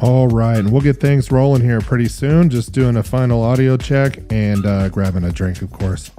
All right, and we'll get things rolling here pretty soon. Just doing a final audio check and grabbing a drink, of course.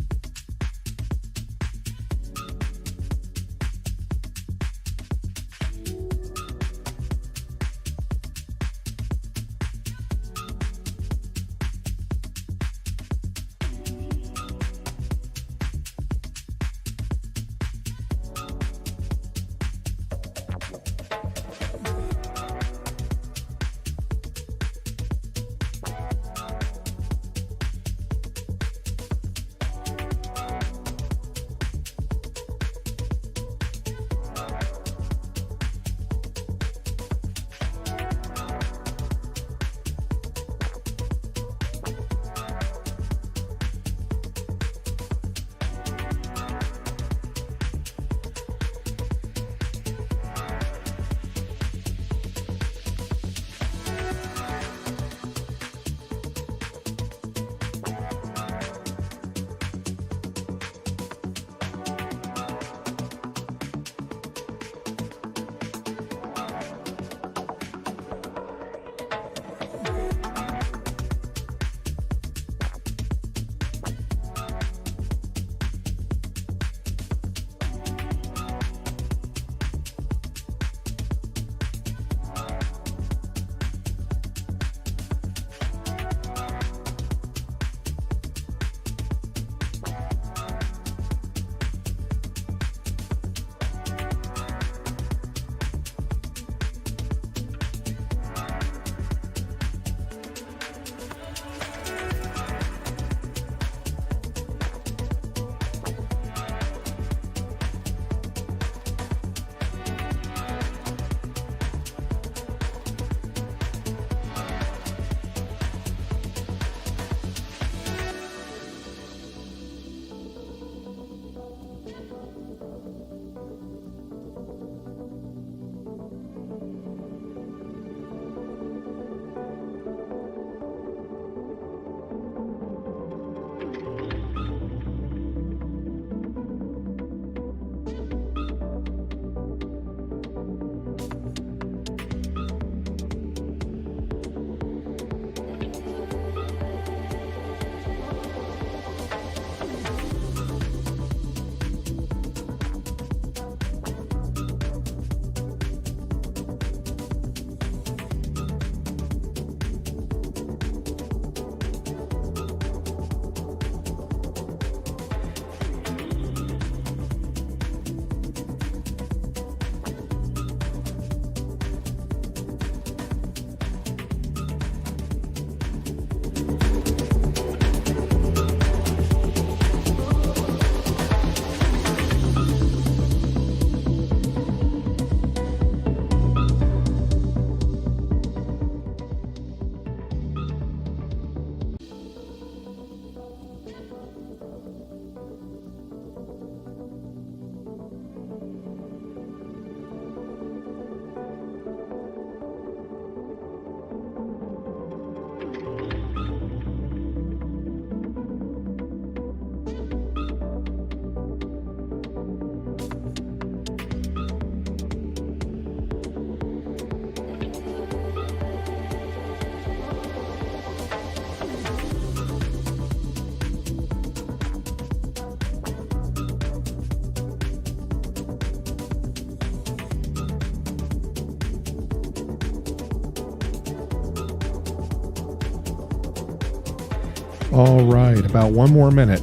All right, about one more minute.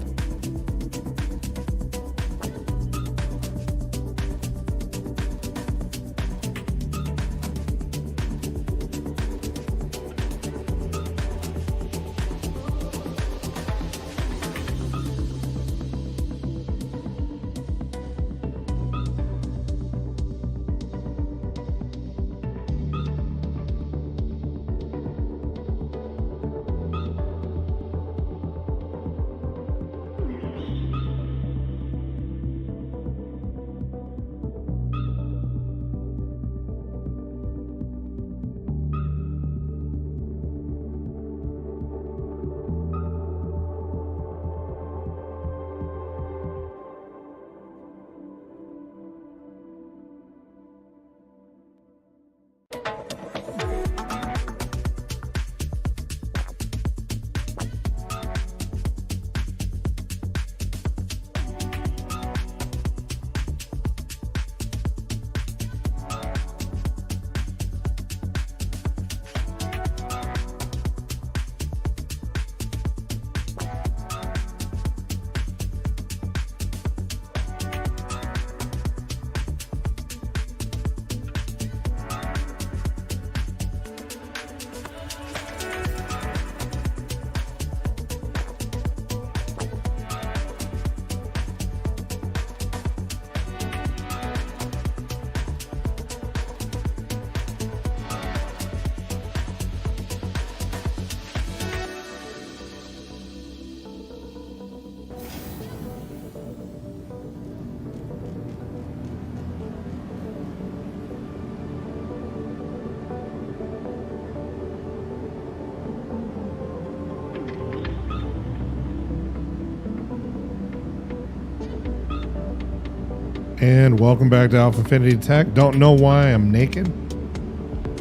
And welcome back to AlphaInfinity Tech. Don't know why I'm naked.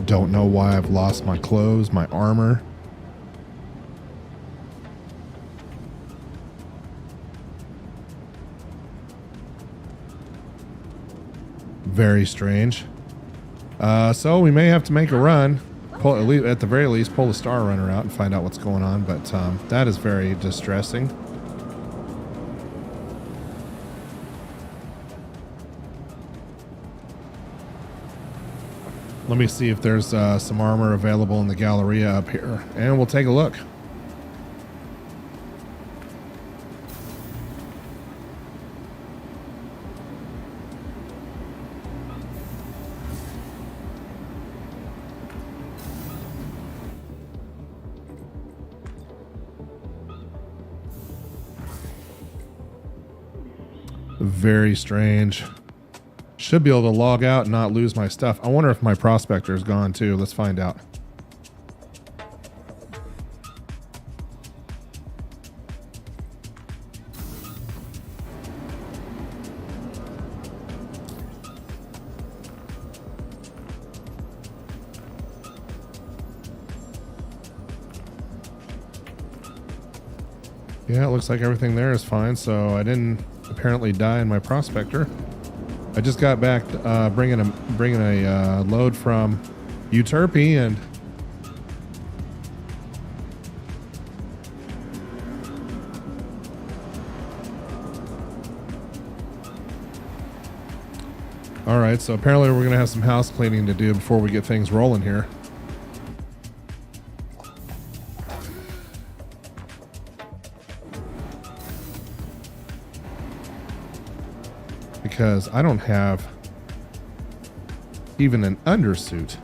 Don't know why I've lost my clothes, my armor. Very strange. So we may have to make a run. At the very least, pull the Star Runner out and find out what's going on. But that is very distressing. Let me see if there's some armor available in the Galleria up here, and we'll take a look. Very strange. Should be able to log out and not lose my stuff. I wonder if my prospector is gone too. Let's find out. Yeah, it looks like everything there is fine. So I didn't apparently die in my prospector. I just got back bringing a load from Uterpy, and all right, so apparently we're gonna have some house cleaning to do before we get things rolling here. Because I don't have even an undersuit.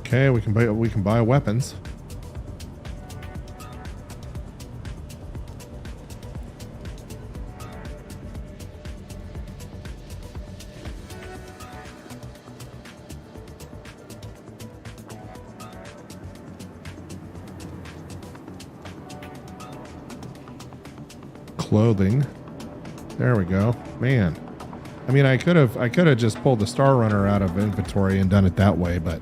Okay, we can buy weapons. Clothing. There we go. Man. I mean, I could have just pulled the Star Runner out of inventory and done it that way, but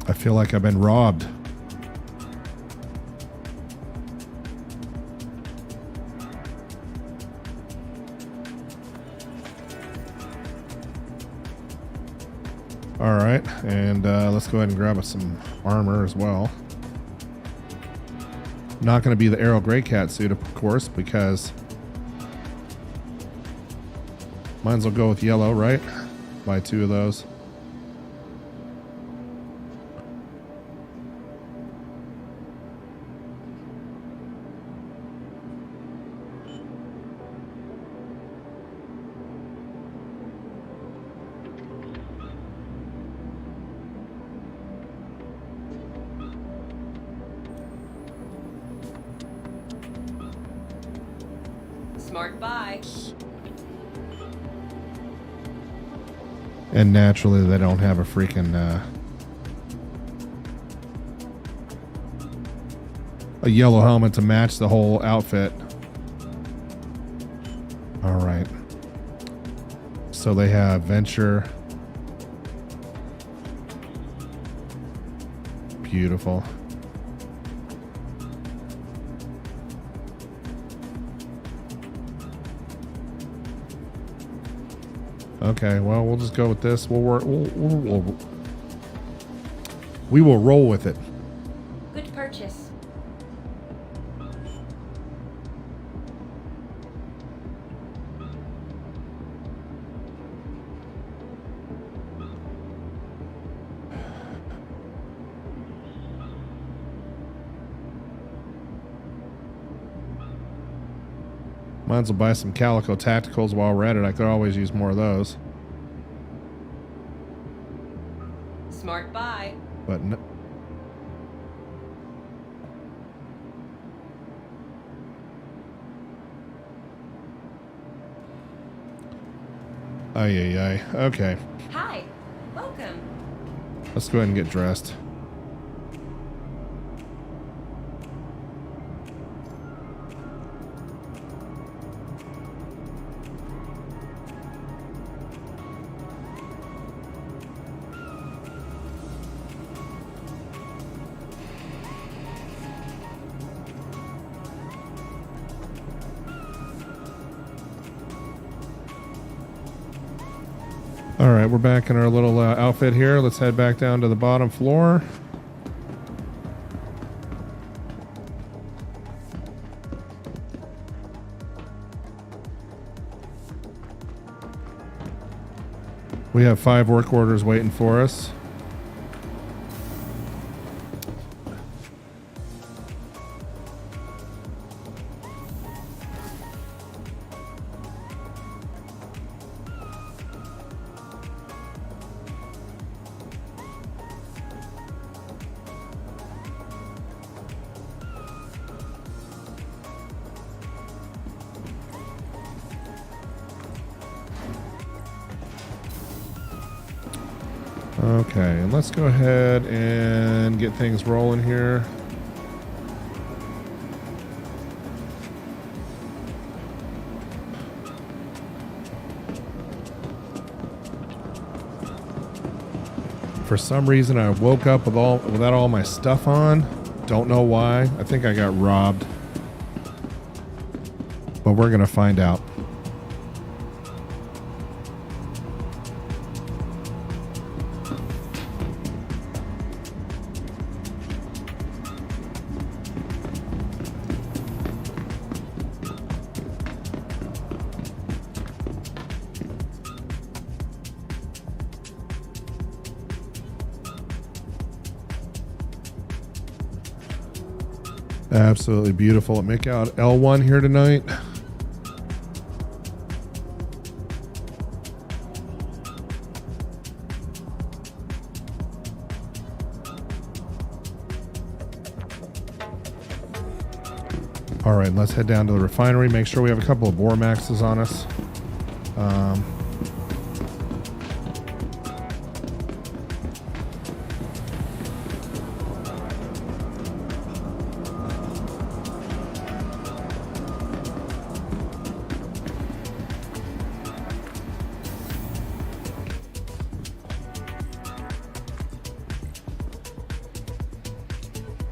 I feel like I've been robbed. All right, and let's go ahead and grab us some armor as well. Not going to be the Aero Grey Cat suit, of course, because might as well go with yellow, right? Buy 2 of those. Smart buy. And naturally, they don't have a freaking a yellow helmet to match the whole outfit. All right. So they have Venture. Beautiful. Okay, well, we'll just go with this. We will roll with it. Good purchase. Might as well buy some Calico Tacticals while we're at it. I could always use more of those. Smart buy. But no. Ay, ay, ay. Okay. Hi. Welcome. Let's go ahead and get dressed. All right, we're back in our little outfit here. Let's head back down to the bottom floor. We have 5 work orders waiting for us. Okay, and let's go ahead and get things rolling here. For some reason, I woke up without all my stuff on. Don't know why. I think I got robbed. But we're gonna find out. Absolutely beautiful. Make out L1 here tonight. All right, let's head down to the refinery. Make sure we have a couple of bore maxes on us.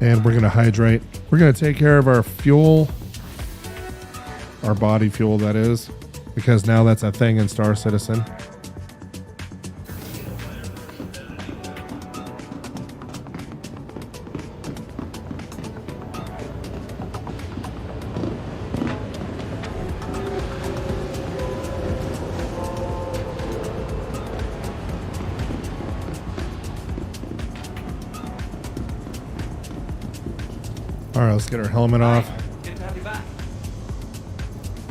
And we're going to hydrate. We're going to take care of our fuel, our body fuel, that is, because now that's a thing in Star Citizen. All right, let's get our helmet off. Good to have you back.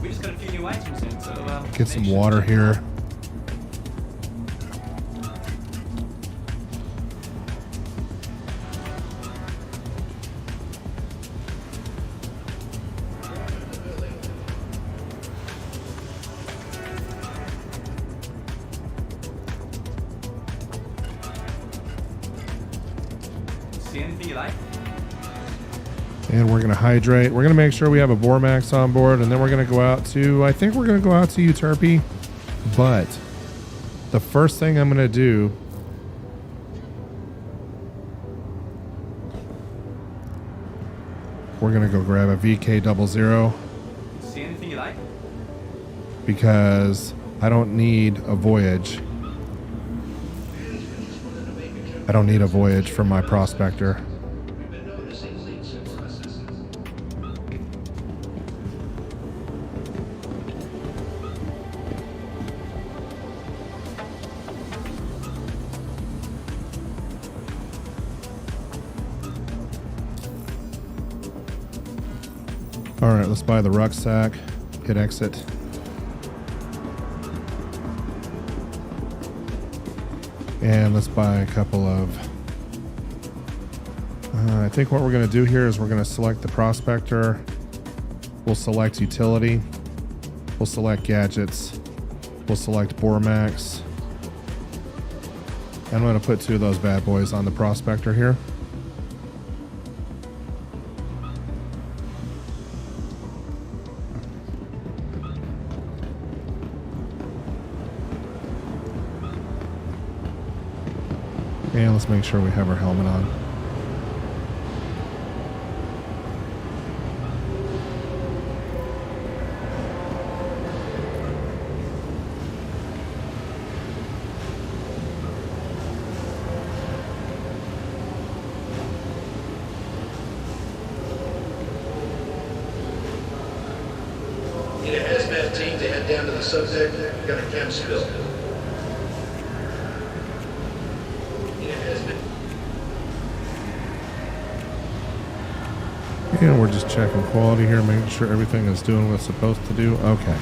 We just got a few new items in, so Get some water here. See anything you like? And we're going to hydrate. We're going to make sure we have a bore max on board, and then we're going to go out to, I think we're going to go out to Uterpy. But the first thing I'm going to do, we're going to go grab a VK00 See anything you like? because I don't need a voyage. I don't need a voyage from my prospector. All right, let's buy the rucksack hit exit. And let's buy a couple of... I think what we're going to do here is we're going to select the prospector. We'll select utility. We'll select gadgets. We'll select Bormax. And I'm going to put 2 of those bad boys on the prospector here. And let's make sure we have our helmet on. Need a hazmat team to head down to the subdeck. Got a chem spill. Need a hazmat. And we're just checking quality here, making sure everything is doing what it's supposed to do. Okay.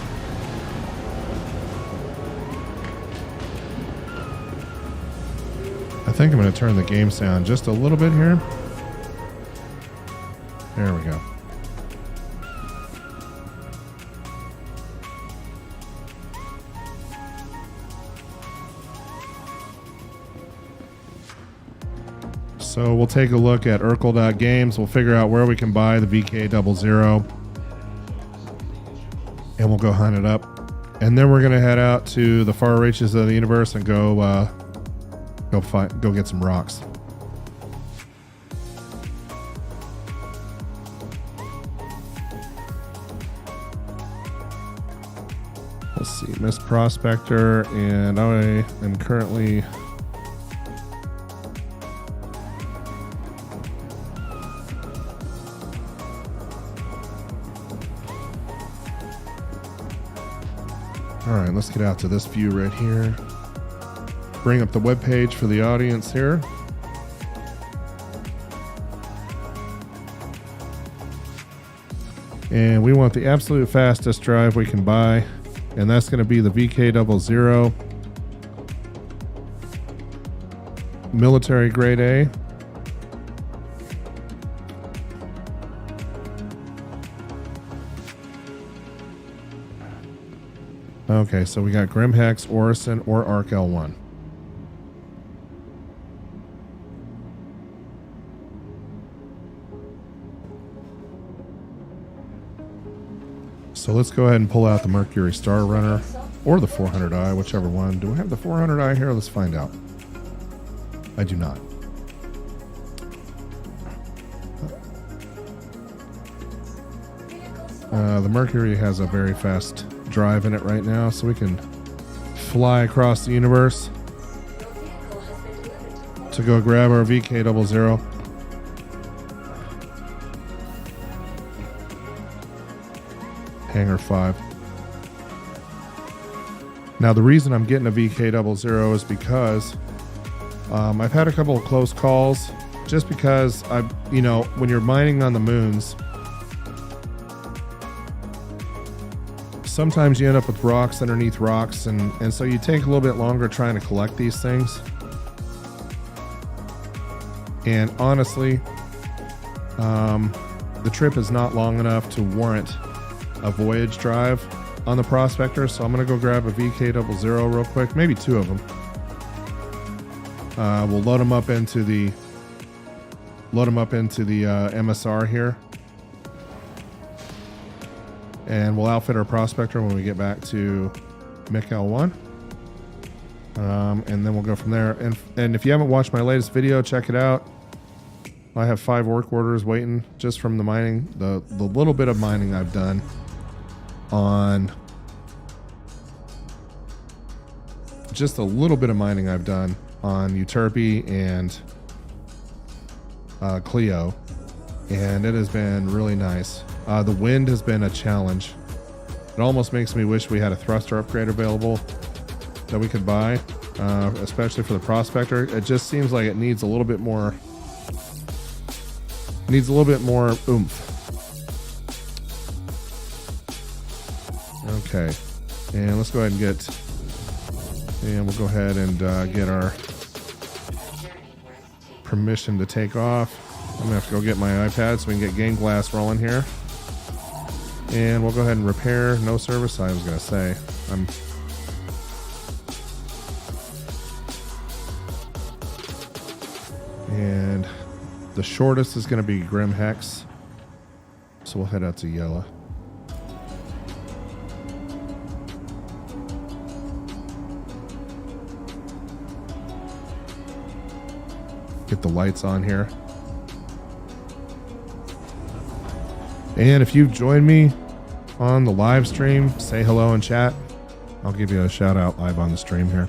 I think I'm going to turn the game sound just a little bit here. There we go. So we'll take a look at Urkel.games. We'll figure out where we can buy the VK00. And we'll go hunt it up. And then we're going to head out to the far reaches of the universe and go get some rocks. Let's see, Miss Prospector, and I am currently... Alright, let's get out to this view right here. Bring up the web page for the audience here. And we want the absolute fastest drive we can buy. And that's going to be the VK00. Military grade A. Okay, so we got Grimhex, Orison, or Arc L1. So let's go ahead and pull out the Mercury Star Runner or the 400i, whichever one. Do we have the 400i here? Let's find out. I do not. The Mercury has a very fast drive in it right now, so we can fly across the universe to go grab our VK00. Hangar 5. Now the reason I'm getting a VK00 is because I've had a couple of close calls, just because when you're mining on the moons, sometimes you end up with rocks underneath rocks, and so you take a little bit longer trying to collect these things. And honestly, the trip is not long enough to warrant a voyage drive on the Prospector, so I'm going to go grab a VK00 real quick, maybe 2 of them. We'll load them up into the MSR here. And we'll outfit our Prospector when we get back to MIC L1. And then we'll go from there. And if you haven't watched my latest video, check it out. I have 5 work orders waiting just from the mining, the little bit of mining I've done on... Just a little bit of mining I've done on Uterpy and Clio. And it has been really nice. The wind has been a challenge. It almost makes me wish we had a thruster upgrade available that we could buy, especially for the Prospector. It just seems like it needs a little bit more. Needs a little bit more oomph. Okay. And let's go ahead and we'll go ahead and get our permission to take off. I'm gonna have to go get my iPad so we can get Game Glass rolling here. And we'll go ahead and repair. No service, I was gonna say. And the shortest is gonna be Grim Hex. So we'll head out to Yella. Get the lights on here. And if you've joined me on the live stream, say hello in chat. I'll give you a shout out live on the stream here.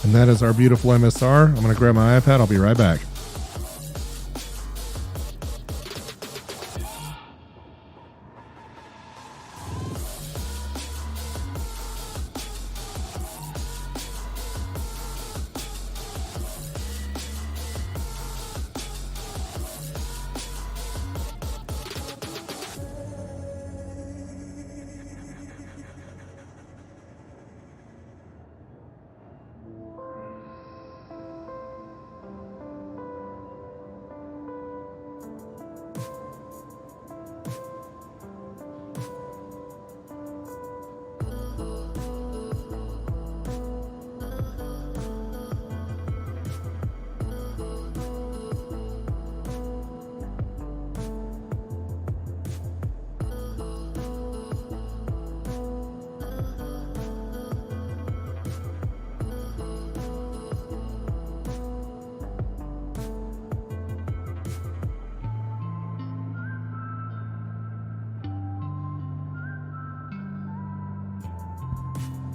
And that is our beautiful MSR. I'm going to grab my iPad. I'll be right back.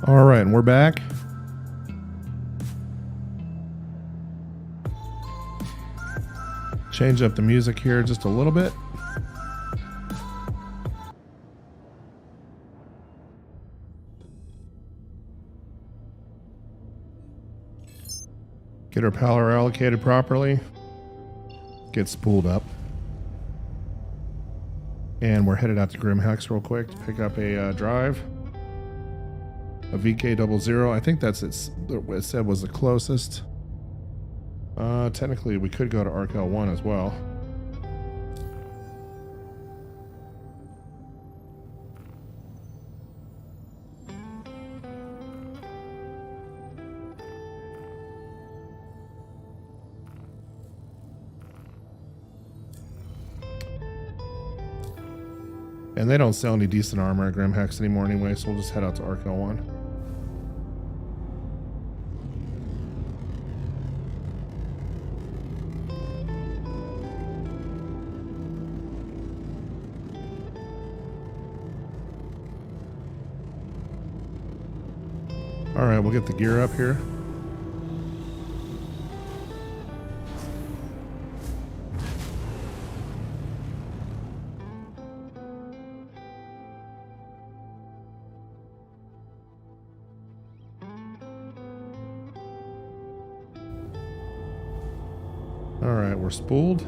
All right, and we're back. Change up the music here just a little bit. Get our power allocated properly. Get spooled up. And we're headed out to Grim Hex real quick to pick up a drive. A VK00. I think that's it said was the closest. Technically, we could go to ARC-L1 as well. And they don't sell any decent armor at Grim Hex anymore anyway, so we'll just head out to ARC-L1. All right, we'll get the gear up here. All right, we're spooled.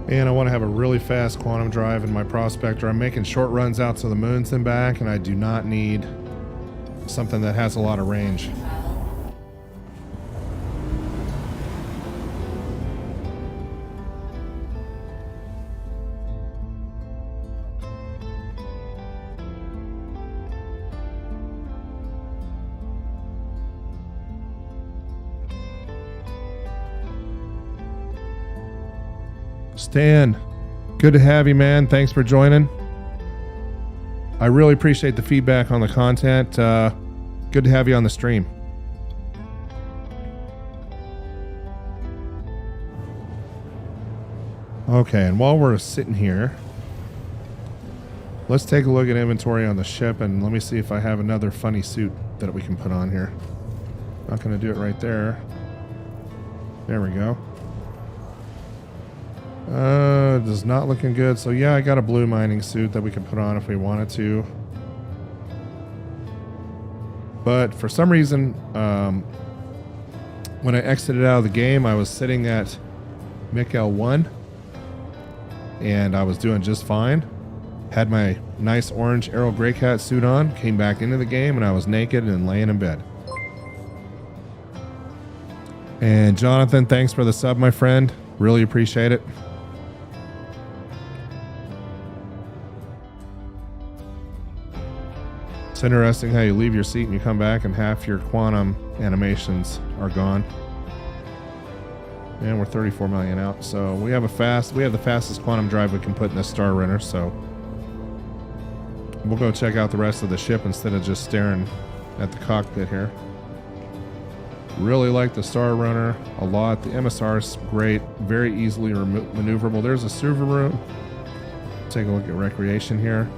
And I want to have a really fast quantum drive in my prospector. I'm making short runs out to the moons and back, and I do not need something that has a lot of range. Stan, good to have you, man. Thanks for joining. I really appreciate the feedback on the content. Good to have you on the stream. Okay, and while we're sitting here, let's take a look at inventory on the ship, and let me see if I have another funny suit that we can put on here. Not going to do it right there. There we go. Does not looking good. So yeah, I got a blue mining suit that we could put on if we wanted to. But for some reason, when I exited out of the game, I was sitting at Mikel 1, and I was doing just fine. Had my nice orange Arrow Grey Cat suit on, came back into the game, and I was naked and laying in bed. And Jonathan, thanks for the sub, my friend. Really appreciate it. It's interesting how you leave your seat and you come back and half your quantum animations are gone. And we're 34 million out, so we have the fastest quantum drive we can put in this Star Runner, so we'll go check out the rest of the ship instead of just staring at the cockpit here. Really like the Star Runner a lot. The MSR is great, very easily maneuverable. There's a server room. Take a look at recreation here.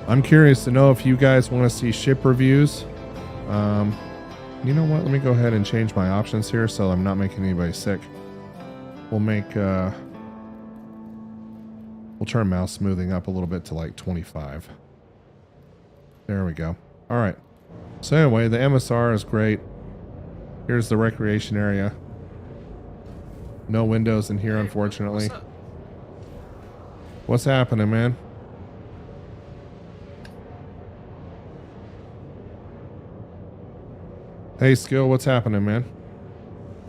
I'm curious to know if you guys want to see ship reviews. You know what? Let me go ahead and change my options here so I'm not making anybody sick. We'll make we'll turn mouse smoothing up a little bit to like 25. There we go. All right. So anyway, the MSR is great. Here's the recreation area. No windows in here, unfortunately. What's happening, man? Hey, Skill, what's happening, man?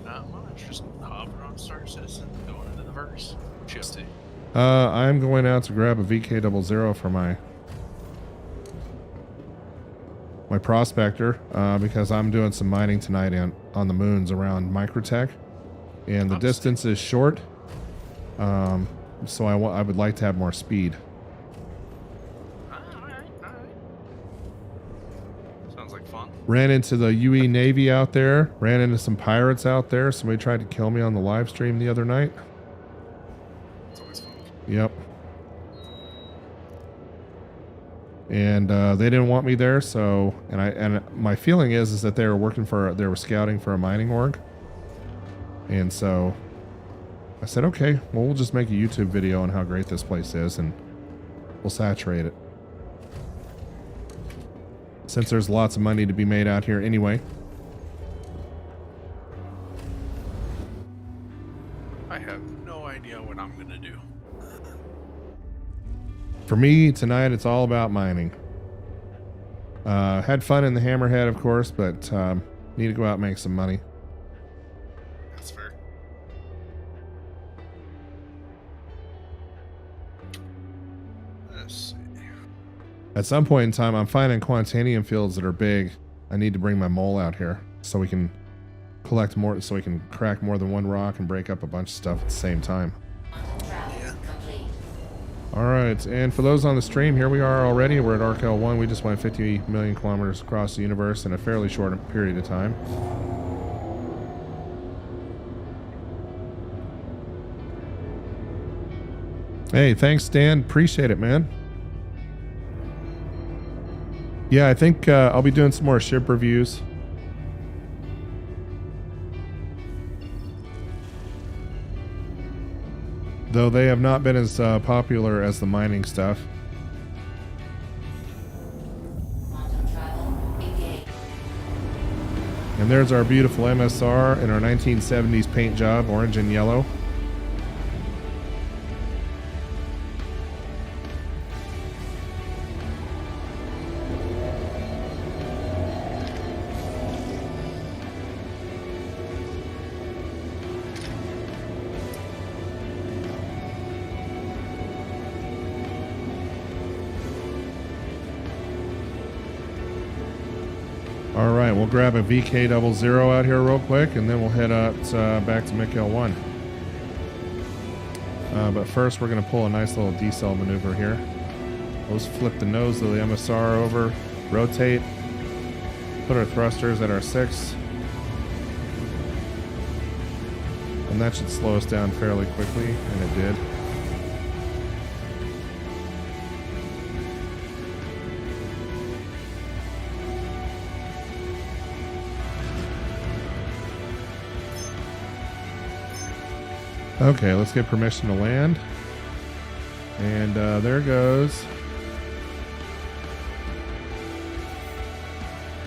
Not much. Just hopping on Star Citizen, going into the verse. What you up to? I'm going out to grab a VK00 for my prospector, because I'm doing some mining tonight on the moons around Microtech, and the distance is short, so I would like to have more speed. All right. Sounds like fun. Ran into the UE Navy out there, ran into some pirates out there. Somebody tried to kill me on the live stream the other night. It's always fun. Yep. And they didn't want me there, so and my feeling is that they were scouting for a mining org, and so I said, okay, well, we'll just make a YouTube video on how great this place is, and we'll saturate it, since there's lots of money to be made out here anyway. I have no idea what I'm gonna do. For me tonight, it's all about mining. Had fun in the Hammerhead, of course, but need to go out and make some money. That's fair. Let's see. At some point in time, I'm finding Quantanium fields that are big. I need to bring my mole out here so we can collect more, so we can crack more than one rock and break up a bunch of stuff at the same time. All right, and for those on the stream, here we are already. We're at ArcL1. We just went 50 million kilometers across the universe in a fairly short period of time. Hey, thanks, Stan. Appreciate it, man. Yeah, I think I'll be doing some more ship reviews. Though they have not been as popular as the mining stuff. And there's our beautiful MSR in our 1970s paint job, orange and yellow. All right, we'll grab a VK00 out here real quick, and then we'll head out back to Mikel 1. But first, we're going to pull a nice little decel maneuver here. We'll just flip the nose of the MSR over, rotate, put our thrusters at our 6, and and that should slow us down fairly quickly, and it did. Okay, let's get permission to land. And there goes.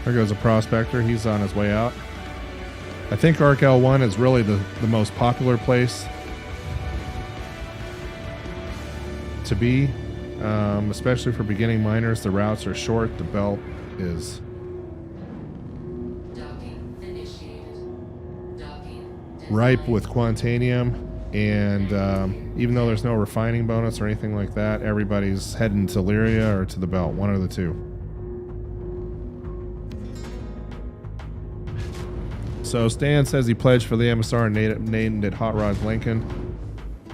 There goes a prospector. He's on his way out. I think ARC L1 is really the most popular place to be, especially for beginning miners. The routes are short. The belt is ripe with Quantanium. And even though there's no refining bonus or anything like that, everybody's heading to Lyria or to the belt, one of the two. So Stan says he pledged for the MSR and named it Hot Rods Lincoln.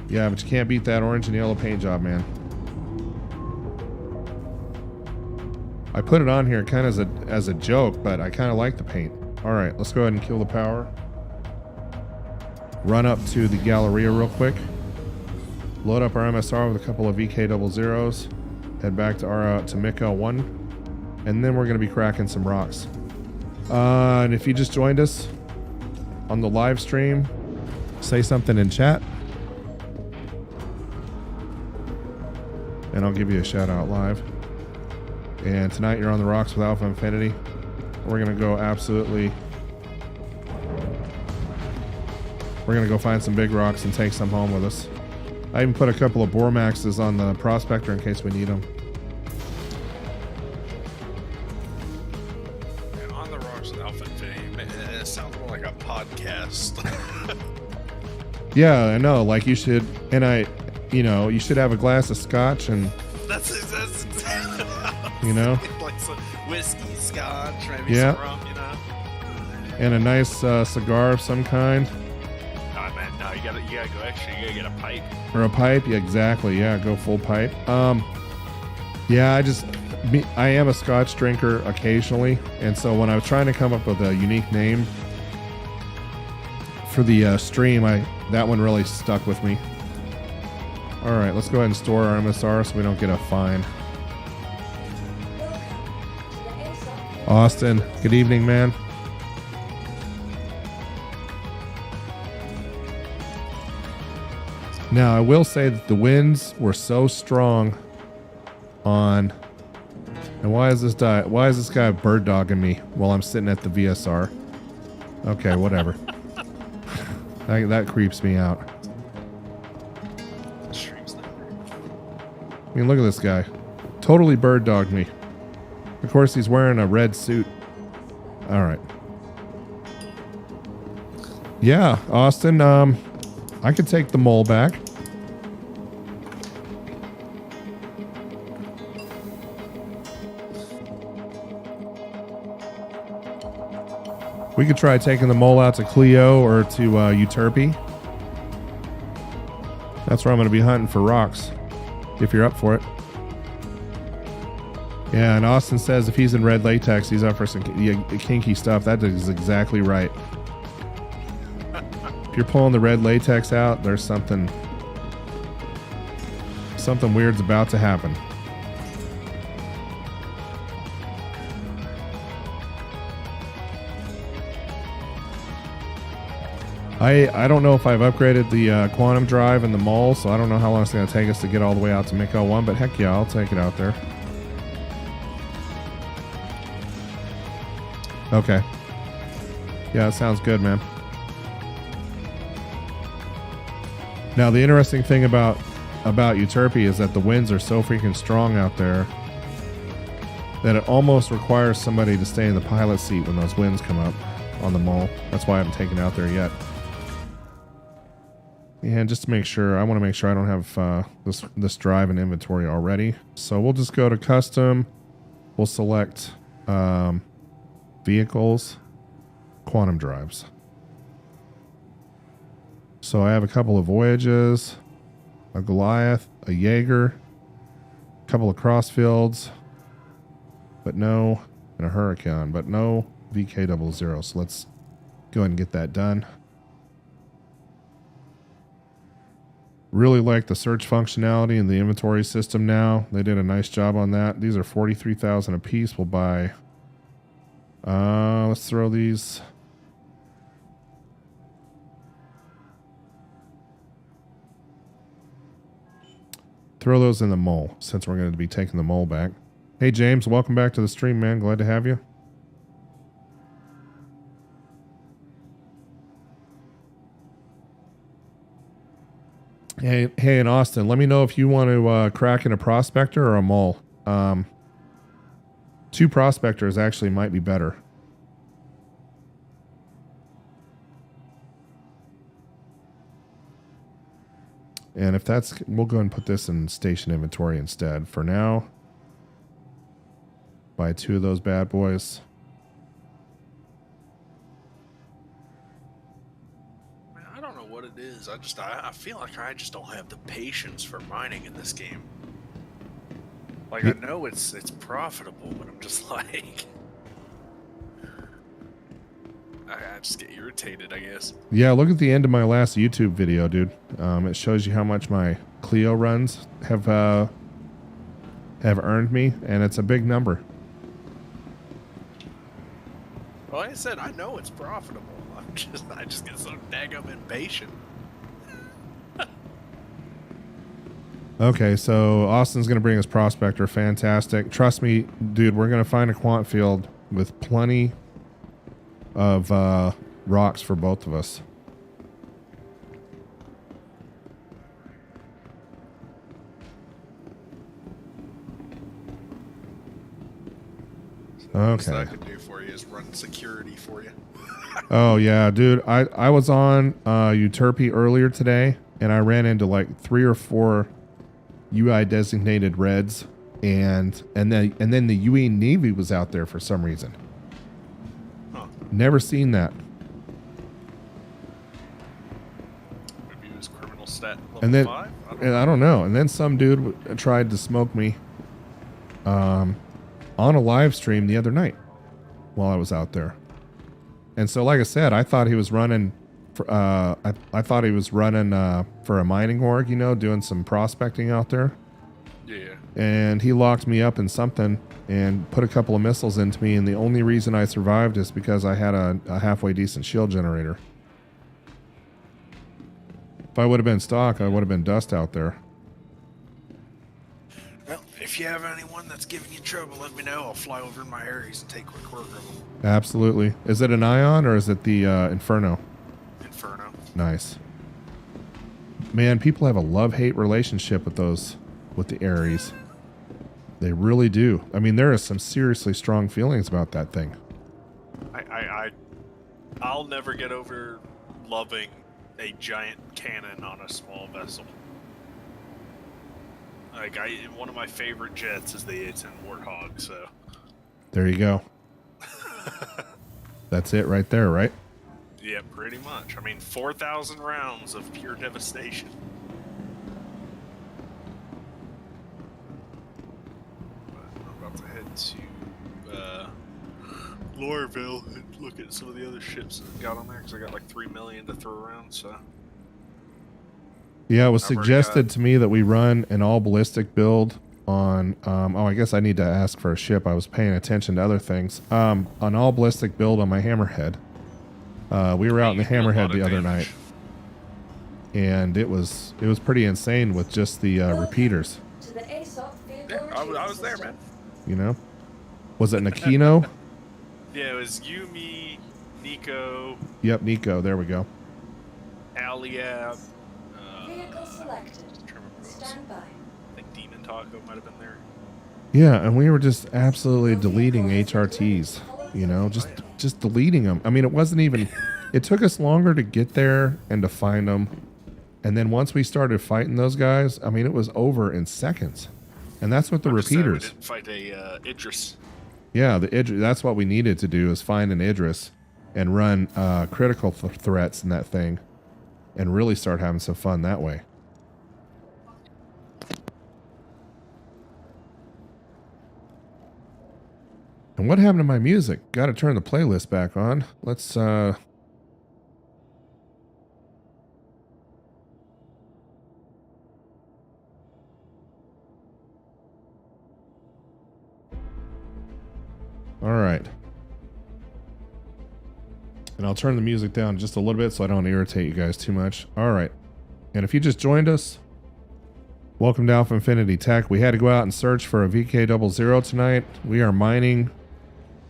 Yeah, but you can't beat that orange and yellow paint job, man. I put it on here kind of as a joke, but I kind of like the paint. All right, let's go ahead and kill the power. Run up to the Galleria real quick. Load up our MSR with a couple of VK00s. Head back to our to MIC-L1. And then we're going to be cracking some rocks. And if you just joined us on the live stream, say something in chat. And I'll give you a shout out live. And tonight you're on the rocks with AlphaInfinity. We're going to go absolutely... We're going to go find some big rocks and take some home with us. I even put a couple of Bormaxes on the prospector in case we need them. And on the rocks with AlphaInfinity, it sounds more like a podcast. Yeah, I know. Like you should, and you should have a glass of scotch and... That's you know? Like some whiskey, scotch, maybe yeah. some rum, you know? And a nice cigar of some kind. No, you gotta go extra. You gotta get a pipe. Or a pipe, yeah, exactly. Yeah, go full pipe. Yeah, I am a scotch drinker occasionally, and so when I was trying to come up with a unique name for the stream, that one really stuck with me. All right, let's go ahead and store our MSR so we don't get a fine. Austin, good evening, man. Now, I will say that the winds were strong on... And why is this guy bird dogging me while I'm sitting at the VSR? Okay, whatever. That creeps me out. I mean, look at this guy. Totally bird dogged me. Of course, he's wearing a red suit. All right. Yeah, Austin, I could take the mole back. We could try taking the mole out to Clio or to Uterpy. That's where I'm going to be hunting for rocks, if you're up for it. Yeah, and Austin says if he's in red latex, he's up for some kinky stuff. That is exactly right. If you're pulling the red latex out, there's something weird's about to happen. I don't know if I've upgraded the quantum drive and the mole, so I don't know how long it's going to take us to get all the way out to MIC-L1, but heck yeah, I'll take it out there. Okay. Yeah, that sounds good, man. Now, the interesting thing about Uterpy is that the winds are so freaking strong out there that it almost requires somebody to stay in the pilot seat when those winds come up on the mole. That's why I haven't taken it out there yet. And just to make sure, I want to make sure I don't have this drive in inventory already. So we'll just go to custom. We'll select vehicles, quantum drives. So I have a couple of Voyages, a Goliath, a Jaeger, a couple of Crossfields, but no, and a Huracan, but no VK00. So let's go ahead and get that done. Really like the search functionality in the inventory system now. They did a nice job on that. These are 43,000 a piece. We'll buy. Let's throw these. Throw those in the mole since we're going to be taking the mole back. Hey, James, welcome back to the stream, man. Glad to have you. Hey, in Austin, let me know if you want to crack in a prospector or a mole. 2 prospectors actually might be better. And if that's, we'll go and put this in station inventory instead. For now, buy 2 of those bad boys. I don't know what it is. I feel like I just don't have the patience for mining in this game. Like, I know it's profitable, but I'm just like, I just get irritated, I guess. Yeah, look at the end of my last YouTube video, dude. It shows you how much my Clio runs have earned me, and it's a big number. Well, like I said, I know it's profitable. I just get so daggum impatient. Okay, so Austin's going to bring us Prospector. Fantastic. Trust me, dude, we're going to find a quant field with plenty of rocks for both of us. What I Okay. could do for you is run security for you. Oh, yeah, dude. I was on Uterpy earlier today, and I ran into like 3 or 4 UI designated reds, and then the UE Navy was out there for some reason. Huh. Never seen that. Maybe it was criminal stat level And then 5? I don't know. And then some dude tried to smoke me on a live stream the other night while I was out there. And so, like I said, I thought he was running for, I thought he was running for a mining org, you know, doing some prospecting out there. Yeah. And he locked me up in something and put a couple of missiles into me. And the only reason I survived is because I had a halfway decent shield generator. If I would have been stock, I would have been dust out there. Well, if you have anyone that's giving you trouble, let me know. I'll fly over in my Aries and take quick work of them. Absolutely. Is it an Ion or is it the Inferno? Inferno. Nice. Man, people have a love-hate relationship with the Aries. They really do. I mean, there are some seriously strong feelings about that thing. I'll never get over loving a giant cannon on a small vessel. Like, one of my favorite jets is the A-10 Warthog, so. There you go. That's it right there, right? Yeah, pretty much. I mean, 4,000 rounds of pure devastation. But I'm about to head to Lorville and look at some of the other ships that got on there, because I got like 3 million to throw around, so. Yeah, it was I've already suggested got- to me that we run an all ballistic build on I guess I need to ask for a ship. I was paying attention to other things. An all ballistic build on my Hammerhead. We were out in the You did a lot Hammerhead of the other damage. night, and it was pretty insane with just the repeaters. To the ASOP field Yeah, I origin was there, system. man. You know, was it Nakino? Yeah, it was you, me, Nico, Yep, Nico. There we go. Aliab, Vehicle selected. I can't remember who else. Stand by. I think Demon Taco might have been there. Yeah, and we were just absolutely deleting HRTs. You know, just deleting them. I mean, it wasn't even. It took us longer to get there and to find them, and then once we started fighting those guys, I mean, it was over in seconds. And that's what the I'm just sad we repeaters. didn't fight a Idris. Yeah, the Idris. That's what we needed to do is find an Idris and run critical threats in that thing, and really start having some fun that way. And what happened to my music? Got to turn the playlist back on. Let's All right. And I'll turn the music down just a little bit so I don't irritate you guys too much. All right. And if you just joined us, welcome to AlphaInfinity Tech. We had to go out and search for a VK00 tonight. We are mining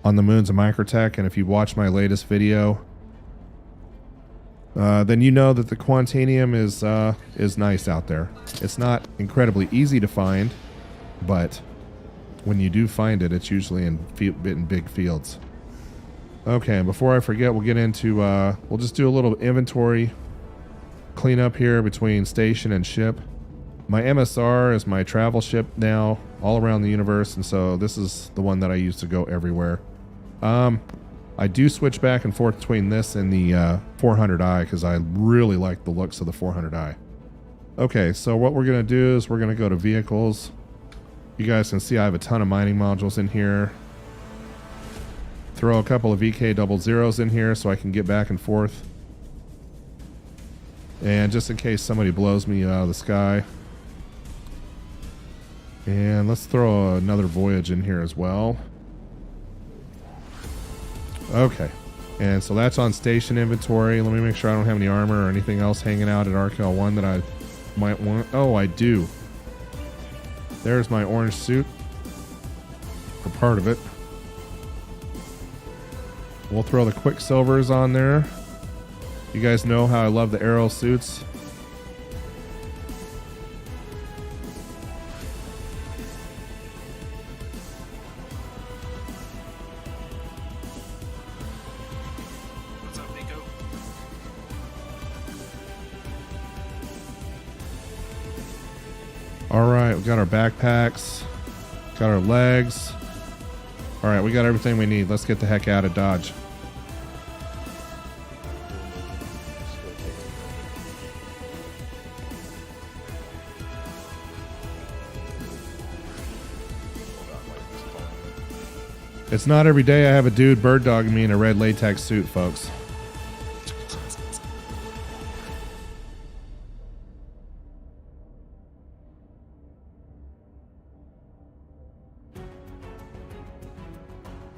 on the moons of Microtech. And if you watch my latest video, then you know that the Quantanium is nice out there. It's not incredibly easy to find, but when you do find it, it's usually in big fields. Okay, and before I forget, we'll get into, we'll just do a little inventory cleanup here between station and ship. My MSR is my travel ship now, all around the universe, and so this is the one that I use to go everywhere. I do switch back and forth between this and the 400i because I really like the looks of the 400i. Okay, so what we're going to do is we're going to go to vehicles. You guys can see I have a ton of mining modules in here. Throw a couple of VK00s in here so I can get back and forth. And just in case somebody blows me out of the sky. And let's throw another voyage in here as well. Okay, and so that's on station inventory. Let me make sure I don't have any armor or anything else hanging out at RKL1 that I might want. Oh, I do. There's my orange suit, or part of it. We'll throw the Quicksilvers on there. You guys know how I love the aero suits. Alright, we got our backpacks, got our legs. Alright, we got everything we need. Let's get the heck out of Dodge. It's not every day I have a dude bird dogging me in a red latex suit, folks.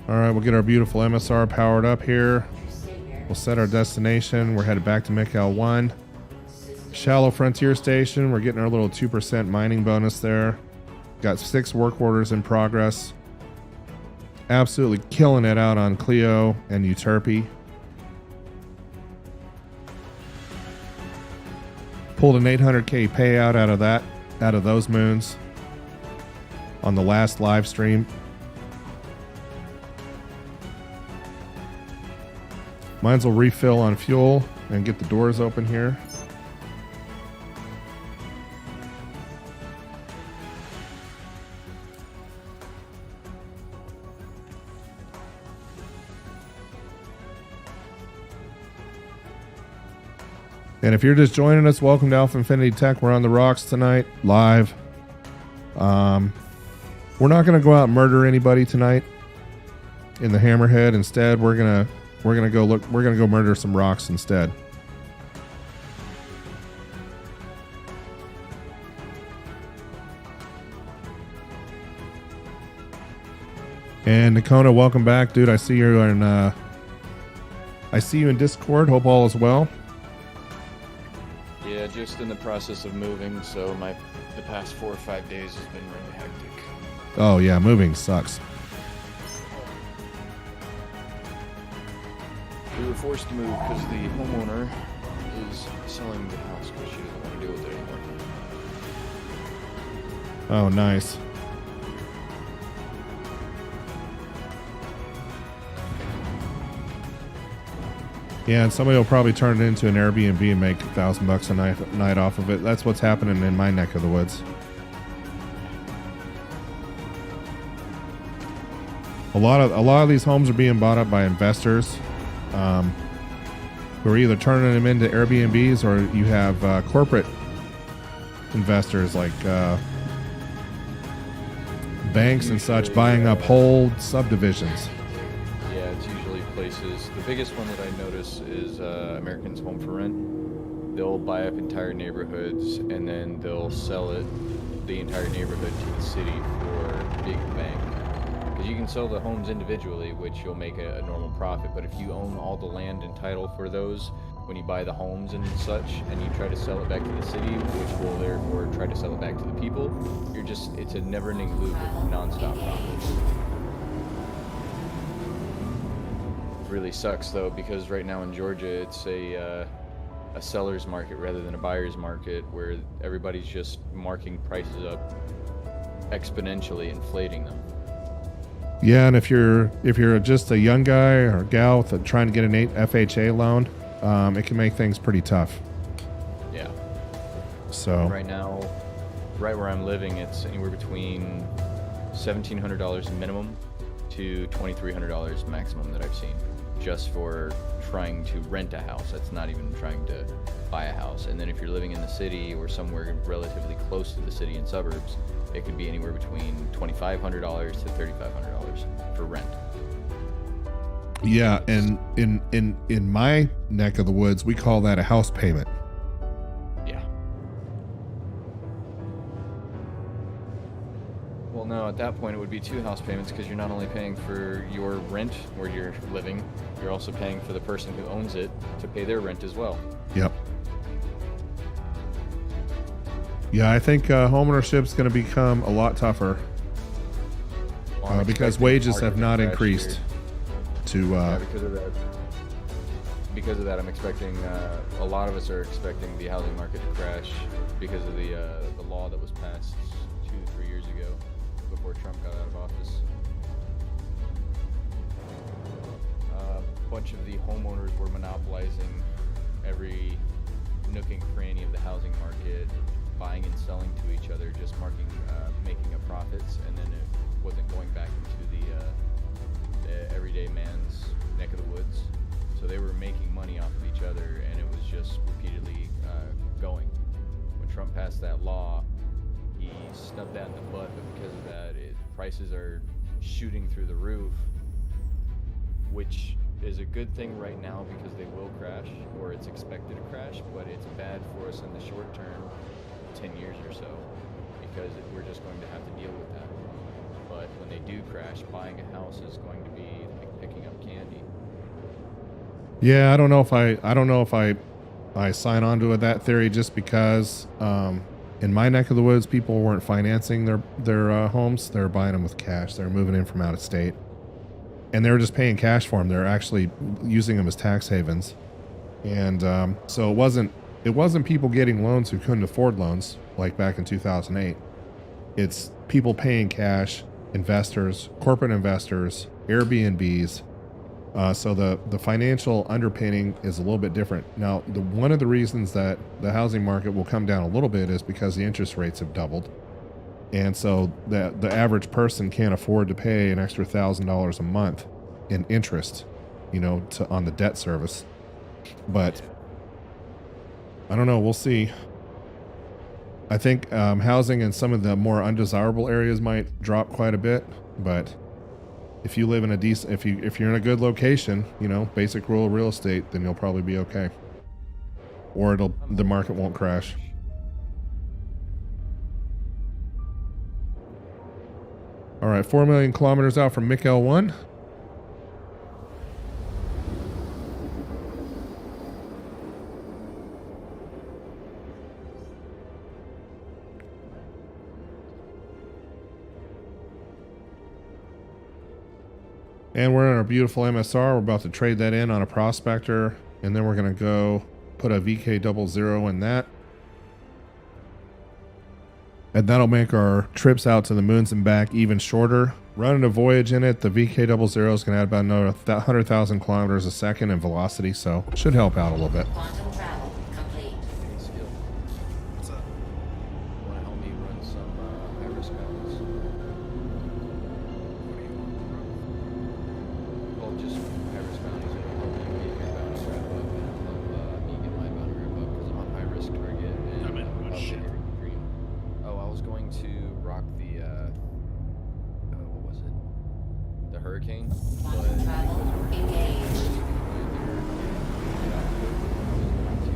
Alright, we'll get our beautiful MSR powered up here. We'll set our destination. We're headed back to McL1. Shallow Frontier Station. We're getting our little 2% mining bonus there. Got 6 work orders in progress. Absolutely killing it out on Clio and Uterpy. Pulled an 800k payout out of those moons on the last live stream. Mines will refill on fuel and get the doors open here. And if you're just joining us, welcome to AlphaInfinity Tech. We're on the rocks tonight, live. We're not going to go out and murder anybody tonight in the Hammerhead. Instead, we're gonna go murder some rocks instead. And Nakona, welcome back, dude. I see you in Discord. Hope all is well. Yeah, just in the process of moving, so the past 4 or 5 days has been really hectic. Oh yeah, moving sucks. We were forced to move because the homeowner is selling the house because she doesn't want to deal with it anymore. Oh, nice. Yeah, and somebody will probably turn it into an Airbnb and make $1,000 a night off of it. That's what's happening in my neck of the woods. A lot of these homes are being bought up by investors who are either turning them into Airbnbs, or you have corporate investors like banks and such buying up whole subdivisions. Yeah, it's usually places. The biggest one that I notice is Americans Home for Rent. They'll buy up entire neighborhoods and then they'll sell the entire neighborhood to the city for a big bank. Because you can sell the homes individually, which you'll make a normal profit. But if you own all the land and title for those, when you buy the homes and such, and you try to sell it back to the city, which will therefore try to sell it back to the people, it's a never-ending loop of non-stop profits. Really sucks though, because right now in Georgia it's a seller's market rather than a buyer's market, where everybody's just marking prices up exponentially, inflating them. Yeah, and if you're just a young guy or gal trying to get an FHA loan, it can make things pretty tough. Yeah. So right now, right where I'm living, it's anywhere between $1,700 minimum to $2,300 maximum that I've seen, just for trying to rent a house. That's not even trying to buy a house. And then if you're living in the city or somewhere relatively close to the city and suburbs, it could be anywhere between $2,500 to $3,500 for rent. yeah, and in my neck of the woods, we call that a house payment. Yeah. Well, no, at that point it would be 2 house payments, because you're not only paying for your rent where you're living, you're also paying for the person who owns it to pay their rent as well. Yep. Yeah, I think homeownership is going to become a lot tougher Well, I'm because expecting wages market have to not crash increased. here. To Because of that, I'm expecting a lot of us are expecting the housing market to crash because of the law that was passed 2-3 years ago before Trump got out of office. A bunch of the homeowners were monopolizing every nook and cranny of the housing market, buying and selling to each other, just making a profits, and then it wasn't going back into the everyday man's neck of the woods. So they were making money off of each other, and it was just repeatedly going. When Trump passed that law, he snubbed that in the bud, but because of that, prices are shooting through the roof, which is a good thing right now because they will crash, or it's expected to crash, but it's bad for us in the short term, 10 years or so, because we're just going to have to deal with that. But when they do crash, buying a house is going to be like picking up candy. yeah, I don't know if I sign on to that theory, just because in my neck of the woods, people weren't financing their homes; they're buying them with cash. They're moving in from out of state, and they were just paying cash for them. They're actually using them as tax havens, and so it wasn't people getting loans who couldn't afford loans like back in 2008. It's people paying cash, investors, corporate investors, Airbnbs. So the financial underpinning is a little bit different. Now, one of the reasons that the housing market will come down a little bit is because the interest rates have doubled. And so the average person can't afford to pay an extra $1,000 a month in interest, on the debt service. But I don't know. We'll see. I think housing in some of the more undesirable areas might drop quite a bit, but if you live in a decent, if you're in a good location, basic rural real estate, then you'll probably be okay. Or the market won't crash. All right, 4 million kilometers out from Mick 1. And we're in our beautiful MSR. We're about to trade that in on a prospector, and then we're going to go put a VK00 in that. And that'll make our trips out to the moons and back even shorter. Running a voyage in it, the VK00 is going to add about another 100,000 kilometers a second in velocity, so it should help out a little bit. Quantum travel complete. Any skill. What's up? Want to help me run some high-risk balance? What do you want, bro? Well, just high-risk bounties that will help you get your bounty wrap up, and help me get my bounty wrap up, because I'm on high-risk target, and I'm in good I'll shape. get your green. Oh, I was going to rock the, what was it? The Hurricane, but Quantum travel engaged. I was going to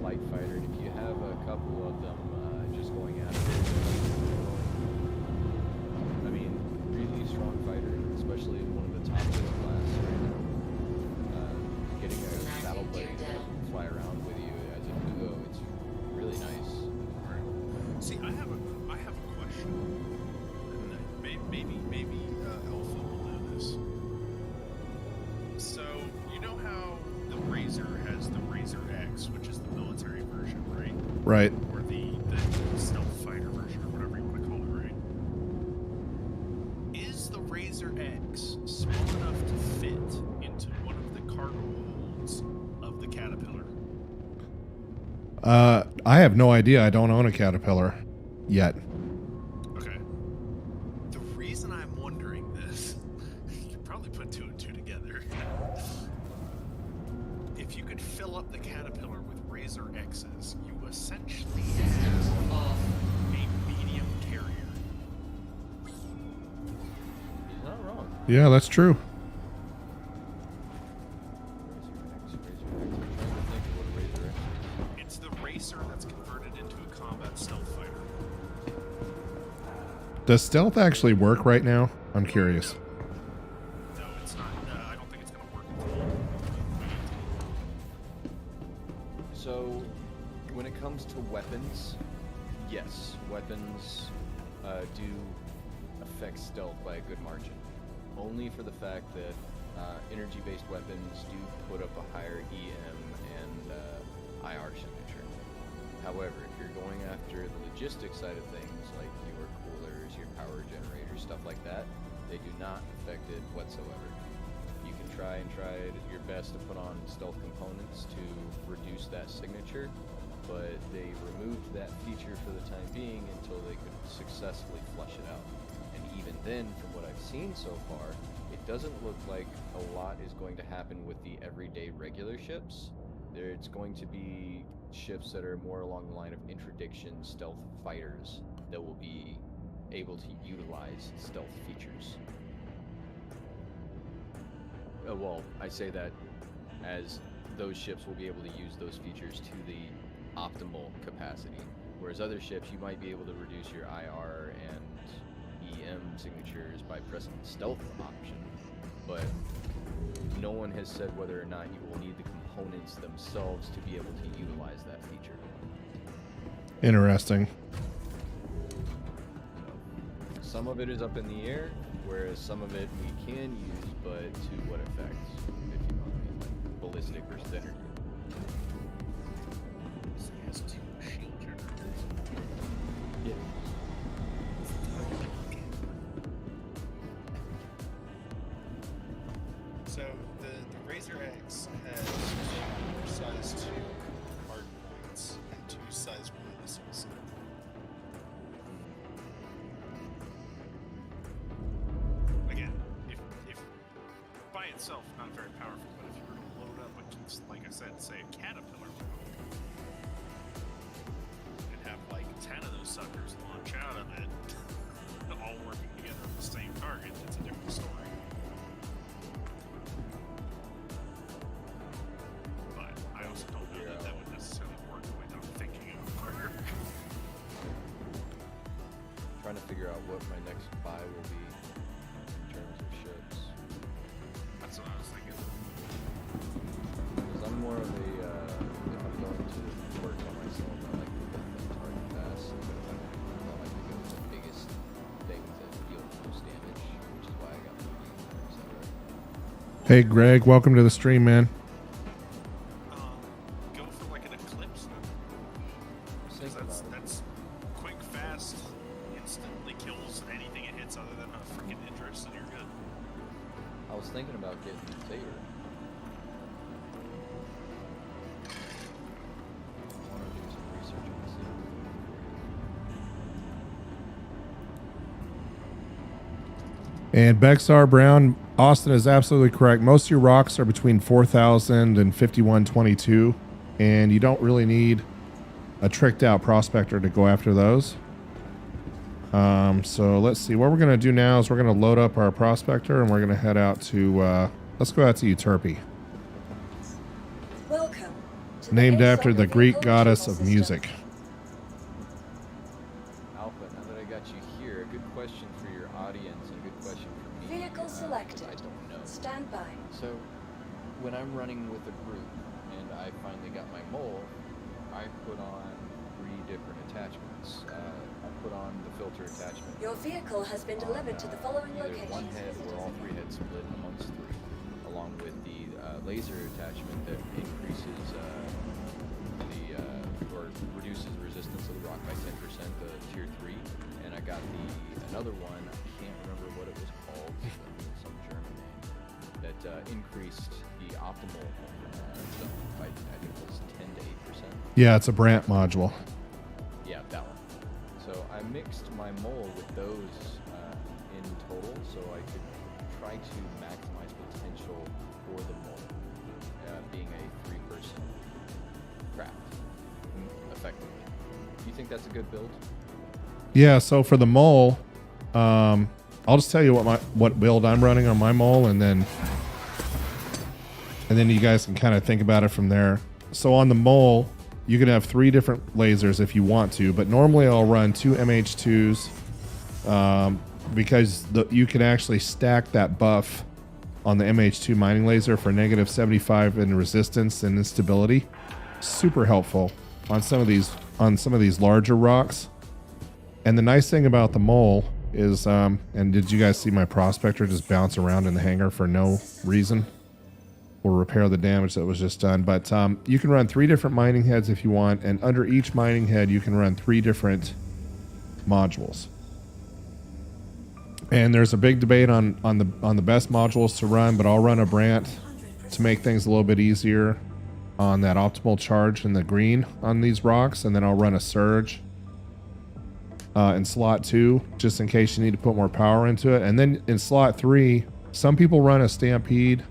light fighter, and if you have a couple of them just going at it, I mean, really strong fighter, especially in one of the top of the class right now. Getting a battle buddy to fly around with you as a duo, it's really nice. See, I have a question. Maybe Alpha will know this. So you know how the Razor has the Razor X, which is the military version, right? Right. Or the stealth fighter version, or whatever you want to call it, right? Is the Razor X small enough to fit into one of the cargo holds of the Caterpillar? I have no idea. I don't own a Caterpillar yet. Okay. The reason I'm wondering this, you can probably put two and two together. If you could fill up the Caterpillar with Razor X's, you essentially have a medium carrier. He's not wrong. Yeah, that's true. It's the racer that's converted into a combat stealth fighter. Does stealth actually work right now? I'm curious. No, it's not. I don't think it's going to work at all. So, when it comes to weapons, yes, weapons do affect stealth by a good margin. Only for the fact that energy-based weapons do put up a higher EM and IR signature. However, if you're going after the logistics side of things, like your coolers, your power generators, stuff like that, they do not affect it whatsoever. You can try your best to put on stealth components to reduce that signature, but they removed that feature for the time being until they could successfully flush it out. And even then, from what I've seen so far, it doesn't look like a lot is going to happen with the everyday regular ships. It's going to be ships that are more along the line of interdiction stealth fighters that will be able to utilize stealth features. Well, I say that as those ships will be able to use those features to the optimal capacity, whereas other ships you might be able to reduce your IR and EM signatures by pressing the stealth option, but no one has said whether or not you will need the components themselves to be able to utilize that feature. Interesting. Some of it is up in the air, whereas some of it we can use, but to what effect, if you know what I mean, like ballistic versus energy. So he has two shield generators. Yeah. So the Razor X has size 2 hard points and 2 size 1 missiles. Again, if by itself not very powerful, but if you were to load up against, like I said, say a Caterpillar and have like 10 of those suckers launch out of it, all working together on the same target, it's a different story. But I also don't know that that would necessarily work the way that I'm thinking it would work. Trying to figure out what my next buy will be in terms of ships. That's what I was thinking. Because I'm more of a, if I'm going to work on myself, I like to get the target fast, but if I don't like to go with the biggest things that deal most damage, which is why I got the etc. Hey, Greg, welcome to the stream, man. Go for like an Eclipse. Because that's quick, fast, instantly kills anything it hits other than a freaking interest, and you're good. I was thinking about getting the Saber. I want to do some research on the Saber. And Bexar Brown, Austin is absolutely correct. Most of your rocks are between 4,000 and 5122, and you don't really need a tricked out prospector to go after those. So let's see. What we're going to do now is we're going to load up our prospector and we're going to head out to, let's go out to Uterpy. Welcome to named after the Greek goddess of music. Alpha, now that I got you here, a good question for your audience and a good question for me. Vehicle selected. I don't know. Stand by. So, when I'm running with a group and I finally got my mole, I put on 3 different attachments. I put on the filter attachment. Your vehicle has been delivered to the following Either locations. one head or all 3 heads split amongst 3, along with the laser attachment that increases or reduces the resistance of the rock by 10% to tier 3. And I got another one, I can't remember what it was called, some German name, that increased the optimal zone by, I think it was 10 to 8%. Yeah, it's a Brandt module. Yeah, that one. So I mixed my mole with those in total, so I could try to maximize potential for the mole, being a 3-person craft, effectively. Do you think that's a good build? Yeah, so for the mole, I'll just tell you what build I'm running on my mole, and then you guys can kind of think about it from there. So on the mole, you can have 3 different lasers if you want to, but normally I'll run 2 MH2s because you can actually stack that buff on the MH2 mining laser for negative 75 in resistance and instability. Super helpful on some of these larger rocks. And the nice thing about the mole is, and did you guys see my prospector just bounce around in the hangar for no reason? Or repair the damage that was just done. But you can run 3 different mining heads if you want, and under each mining head you can run 3 different modules. And there's a big debate on the best modules to run, but I'll run a Brandt to make things a little bit easier on that optimal charge in the green on these rocks, and then I'll run a Surge in slot 2 just in case you need to put more power into it. And then in slot 3, some people run a Stampede,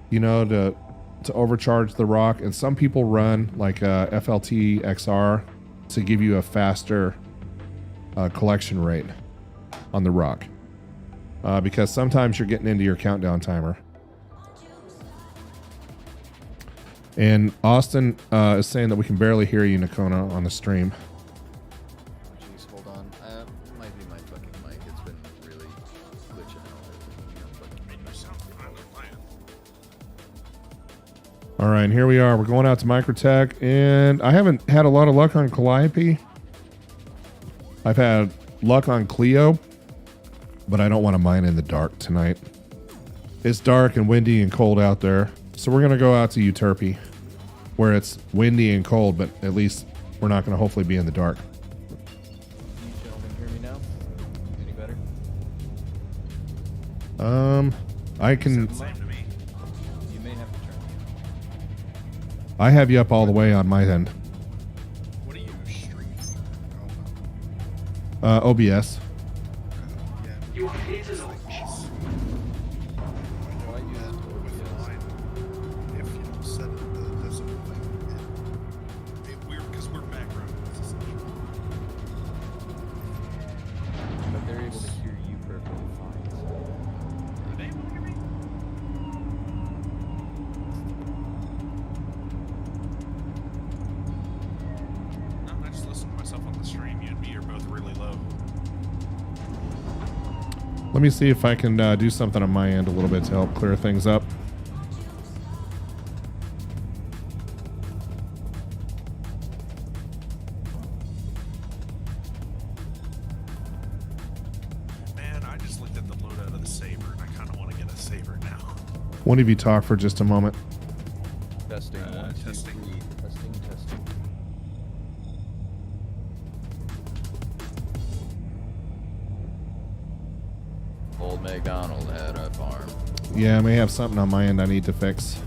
you know, to overcharge the rock, and some people run like a FLTR-XL to give you a faster collection rate on the rock, because sometimes you're getting into your countdown timer. And Austin is saying that we can barely hear you, Nakona, on the stream. Jeez, hold on. It might be my fucking mic. It's been really glitching out. All right, here we are. We're going out to Microtech, and I haven't had a lot of luck on Calliope. I've had luck on Clio, but I don't want to mine in the dark tonight. It's dark and windy and cold out there, so we're going to go out to Uterpy, where it's windy and cold, but at least we're not going to hopefully be in the dark. Can you gentlemen hear me now? Any better? I can... Same to me. You may have to turn me I have you up all the way on my end. What are you streaming? OBS. Yeah. You are here to launch. Well, I use mine. If you don't set it the decimal thing, we're because we're background noise, essentially. but they're able to hear you perfectly fine. So. Are they able to hear me? No, I just listen to myself on the stream. You and me are both really low. Let me see if I can do something on my end a little bit to help clear things up. Man, I just looked at the loadout of the Saber, and I kind of want to get a Saber now. One of you talk for just a moment. Testing. 1, 2, testing. 3. Testing. Old MacDonald had a farm. Yeah, I may have something on my end I need to fix.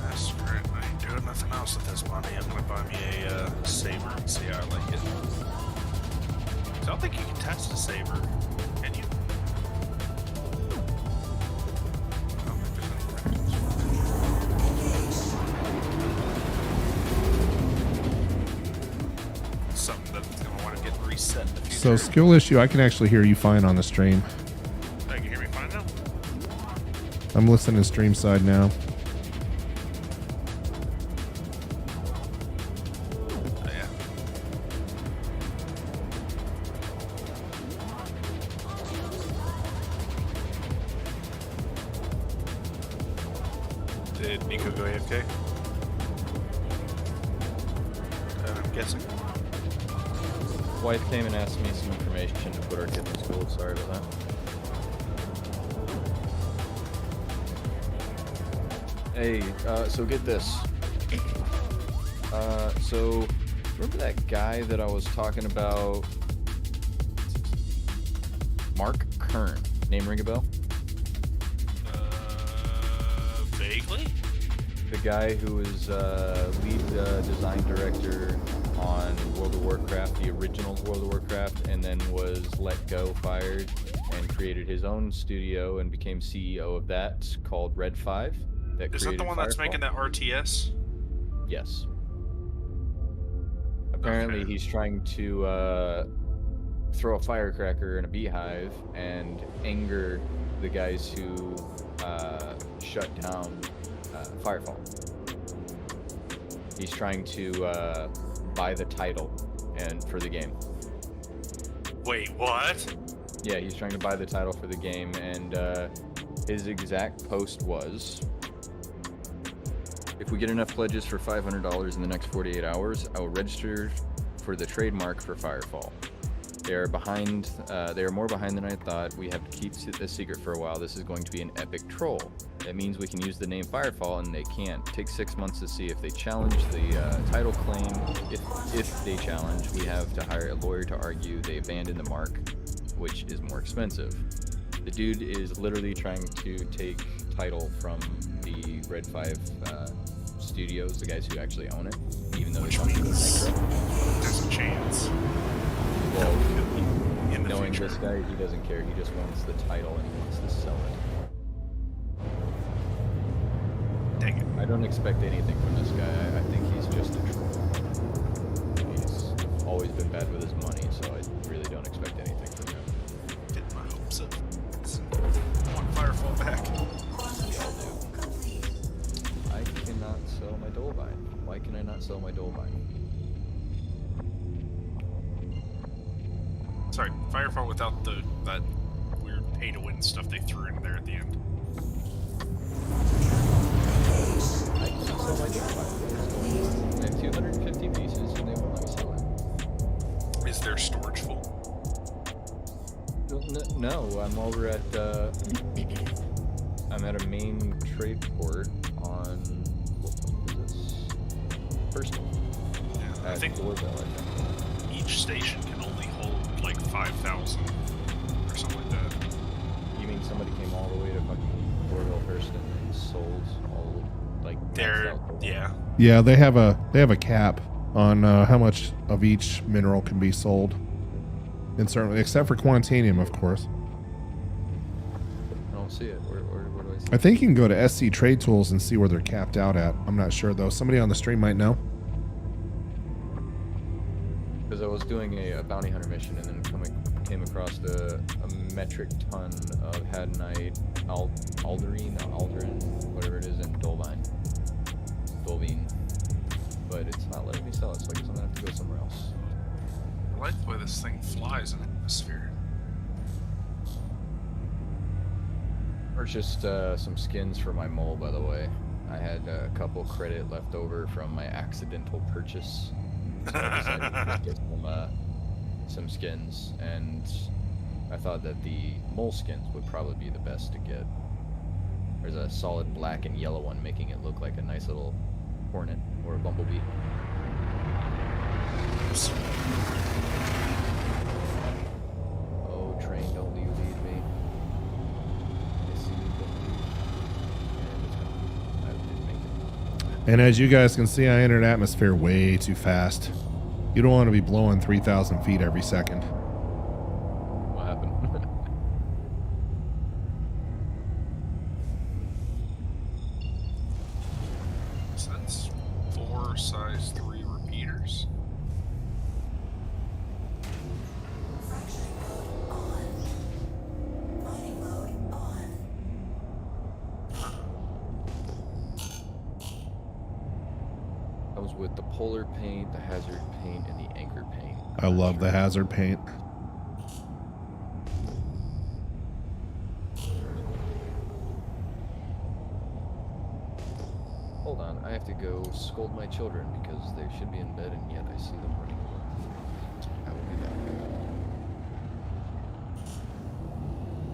That's great. I ain't doing nothing else with this money. I'm gonna buy me a Saber and see how I like it. So I don't think you can test a Saber, can you? So skill issue, I can actually hear you fine on the stream. Oh, you can hear me fine now? I'm listening to stream side now. Oh, yeah. Did Nico go AFK? I'm guessing. Wife came and asked me some information to put our kid in school. Sorry about that. Hey, so get this. So remember that guy that I was talking about? Mark Kern. Name ring a bell? Vaguely? The guy who was lead design director on World of Warcraft, the original World of Warcraft, and then was let go, fired, and created his own studio and became CEO of that called Red 5. Is that the one that's making that RTS? Yes. Apparently Okay. he's trying to throw a firecracker in a beehive and anger the guys who shut down Firefall. He's trying to buy the title and for the game. Wait, what? Yeah, he's trying to buy the title for the game, and his exact post was, if we get enough pledges for $500 in the next 48 hours, I will register for the trademark for Firefall. They are behind. They are more behind than I thought. We have to keep this secret for a while. This is going to be an epic troll. That means we can use the name Firefall, and they can't. Take 6 months to see if they challenge the title claim. If they challenge, we have to hire a lawyer to argue they abandoned the mark, which is more expensive. The dude is literally trying to take title from the Red 5 studios, the guys who actually own it, even though it's Means there's a chance. well, In the knowing future. this guy, he doesn't care. He just wants the title and he wants to sell it. Dang it. I don't expect anything from this guy. I think he's just a troll. He's always been bad with his money, so I really don't expect anything from him. Did my hopes up. I want Firefall back. We all do. I cannot sell my Dolbine. Why can I not sell my Dolbine? Sorry, Firefall without that weird pay-to-win stuff they threw in there at the end. I cannot sell my Dolbine. I have 250 pieces and they won't let me sell it. Is their storage full? No, I'm over at I'm at a main trade port on what was this? First Yeah, I at think Doorbell, I think. each station can only hold like 5,000 or something like that. You mean somebody came all the way to fucking Doorbell first and sold all like maxed They're out the- yeah. Yeah, they have a cap on how much of each mineral can be sold. And certainly, except for Quantanium, of course. I don't see it. Where do I see I think you can go to SC Trade Tools and see where they're capped out at. I'm not sure though. Somebody on the stream might know. Because I was doing a bounty hunter mission and then came across a metric ton of Hadanite, Aldrin, whatever it is, in Dolbine. But it's not letting me sell it, so I guess I'm gonna have to go somewhere else. I like the way this thing flies in the atmosphere. Purchased some skins for my mole, by the way. I had a couple credit left over from my accidental purchase. So I decided to just get some skins, and I thought that the mole skins would probably be the best to get. There's a solid black and yellow one, making it look like a nice little hornet or a bumblebee. Oh, train, don't you leave me. I see you, don't leave. And it's gone. I didn't make it. And as you guys can see, I entered atmosphere way too fast. You don't want to be blowing 3,000 feet every second. What happened? So that's 4 size 3 repeaters. Comes with the polar paint, the hazard paint, and the anchor paint. I love the hazard paint. Hold on, I have to go scold my children because they should be in bed and yet I see them running around. I will be back.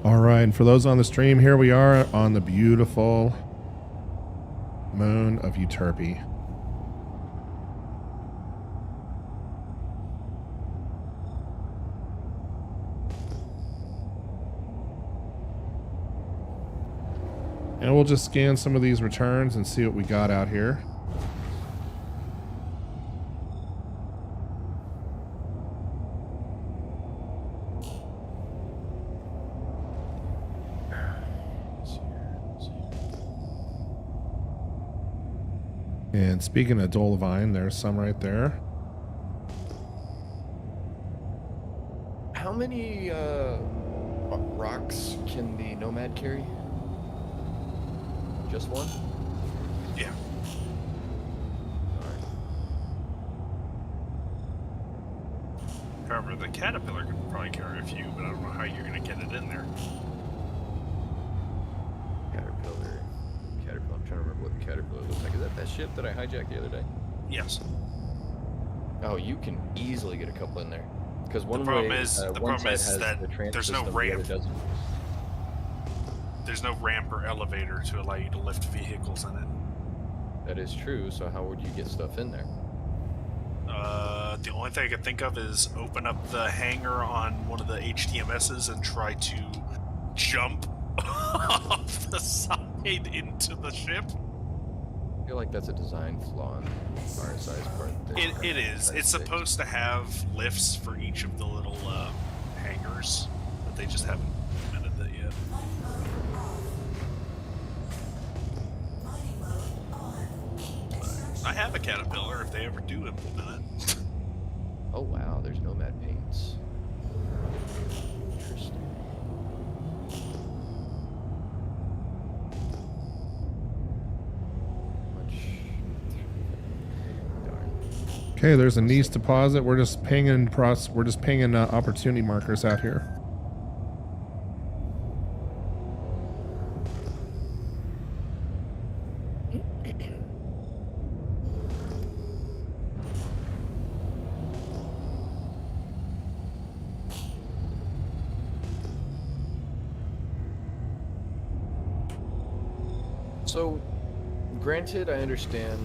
All right, and for those on the stream, here we are on the beautiful moon of Uterpy. And we'll just scan some of these returns and see what we got out here. And speaking of Dolivine, there's some right there. How many rocks can the Nomad carry? Just one? Yeah. However, the caterpillar can probably carry a few, but I don't know how you're going to get it in there. Caterpillar. I'm trying to remember what the caterpillar looks like. Is that ship that I hijacked the other day? Yes. Oh, you can easily get a couple in there. Because one problem way, is- the one problem side is has that the transit there's no system, the other ramp. doesn't. There's no ramp or elevator to allow you to lift vehicles in it. That is true. So how would you get stuff in there? The only thing I could think of is open up the hangar on one of the HTMSs and try to jump off the side into the ship. I feel like that's a design flaw on RSI's part. It is. It's supposed to have lifts for each of the little hangars, but they just haven't implemented that yet. I have a caterpillar if they ever do implement it. Oh wow, there's Nomad paints. Interesting. Darn. Okay, there's a Nice deposit. We're just pinging opportunity markers out here. So, granted, I understand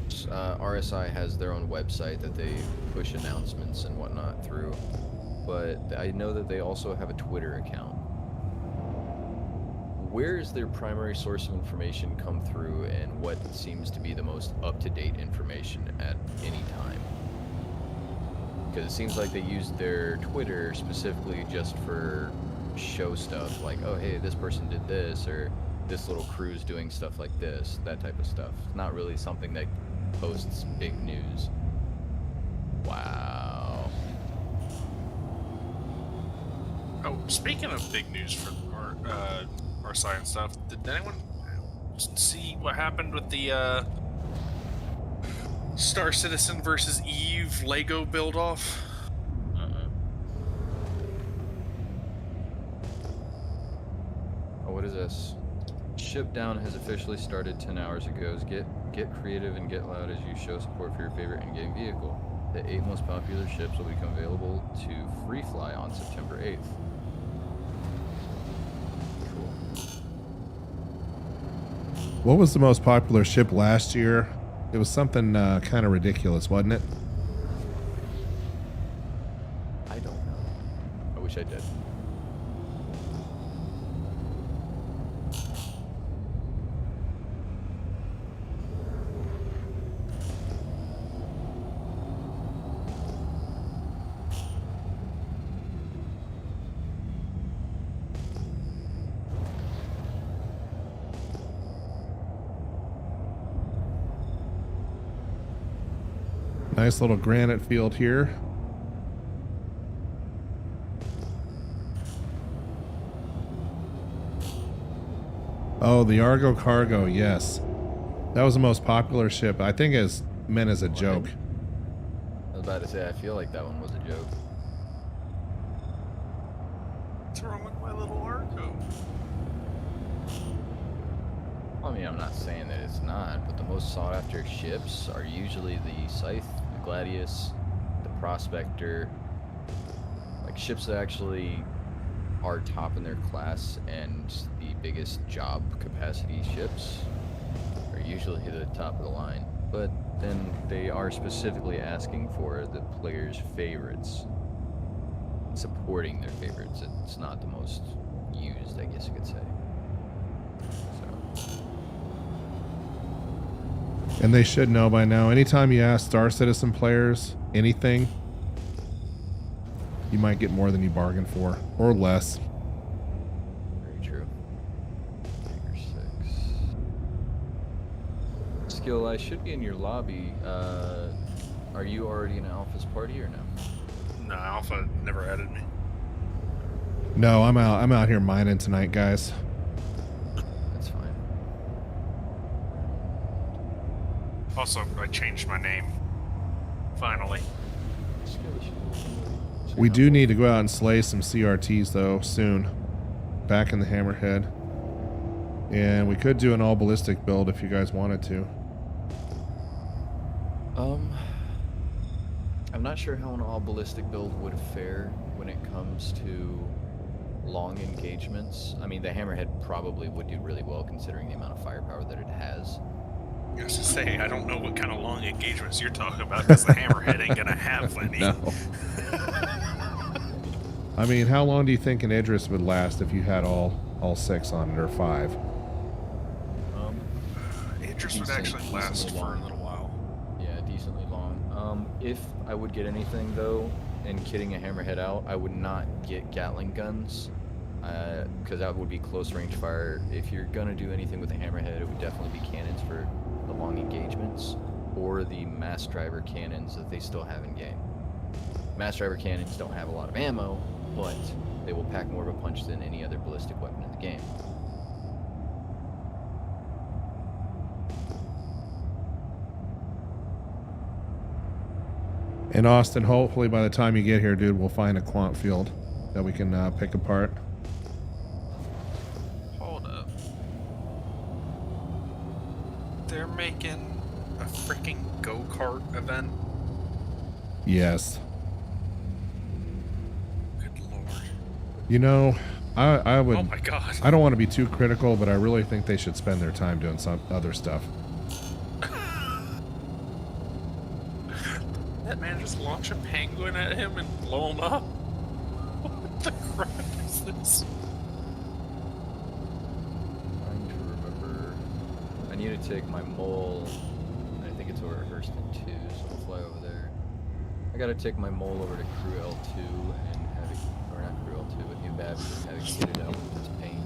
RSI has their own website that they push announcements and whatnot through, but I know that they also have a Twitter account. Where is their primary source of information come through, and what seems to be the most up-to-date information at any time? Because it seems like they use their Twitter specifically just for show stuff, like, oh hey, this person did this, or this little crew's doing stuff like this, that type of stuff. It's not really something that posts big news. Wow. Oh, speaking of big news for our science stuff, did anyone see what happened with the Star Citizen versus Eve Lego build-off? Oh, what is this? Ship down has officially started 10 hours ago. Get creative and get loud as you show support for your favorite in-game vehicle. The 8 most popular ships will become available to free fly on September 8th. Cool. What was the most popular ship last year? It was something kind of ridiculous, wasn't it? I don't know. I wish I did. Nice little granite field here. Oh, the Argo Cargo, yes. That was the most popular ship. I think meant as a joke. I was about to say, I feel like that one was a joke. What's wrong with my little Arco? I mean, I'm not saying that it's not, but the most sought after ships are usually the Scythe, the Gladius, the Prospector. Like ships that actually are top in their class and the biggest job capacity ships are usually the top of the line. But then they are specifically asking for the players' favorites, supporting their favorites. It's not the most used, I guess you could say. So. And they should know by now. Anytime you ask Star Citizen players anything, you might get more than you bargained for, or less. Very true. Hangar 6. Skill, I should be in your lobby. Are you already in Alpha's party or no? No, Alpha never added me. No, I'm out here mining tonight, guys. That's fine. Also, I changed my name. Finally. We do need to go out and slay some CRTs though soon. Back in the Hammerhead. And we could do an all ballistic build if you guys wanted to. I'm not sure how an all ballistic build would fare when it comes to long engagements. I mean, the Hammerhead probably would do really well considering the amount of firepower that it has. I was to say, I don't know what kind of long engagements you're talking about because the Hammerhead ain't gonna have any. No. I mean, how long do you think an Idris would last if you had all 6 on it, or 5? Idris would actually last for a little while. Yeah, decently long. If I would get anything though, and kitting a Hammerhead out, I would not get Gatling guns, because that would be close range fire. If you're gonna do anything with a Hammerhead, it would definitely be cannons for the long engagements, or the mass driver cannons that they still have in game. Mass driver cannons don't have a lot of ammo, but they will pack more of a punch than any other ballistic weapon in the game. And Austin, hopefully by the time you get here, dude, we'll find a quant field that we can pick apart. Hold up. They're making a freaking go-kart event? Yes. Good lord. You know, I would. Oh my god. I don't want to be too critical, but I really think they should spend their time doing some other stuff. That man just launch a penguin at him and blow him up? What the crap is this? Trying to remember. I need to take my mole. I think it's over at Hurston 2, so I'll fly over there. I gotta take my mole over to Crew L2 and have it, or not Crew L2, but New Babbage and have it kitted out with its paint.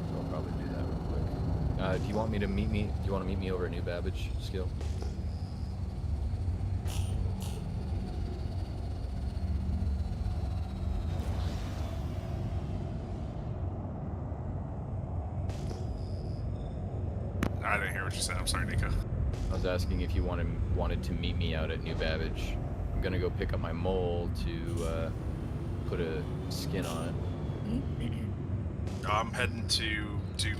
So I'll probably do that real quick. Do you want me to meet me? Do you want to meet me over at New Babbage, Skill? I didn't hear what you said. I'm sorry, Nico. I was asking if you wanted to meet me out at New Babbage. I'm gonna go pick up my mole to put a skin on it. I'm heading to do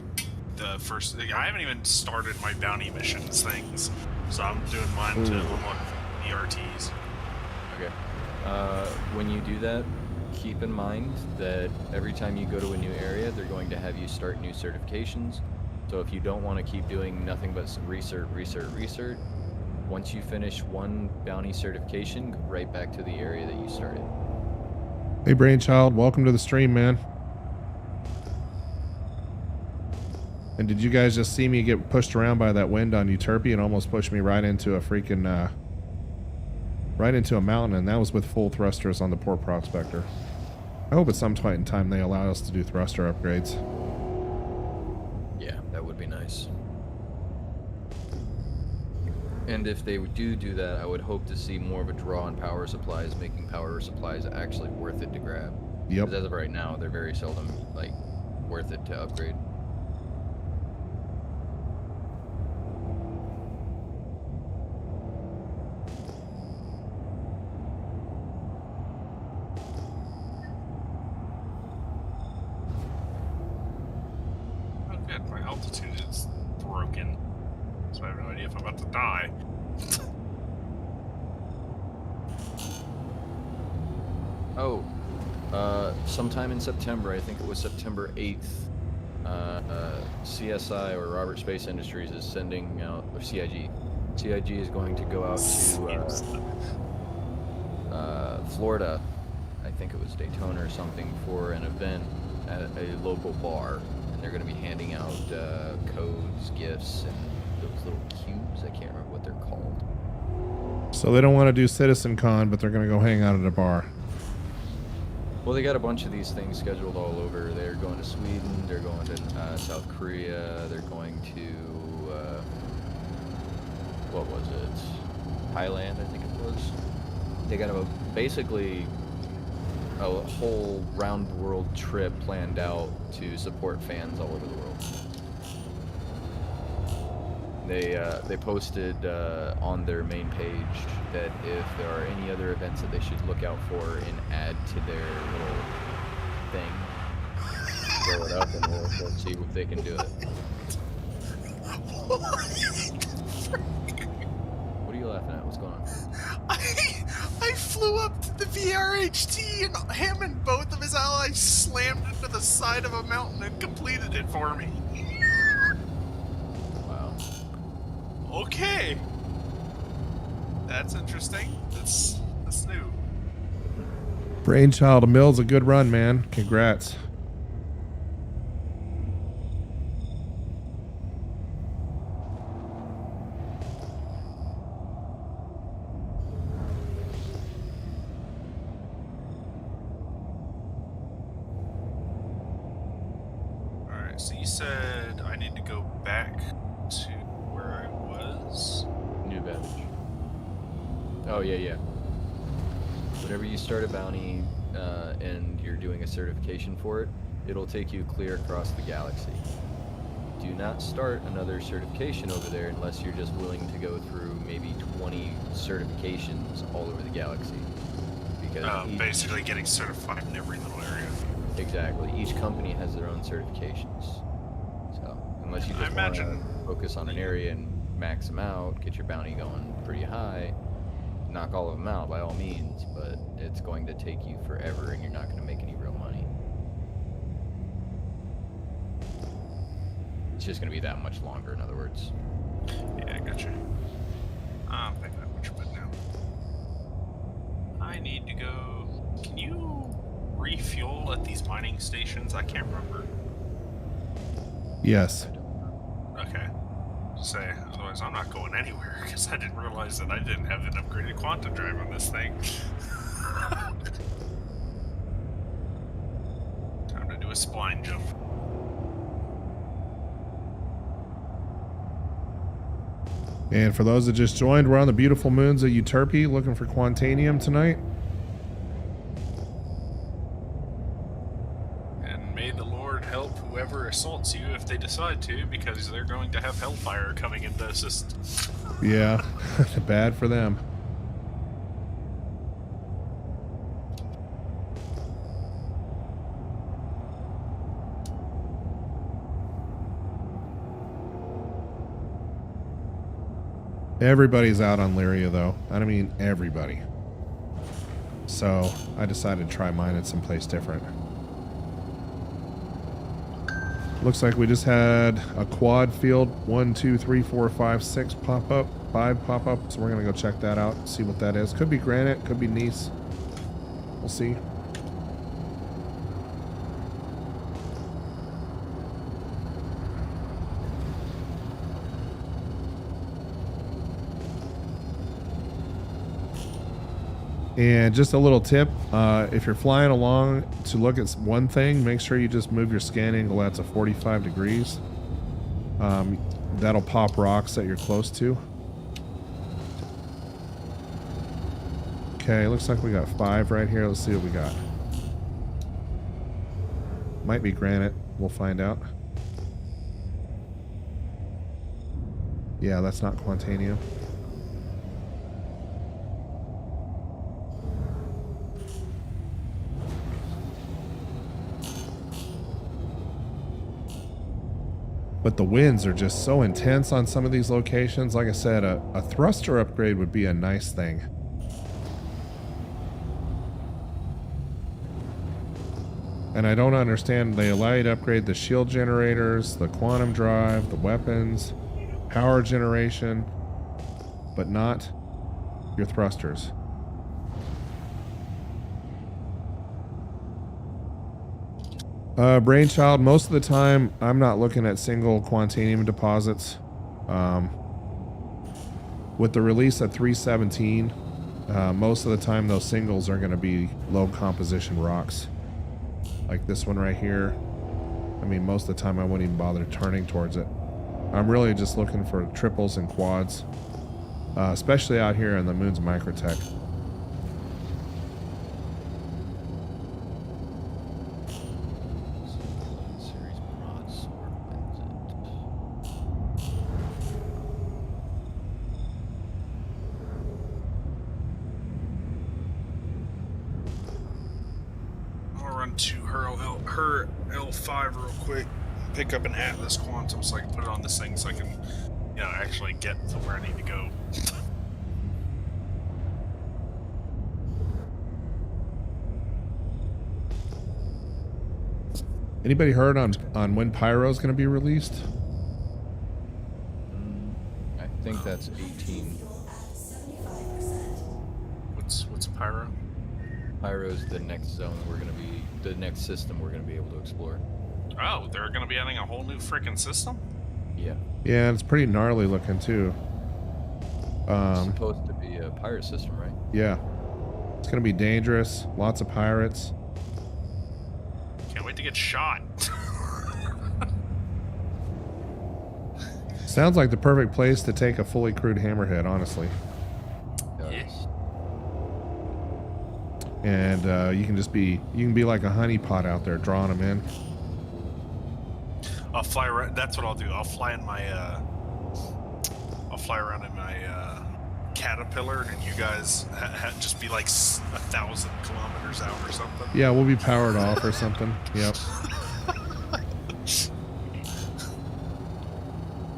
the first. I haven't even started my bounty missions things, so I'm doing mine to unlock ERTs. Okay. When you do that, keep in mind that every time you go to a new area, they're going to have you start new certifications. So if you don't want to keep doing nothing but research, once you finish one bounty certification, go right back to the area that you started. Hey, Brainchild, welcome to the stream, man. And did you guys just see me get pushed around by that wind on Uterpy and almost pushed me right into a freaking, right into a mountain, and that was with full thrusters on the poor Prospector. I hope at some point in time they allow us to do thruster upgrades. Yeah, that would be nice. And if they do that, I would hope to see more of a draw on power supplies, making power supplies actually worth it to grab. Yep. Because as of right now, they're very seldom, like, worth it to upgrade. altitude is broken. So I have no idea if I'm about to die. Oh, sometime in September, I think it was September 8th, CSI or Robert Space Industries is sending out, or CIG. CIG is going to go out to Florida, I think it was Daytona or something, for an event at a local bar. And they're going to be handing out codes, gifts, and those little cubes. I can't remember what they're called. So they don't want to do Citizen Con, but they're going to go hang out at a bar. Well, they got a bunch of these things scheduled all over. They're going to Sweden, they're going to South Korea, they're going to, what was it? Thailand, I think it was. They got basically a whole round-the-world trip planned out to support fans all over the world. They posted on their main page that if there are any other events that they should look out for and add to their little thing, throw it up and we'll see if they can do it. What are you laughing at? What's going on? I flew up to the VRHT and him and both of his allies slammed into the side of a mountain and completed it for me. Wow. Okay. That's interesting. That's new. Brainchild, a mill's a good run, man. Congrats. Alright, so you said I need to go back to where I was? New badge. Oh, yeah. Whenever you start a bounty and you're doing a certification for it, it'll take you clear across the galaxy. Do not start another certification over there unless you're just willing to go through maybe 20 certifications all over the galaxy. Because basically getting certified in every little area. Exactly. Each company has their own certifications. So, unless you just want to focus on an area and max them out, get your bounty going pretty high, knock all of them out by all means, but it's going to take you forever and you're not going to make any real money. It's just going to be that much longer, in other words. Yeah, I gotcha. I'm picking up what you're putting down. I need to go... Can you refuel at these mining stations? I can't remember. Yes. Okay. Say, otherwise I'm not going anywhere, because I didn't realize that I didn't have an upgraded quantum drive on this thing. Time to do a spline jump. And for those that just joined, we're on the beautiful moons of Uterpy looking for Quantanium tonight. And may the Lord help whoever assaults you if they decide to, because they're going to have hellfire coming into assist. Yeah, bad for them. Everybody's out on Lyria, though. I mean, everybody. So I decided to try mine at someplace different. Looks like we just had a quad field. 1, 2, 3, 4, 5, 6 pop up. 5 pop up. So we're gonna go check that out. See what that is. Could be granite. Could be gneiss. We'll see. And just a little tip, if you're flying along to look at one thing, make sure you just move your scan angle out to 45 degrees. That'll pop rocks that you're close to. Okay, looks like we got 5 right here. Let's see what we got. Might be granite. We'll find out. Yeah, that's not Quantanium. But But the winds are just so intense on some of these locations. Like I said, a thruster upgrade would be a nice thing. And I don't understand, they allow you to upgrade the shield generators, the quantum drive, the weapons, power generation, but not your thrusters. Brainchild, most of the time, I'm not looking at single Quantanium deposits. With the release at 317, most of the time those singles are going to be low composition rocks. Like this one right here. I mean, most of the time I wouldn't even bother turning towards it. I'm really just looking for triples and quads, especially out here in the Moon's Microtech. Series broadsword Vincent. I'll run to her L5 real quick. Pick up an Atlas Quantum so I can put it on this thing so I can, you know, actually get to where I need to go. Anybody heard on when Pyro's going to be released? I think that's 18. What's Pyro? Pyro's the next zone we're gonna be, the next system we're gonna be able to explore. Oh, they're going to be adding a whole new freaking system? Yeah. Yeah, it's pretty gnarly looking too. It's supposed to be a pirate system, right? Yeah. It's going to be dangerous. Lots of pirates. Can't wait to get shot. Sounds like the perfect place to take a fully crewed hammerhead, honestly. Yes. And you can be like a honeypot out there drawing them in. I'll fly around. That's what I'll do. I'll fly in my. I'll fly around in my caterpillar, and you guys just be like 1,000 kilometers out or something. Yeah, we'll be powered off or something. Yep.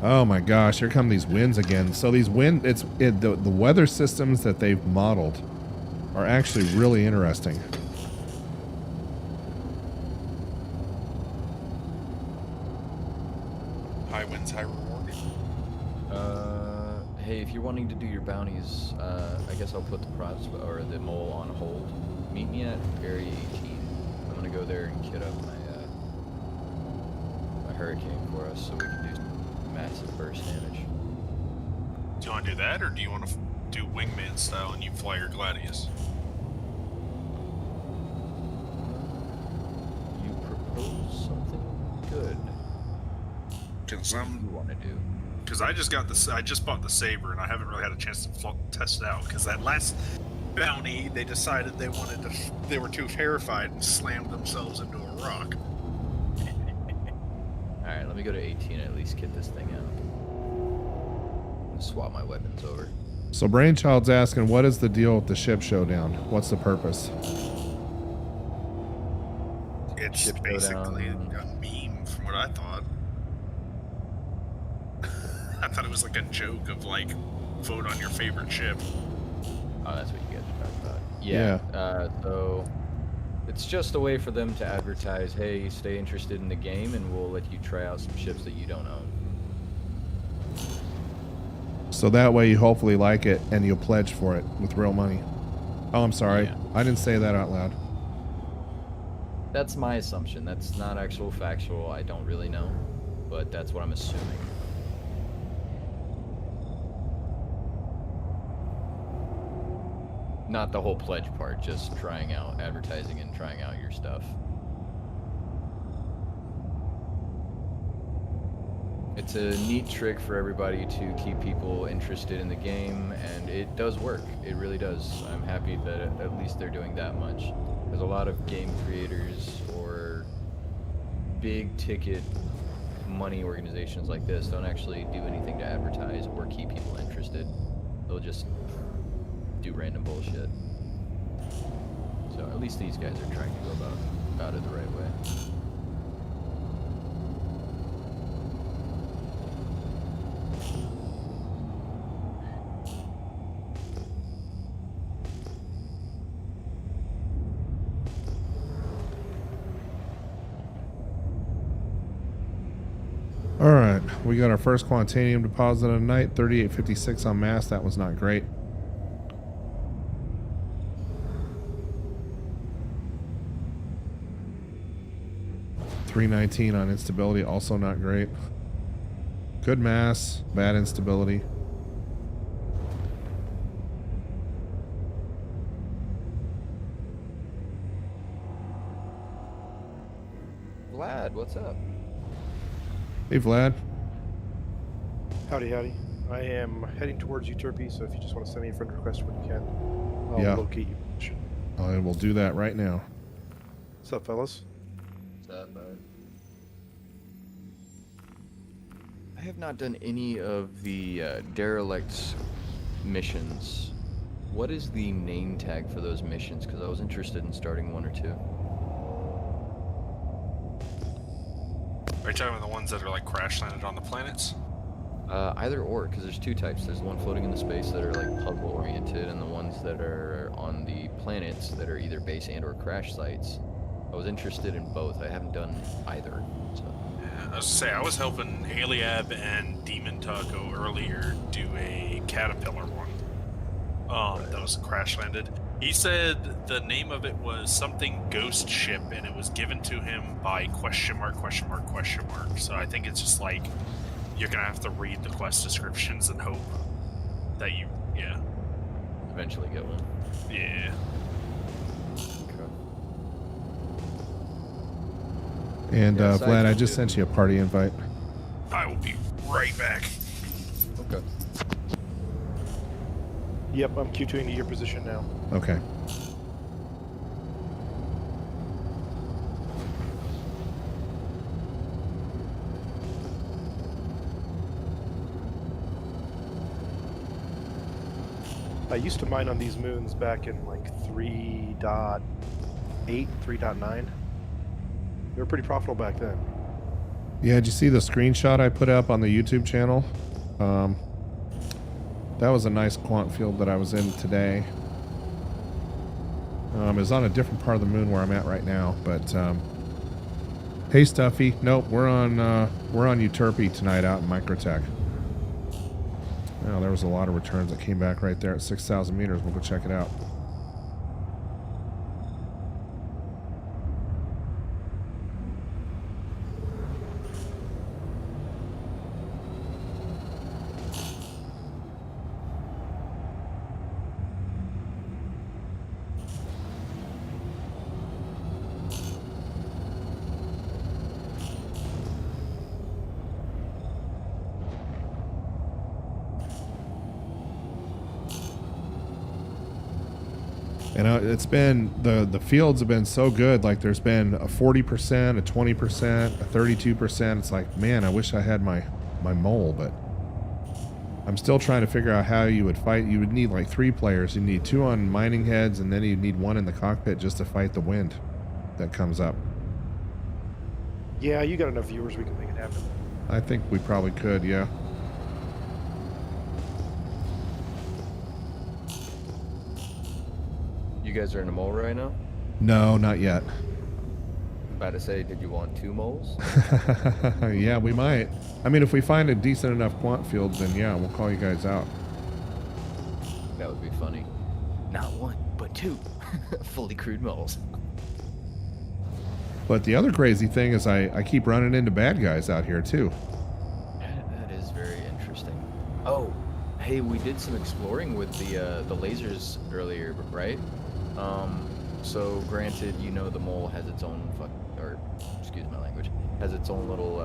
Oh my gosh, here come these winds again. So these the weather systems that they've modeled are actually really interesting. High winds, high reward. Hey, if you're wanting to do your bounties, I guess I'll put the props or the mole on hold. Meet me at Area 18. I'm gonna go there and kit up my hurricane for us so we can do some massive burst damage. Do you want to do that, or do you want to do wingman style and you fly your Gladius? You propose something good. Because What do you want to do? I just bought the Saber, and I haven't really had a chance to test it out. Because that last bounty, they decided they were too terrified and slammed themselves into a rock. Alright, let me go to 18 and at least kit this thing out. Swap my weapons over. So Brainchild's asking, what is the deal with the ship showdown? What's the purpose? It's Ship basically showdown. a meme from what I thought. I thought it was like a joke of like, vote on your favorite ship. Oh, that's what you guys are talking about. Yeah. So it's just a way for them to advertise, hey, stay interested in the game and we'll let you try out some ships that you don't own. So that way you hopefully like it and you'll pledge for it with real money. Oh, I'm sorry. Yeah. I didn't say that out loud. That's my assumption. That's not actual factual. I don't really know, but that's what I'm assuming. Not the whole pledge part, just trying out advertising and trying out your stuff. It's a neat trick for everybody to keep people interested in the game, and it does work. It really does. I'm happy that at least they're doing that much. There's a lot of game creators or big ticket money organizations like this don't actually do anything to advertise or keep people interested. They'll just do random bullshit. So at least these guys are trying to go about it the right way. All right, we got our first Quantanium deposit of the night, 3856 on mass. That was not great. $319 on instability, also not great. Good mass, bad instability. Vlad, what's up? Hey, Vlad. Howdy, howdy. I am heading towards Uterpy, so if you just want to send me a friend request when you can, I'll Yeah. locate you. I will do that right now. What's up, fellas? What's up, bud? I have not done any of the derelict missions. What is the name tag for those missions? Because I was interested in starting one or two. Are you talking about the ones that are like crash landed on the planets? Either or, because there's two types. There's the one floating in the space that are like puzzle oriented, and the ones that are on the planets that are either base and or crash sites. I was interested in both. I haven't done either. So. Yeah, I was to say I was helping Aliab and Demon Taco earlier do a caterpillar one. That was crash landed. He said the name of it was something ghost ship, and it was given to him by question mark. So I think it's just like you're gonna have to read the quest descriptions and hope that you, Eventually get one. yeah. And Yeah, Vlad, I aside just from sent you a party invite. I will be right back. Okay. Yep, I'm Q2ing to your position now. Okay. I used to mine on these moons back in like 3.8, 3.9. They were pretty profitable back then. Yeah, did you see the screenshot I put up on the YouTube channel? That was a nice quant field that I was in today. It was on a different part of the moon where I'm at right now, but hey Stuffy, nope, we're on Uterpy tonight out in Microtech. Oh, there was a lot of returns that came back right there at 6,000 meters. We'll go check it out. And it's been, the fields have been so good. Like there's been a 40%, a 20%, a 32%. It's like, man, I wish I had my mole, but I'm still trying to figure out how you would fight. You would need like 3 players. You need 2 on mining heads, and then you'd need 1 in the cockpit just to fight the wind that comes up. Yeah, you got enough viewers, we can make it happen. I think we probably could, yeah. You guys are in a mole right now? No, not yet. About to say, did you want 2 moles? Yeah, we might. I mean, if we find a decent enough quant field, then yeah, we'll call you guys out. That would be funny. Not 1, but 2. Fully crewed moles. But the other crazy thing is I keep running into bad guys out here too. That is very interesting. Oh, hey, we did some exploring with the lasers earlier, right? So granted, you know the mole has its own excuse my language, has its own little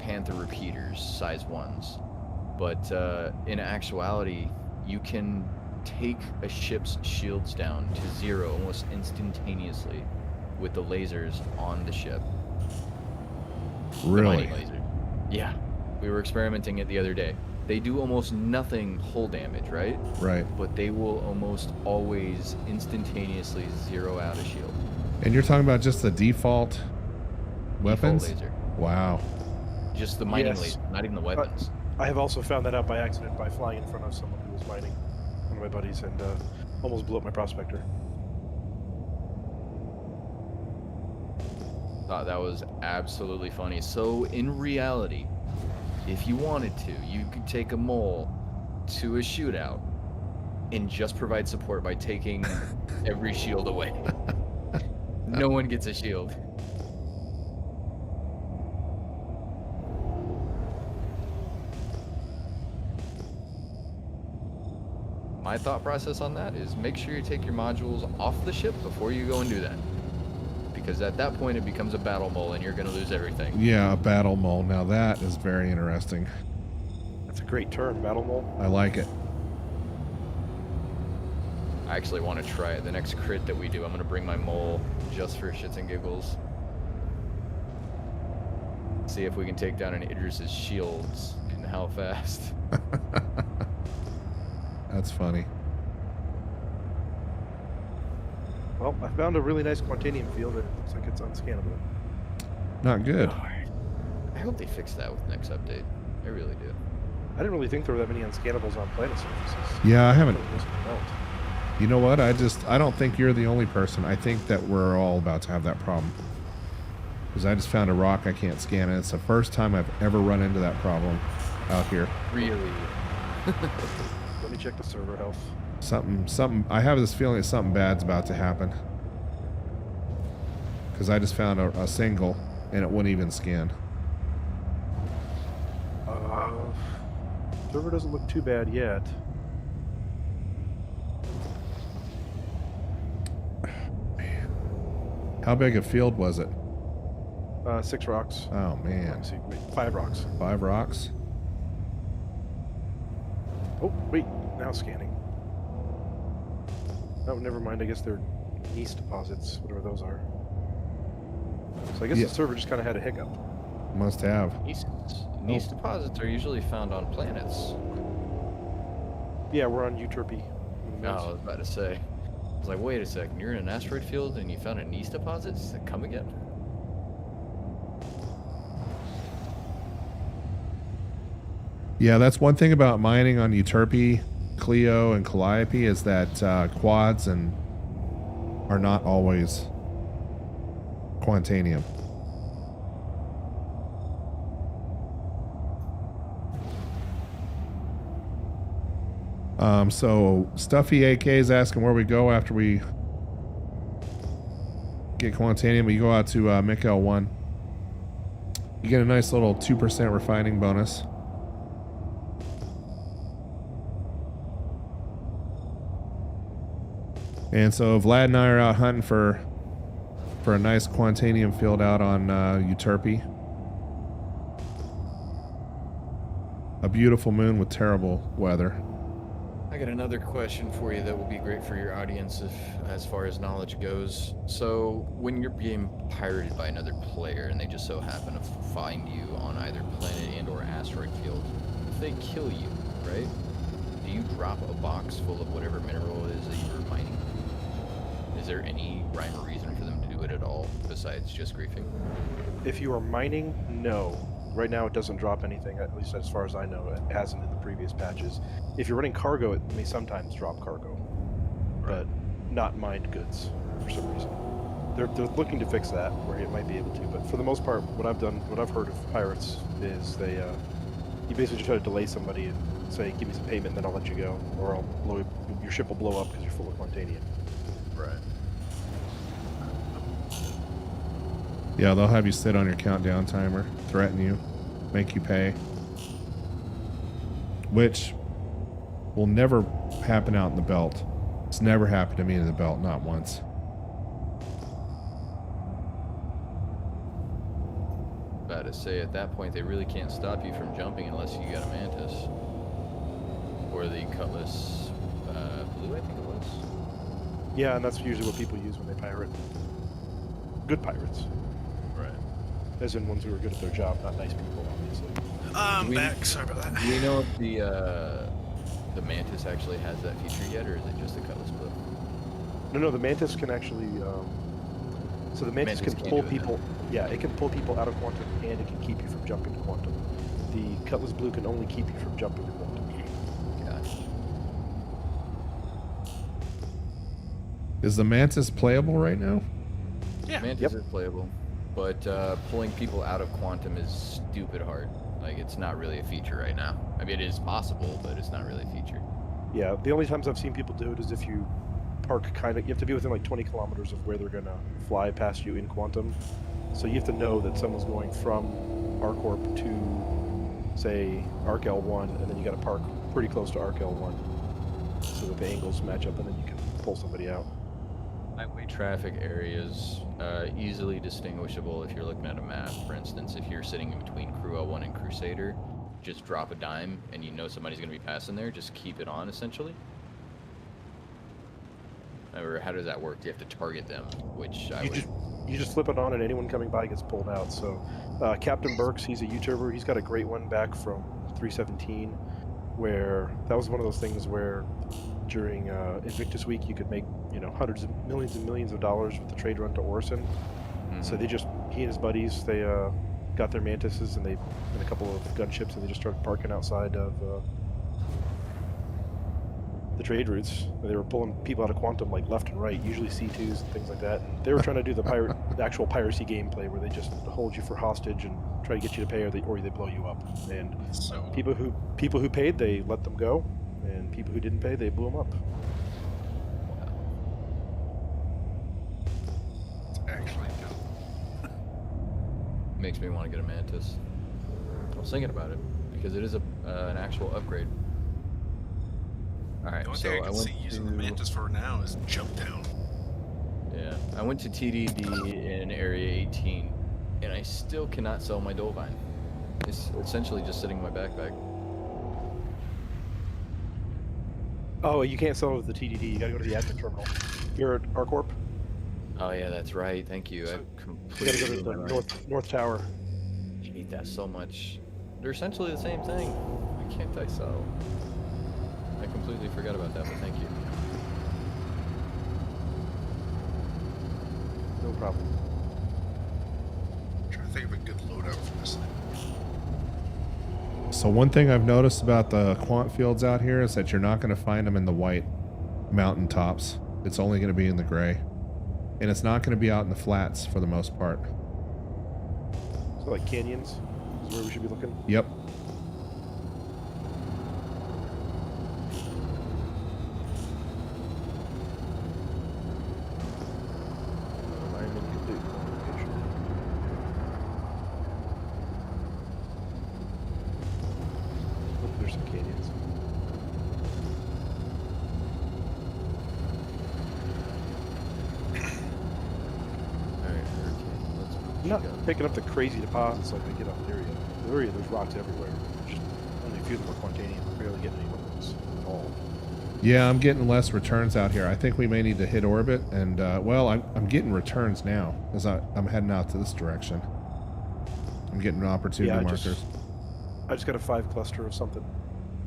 Panther repeaters, size 1s. But in actuality, you can take a ship's shields down to 0 almost instantaneously with the lasers on the ship. The Really? mining laser. Yeah, we were experimenting it the other day. They do almost nothing hull damage, right? Right. But they will almost always instantaneously zero out a shield. And you're talking about just the default weapons? Default laser. Wow. Just the mining Yes. laser, not even the weapons. I have also found that out by accident by flying in front of someone who was mining, one of my buddies, and almost blew up my prospector. Thought that was absolutely funny. So in reality, if you wanted to, you could take a mole to a shootout and just provide support by taking every shield away. No one gets a shield. My thought process on that is make sure you take your modules off the ship before you go and do that. Because at that point it becomes a battle mole and you're going to lose everything. Yeah, a battle mole. Now that is very interesting. That's a great term, battle mole. I like it. I actually want to try it. The next crit that we do, I'm going to bring my mole just for shits and giggles. See if we can take down an Idris's shields and how fast. That's funny. Well, I found a really nice Quantanium field and it looks like it's unscannable. Not good. I hope they fix that with next update. I really do. I didn't really think there were that many unscannables on planet surfaces. Yeah, I haven't. thought it was a melt. You know what? I don't think you're the only person. I think that we're all about to have that problem. Because I just found a rock I can't scan, and it's the first time I've ever run into that problem out here. Really? Let me check the server health. Something. I have this feeling that something bad's about to happen. Because I just found a single, and it wouldn't even scan. Server doesn't look too bad yet. How big a field was it? 6 rocks. Oh man, Let me see. Wait, 5 rocks. 5 rocks. Oh, wait. Now scanning. Oh, never mind. I guess they're gneiss deposits, whatever those are. So I guess Yeah. the server just kind of had a hiccup. Must have. Gneiss deposits are usually found on planets. Yeah, we're on Uterpy. No, I was about to say. I was like, wait a second, you're in an asteroid field and you found a gneiss deposits? Come again? Yeah, that's one thing about mining on Uterpy, Clio, and Calliope is that quads are not always Quantanium. So Stuffy AK is asking where we go after we get Quantanium. We go out to Mikel 1. You get a nice little 2% refining bonus. And so Vlad and I are out hunting for a nice Quantanium field out on Uterpy. A beautiful moon with terrible weather. I got another question for you that will be great for your audience as far as knowledge goes. So, when you're being pirated by another player and they just so happen to find you on either planet and or asteroid field, if they kill you, right? Do you drop a box full of whatever mineral it is that you were mining? Is there any rhyme or reason for them to do it at all besides just griefing? If you are mining, no. Right now it doesn't drop anything, at least as far as I know. It hasn't in the previous patches. If you're running cargo, it may sometimes drop cargo, but not mined goods for some reason. They're looking to fix that, where it might be able to, but for the most part, what I've heard of pirates is they, you basically just try to delay somebody and say, give me some payment, and then I'll let you go, or your ship will blow up because you're full of Quantanium. Right. Yeah, they'll have you sit on your countdown timer, threaten you, make you pay. Which will never happen out in the belt. It's never happened to me in the belt, not once. About to say, at that point, they really can't stop you from jumping unless you got a mantis. Or the Cutlass Blue, I think it was. Yeah, and that's usually what people use when they pirate. Good pirates. Right. As in ones who are good at their job, not nice people, obviously. I'm back. Sorry about that. Do we know if the Mantis actually has that feature yet, or is it just the Cutlass Blue? No, the Mantis can actually, so the Mantis can can't pull do people, yeah, it can pull people out of Quantum, and it can keep you from jumping to Quantum. The Cutlass Blue can only keep you from jumping to Quantum. Gotcha. Is the Mantis playable right now? Yeah. Mantis Yep. is playable, but pulling people out of Quantum is stupid hard. Like, it's not really a feature right now. I mean, it is possible, but it's not really a feature. Yeah, the only times I've seen people do it is if you park you have to be within like 20 kilometers of where they're gonna fly past you in Quantum. So you have to know that someone's going from ArcCorp to, say, ArcL1, and then you got to park pretty close to ArcL1 so that the angles match up, and then you can pull somebody out. Highway traffic areas easily distinguishable if you're looking at a map. For instance, if you're sitting in between Crew L1 and Crusader, just drop a dime and you know somebody's going to be passing there, just keep it on, essentially. Or how does that work? Do you have to target them? Which You just flip it on, and anyone coming by gets pulled out. So Captain Burks, he's a Uterper. He's got a great one back from 317, where that was one of those things where during Invictus Week you could make hundreds of millions and millions of dollars with the trade run to Orison. So he and his buddies, they got their Mantises and a couple of gunships, and they just started parking outside of the trade routes. They were pulling people out of Quantum like left and right, usually C2s and things like that. And they were trying to do the actual piracy gameplay where they just hold you for hostage and try to get you to pay, or they blow you up. And people who paid, they let them go, and people who didn't pay, they blew them up. It's actually dope. makes me want to get a Mantis. I was thinking about it because it is an actual upgrade. All right, The only so thing I I can went see using the Mantis for now is jump down. Yeah, I went to TDD in Area 18, and I still cannot sell my Dolvine. It's essentially just sitting in my backpack. Oh, you can't sell it with the TDD. You gotta go to the admin terminal. You're at ArcCorp. Oh yeah, that's right. Thank you. I You completely gotta go to blew the my mind. North Tower. I hate that so much. They're essentially the same thing. Why can't I sell? I completely forgot about that, but thank you. No problem. I'm trying to think of a good loadout for this thing. So one thing I've noticed about the quant fields out here is that you're not going to find them in the white mountain tops. It's only going to be in the gray. And it's not going to be out in the flats for the most part. So like canyons is where we should be looking. Yep. Alignment complete. Location. Oh, there's some canyons. Alright, Hurricane, let's I'm not picking up the crazy deposits like they get up there yet. There's rocks everywhere. Just only a few of them are Quantanium. I'm barely getting any of those at all. Yeah, I'm getting less returns out here. I think we may need to hit orbit, and well, I'm getting returns now as I'm heading out to this direction. I'm getting opportunity Yeah, markers. I just got a 5 cluster of something.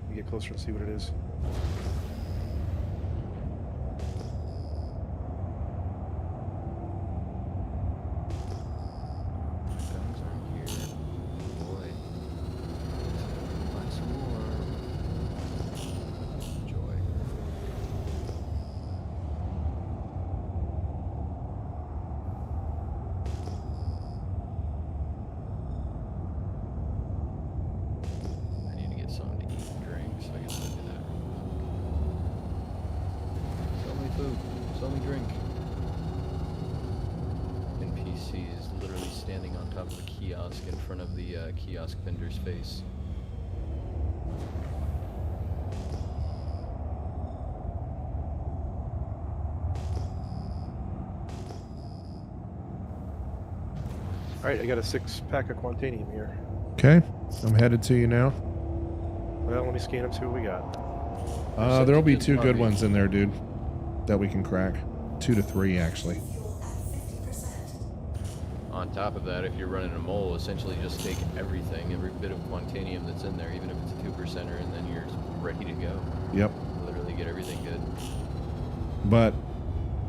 We get closer and see what it is. Guns are here. Boy. Lots more. Joy. I need to get something to eat and drink, so I guess I'll do that. Sell me food. Sell me drink. NPC is literally standing on top of a kiosk in front of the kiosk vendor's face. Alright, I got a 6-pack of Quantanium here. Okay, I'm headed to you now. Well, let me scan them, see what we got. There'll be Subject 2 is good Bobby. ones in there, dude, that we can crack. 2 to 3, actually. On top of that, if you're running a mole, essentially just take everything, every bit of Quantanium that's in there, even if it's a 2%er, and then you're ready to go. Yep. Literally get everything good. But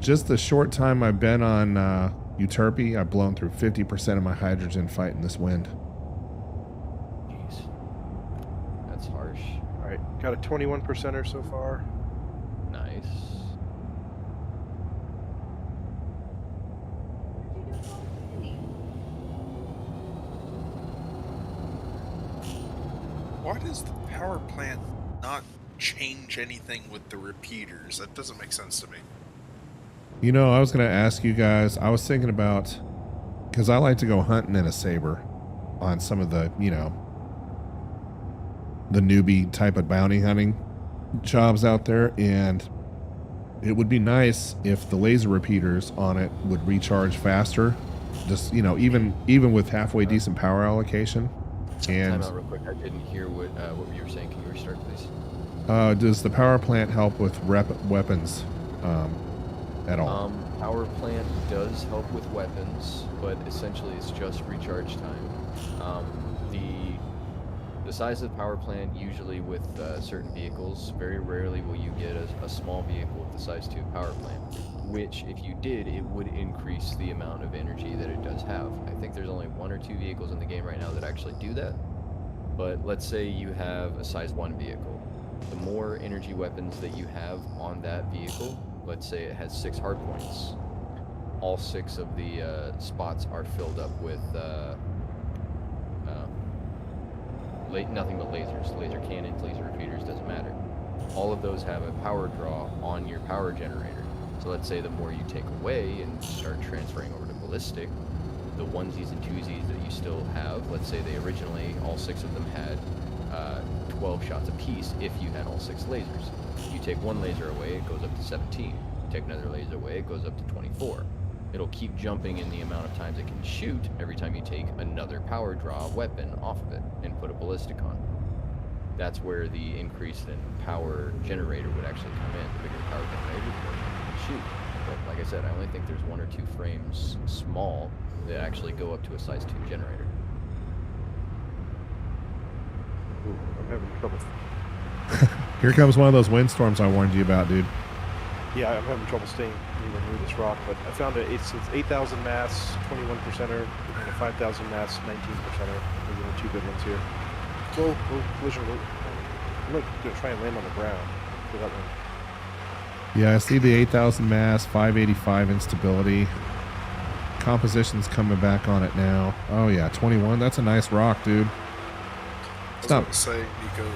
just the short time I've been on Uterpy, I've blown through 50% of my hydrogen fighting this wind. Jeez. That's harsh. Alright, got a 21%er so far. Nice. does the power plant not change anything with the repeaters? That doesn't make sense to me. You know, I was going to ask you guys, I was thinking about, because I like to go hunting in a Saber on some of the, you know, the newbie type of bounty hunting jobs out there, and it would be nice if the laser repeaters on it would recharge faster, just, you know, even with halfway decent power allocation. And Time out real quick. I didn't hear what you were saying. Can you restart, please? does the power plant help with weapons at all? Power plant does help with weapons, but essentially it's just recharge time. The size of the power plant, usually with certain vehicles, very rarely will you get a small vehicle with the size 2 power plant, which if you did, it would increase the amount of energy that it does have. I think there's only 1 or 2 vehicles in the game right now that actually do that. But let's say you have a size 1 vehicle. The more energy weapons that you have on that vehicle, let's say it has 6 hard points, all 6 of the spots are filled up with nothing but lasers, laser cannons, laser repeaters, doesn't matter. All of those have a power draw on your power generator. So let's say the more you take away and start transferring over to ballistic, the onesies and twosies that you still have, let's say they originally, all 6 of them had 12 shots apiece if you had all 6 lasers. You take 1 laser away, it goes up to 17. You take another laser away, it goes up to 24. It'll keep jumping in the amount of times it can shoot every time you take another power draw weapon off of it and put a ballistic on. That's where the increase in power generator would actually come in. The bigger the power generator, the more you can shoot. But like I said, I only think there's 1 or 2 frames small that actually go up to a size 2 generator. Ooh, I'm having trouble. Here comes one of those windstorms I warned you about, dude. Yeah, I'm having trouble staying anywhere near this rock, but I found it's 8,000 mass, 21%er, and a 5,000 mass, 19%er. Those are the 2 good ones here. Whoa, collision. I'm going to try and land on the ground for that one. Yeah, I see the 8,000 mass, 585 instability. Composition's coming back on it now. Oh yeah, 21. That's a nice rock, dude. I was about to say, Nico.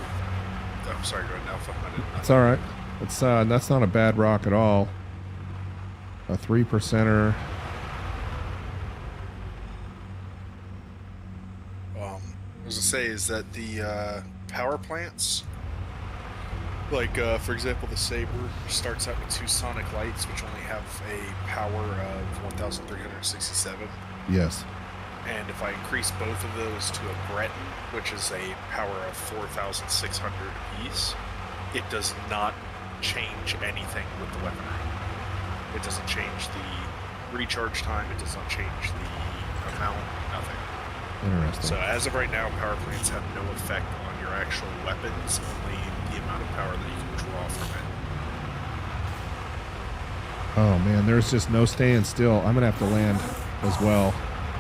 I'm sorry, go ahead, Alpha. It's all right. It's that's not a bad rock at all. A 3%er. I was gonna say is that the power plants, like for example, the Saber starts out with 2 sonic lights, which only have a power of 1,367. Yes. And if I increase both of those to a Breton, which is a power of 4,600 apiece, it does not change anything with the weaponry. It doesn't change the recharge time, it does not change the amount, nothing. Interesting. So as of right now, power plants have no effect on your actual weapons, only the amount of power that you can draw from it. Oh man, there's just no staying still. I'm gonna have to land as well.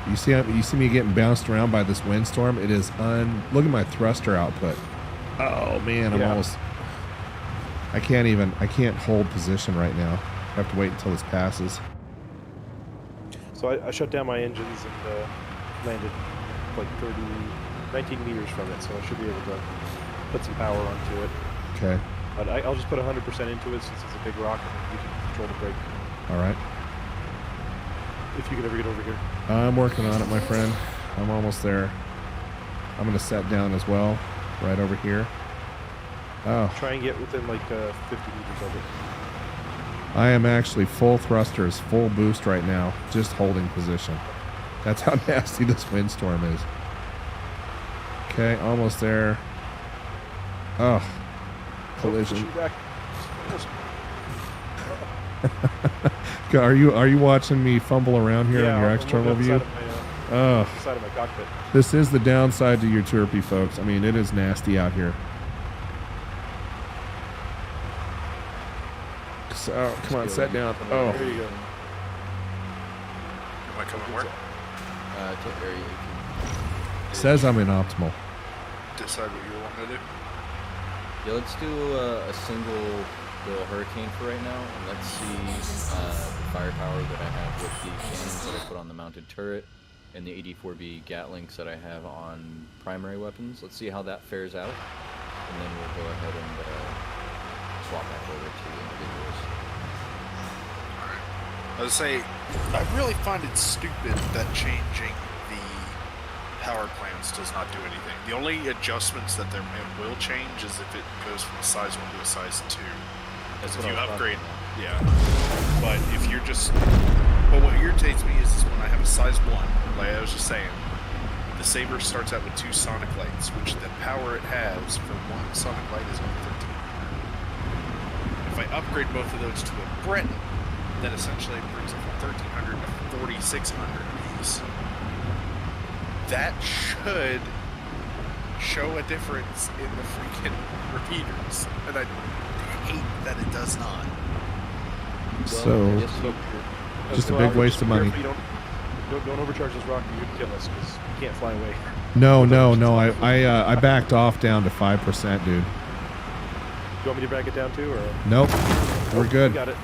You see me getting bounced around by this windstorm. It is look at my thruster output. Oh man, I'm almost. I can't hold position right now. I have to wait until this passes. So I shut down my engines and landed like 19 meters from it, so I should be able to put some power onto it. Okay. But I'll just put 100% into it since it's a big rock and you can control the brake. All right. If you could ever get over here. I'm working on it, my friend. I'm almost there. I'm going to set down as well, right over here. Oh. Try and get within like 50 meters of it. I am actually full thrusters, full boost right now, just holding position. That's how nasty this windstorm is. Okay, almost there. Oh, collision. Are you watching me fumble around here in your external view? Side of my cockpit. This is the downside to your Uterpy, folks. I mean, it is nasty out here. So, come on, set down. Oh. There you go. Am I coming where? Says I'm in optimal. Decide what you want to do. Yeah, let's do a single little hurricane for right now, and let's see the firepower that I have with the cannons that I put on the mounted turret, and the 84B Gatlings that I have on primary weapons. Let's see how that fares out, and then we'll go ahead and swap back over to individuals. I would say, I really find it stupid that changing the power plants does not do anything. The only adjustments that it will change is if it goes from a size 1 to a size 2. As if you upgrade, yeah. But if you're just, but what irritates me is when I have a size 1, like I was just saying, the Saber starts out with 2 sonic lights, which the power it has for 1 sonic light is only 1300. If I upgrade both of those to a Breton, that essentially brings it from 1300 to 4600 apiece. That should show a difference in the freaking repeaters, and I hate that it does not. So, just a big waste of money. Don't overcharge this rocket. You can kill us because you can't fly away. No. I backed off down to 5%, dude. Do you want me to back it down too, or? Nope. We're good. Got it.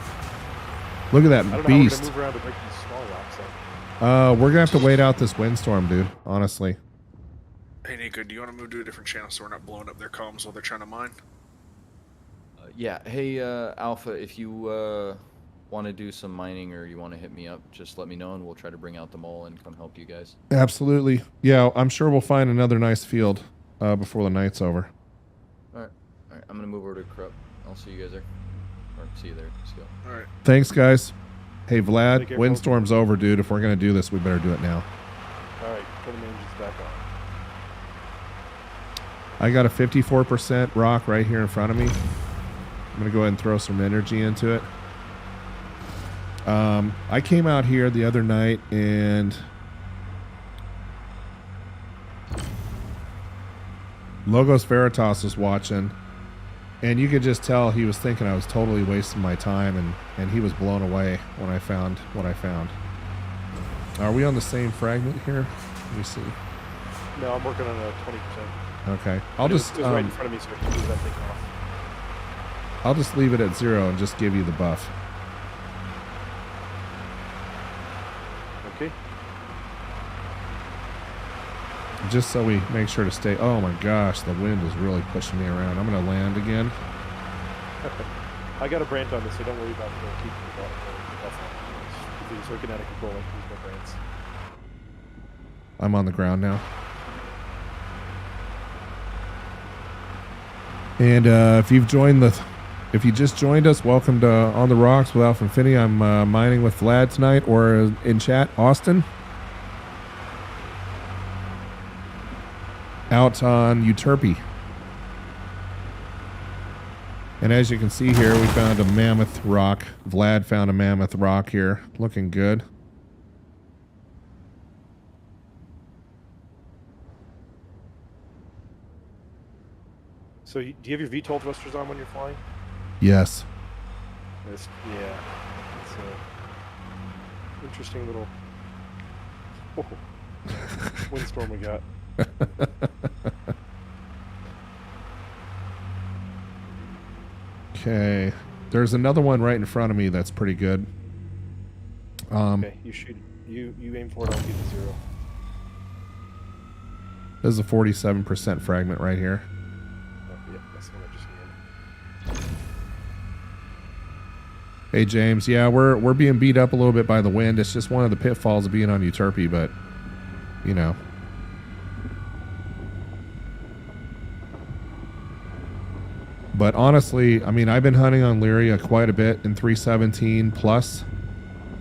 Look at that I don't beast. know how we're gonna move around to break these small rocks up. We're gonna have to wait out this windstorm, dude. Honestly. Hey Nico, do you want to move to a different channel so we're not blowing up their comms while they're trying to mine? Yeah. Hey, Alpha, if you want to do some mining or you want to hit me up, just let me know and we'll try to bring out the mole and come help you guys. Absolutely. Yeah, I'm sure we'll find another nice field before the night's over. All right. I'm gonna move over to Corrupt. I'll see you guys there. Or see you there. Skill. All right. Thanks, guys. Hey, Vlad, Take care, windstorm's over, dude. If we're gonna do this, we better do it now. All right, put the engines back on. I got a 54% rock right here in front of me. I'm gonna go ahead and throw some energy into it. I came out here the other night and Logos Veritas was watching, and you could just tell he was thinking I was totally wasting my time, and he was blown away when I found what I found. Are we on the same fragment here? Let me see. No, I'm working on a 20%. Okay, I'll just It was right in front of me, so I can move that thing off. I'll just leave it at 0 and just give you the buff. Okay. Just so we make sure to stay. Oh my gosh, the wind is really pushing me around. I'm gonna land again. I got a brand on this, so don't worry about keeping the buff on. If it's working out of control, I can use my brands. I'm on the ground now. And if you just joined us, welcome to On the Rocks with AlphaInfinity. I'm mining with Vlad tonight, or in chat, Austin. Out on Uterpy. And as you can see here, we found a mammoth rock. Vlad found a mammoth rock here. Looking good. So, do you have your VTOL thrusters on when you're flying? Yes. Yeah. It's a interesting little windstorm we got. Okay. There's another one right in front of me that's pretty good. Okay, you shoot. You aim for it. I'll give you 0. This is a 47% fragment right here. Oh, yeah, that's the one I just needed. Hey James, yeah, we're being beat up a little bit by the wind. It's just one of the pitfalls of being on Uterpy, but you know. But honestly, I mean, I've been hunting on Lyria quite a bit in 317 plus,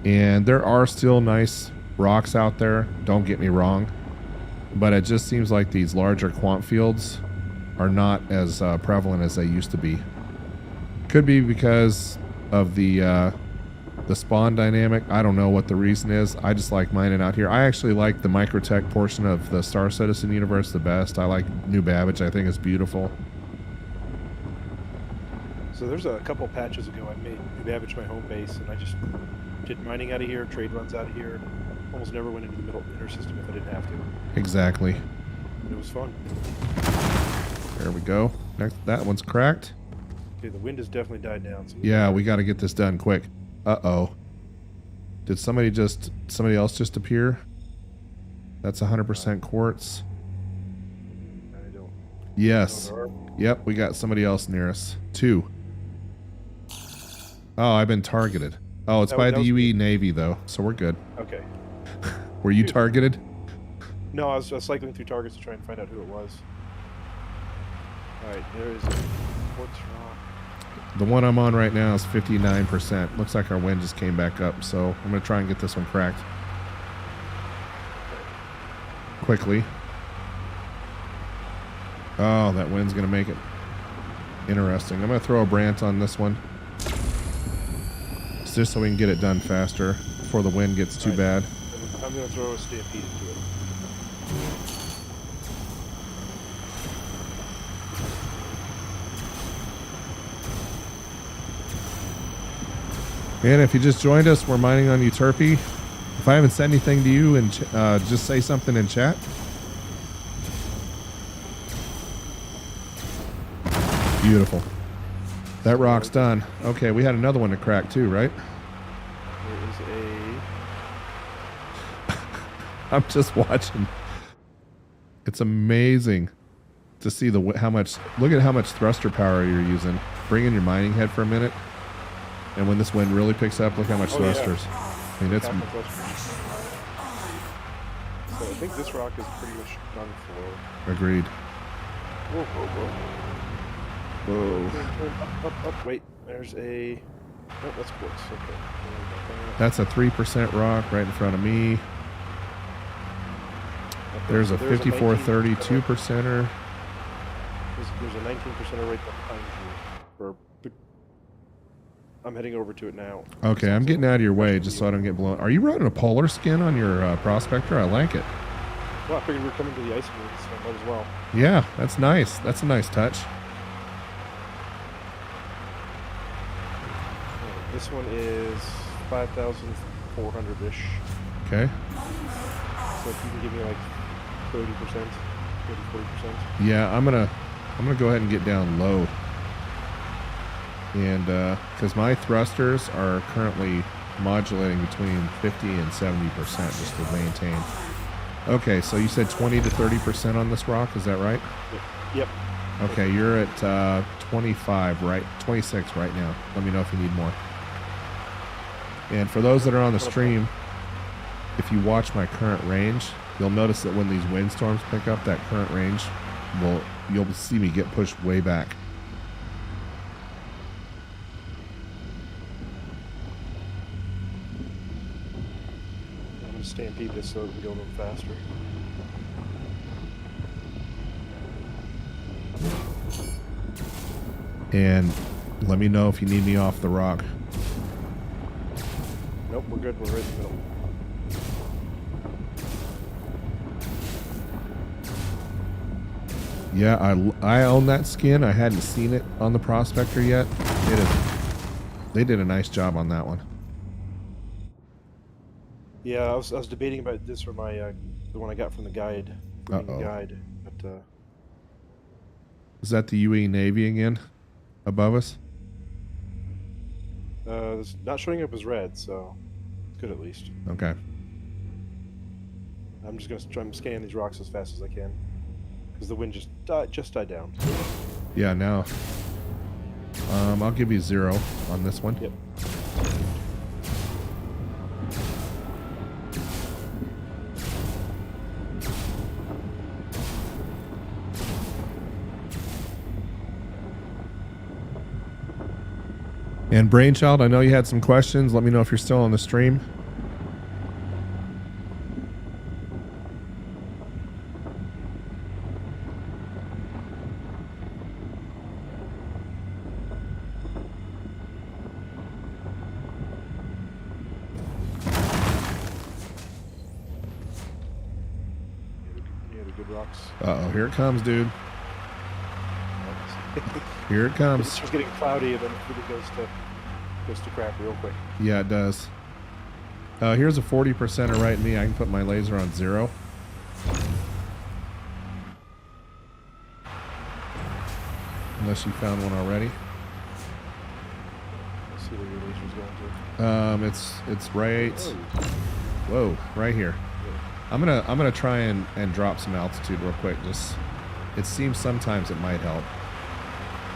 and there are still nice rocks out there, don't get me wrong, but it just seems like these larger quant fields are not as prevalent as they used to be. Could be because of the spawn dynamic. I don't know what the reason is. I just like mining out here. I actually like the Microtech portion of the Star Citizen universe the best. I like New Babbage. I think it's beautiful. So there's a couple patches ago I made New Babbage my home base, and I just did mining out of here, trade runs out of here. Almost never went into the middle inner system if I didn't have to. Exactly. It was fun. There we go. Next, that one's cracked. Okay, the wind has definitely died down. So Yeah, we got to get this done quick. Uh-oh. Did somebody else just appear? That's 100% quartz. I don't. Yes. There are. Yep, we got somebody else near us. 2. Oh, I've been targeted. Oh, it's That by was- the that was UE Navy, though, so we're good. Okay. Were you targeted? No, I was cycling through targets to try and find out who it was. Alright, there is a quartz rock. The one I'm on right now is 59%. Looks like our wind just came back up, so I'm going to try and get this one cracked. Quickly. Oh, that wind's going to make it interesting. I'm going to throw a Brant on this one. Just so we can get it done faster before the wind gets too bad. I'm going to throw a stampede into it. And if you just joined us, we're mining on Uterpy. If I haven't said anything to you, and just say something in chat. Beautiful. That rock's done. Okay, we had another one to crack too, right? There is a... I'm just watching. It's amazing to see how much. Look at how much thruster power you're using. Bring in your mining head for a minute, and when this wind really picks up, look how much thrusters. I mean, it's. So I think this rock is pretty much done for. Agreed. Whoa, whoa, whoa. Whoa. Up. Wait, there's a... Oh, that's quartz. Okay. That's a 3% rock right in front of me. There's a 5430 2%er. There's a 19%er right behind you. I'm heading over to it now. Okay, I'm getting out of your way just so I don't get blown. Are you running a polar skin on your prospector? I like it. Well, I figured we were coming to the ice moon, so I might as well. Yeah, that's nice. That's a nice touch. This one is 5,400-ish. Okay. So if you can give me like 30%, 40%. Yeah, I'm gonna go ahead and get down low. And because my thrusters are currently modulating between 50 and 70% just to maintain. Okay, so you said 20 to 30% on this rock, is that right? Yep. Okay, you're at 25, right? 26 right now. Let me know if you need more. And for those that are on the stream, if you watch my current range, you'll notice that when these windstorms pick up, that current range you'll see me get pushed way back. I'm going to stampede this so that we go a little faster. And let me know if you need me off the rock. Nope, we're good. We're right in the middle. Yeah, I own that skin. I hadn't seen it on the prospector yet. They did a nice job on that one. Yeah, I was debating about this for my the one I got from the guide. But is that the UE Navy again? Above us? it's not showing up as red, so it's good at least. Okay. I'm just gonna try and scan these rocks as fast as I can, because the wind just died down. Yeah, now. I'll give you 0 on this one. Yep. And Brainchild, I know you had some questions. Let me know if you're still on the stream. Yeah, the good rocks. Uh-oh, here it comes, dude. Here it comes. It's just getting cloudy, and then it goes to crap real quick. Yeah, it does. Here's a 40%er right in me. I can put my laser on 0. Unless you found one already. Let's see where your laser's going to. It's right. Whoa, right here. I'm gonna try and drop some altitude real quick. Just it seems sometimes it might help.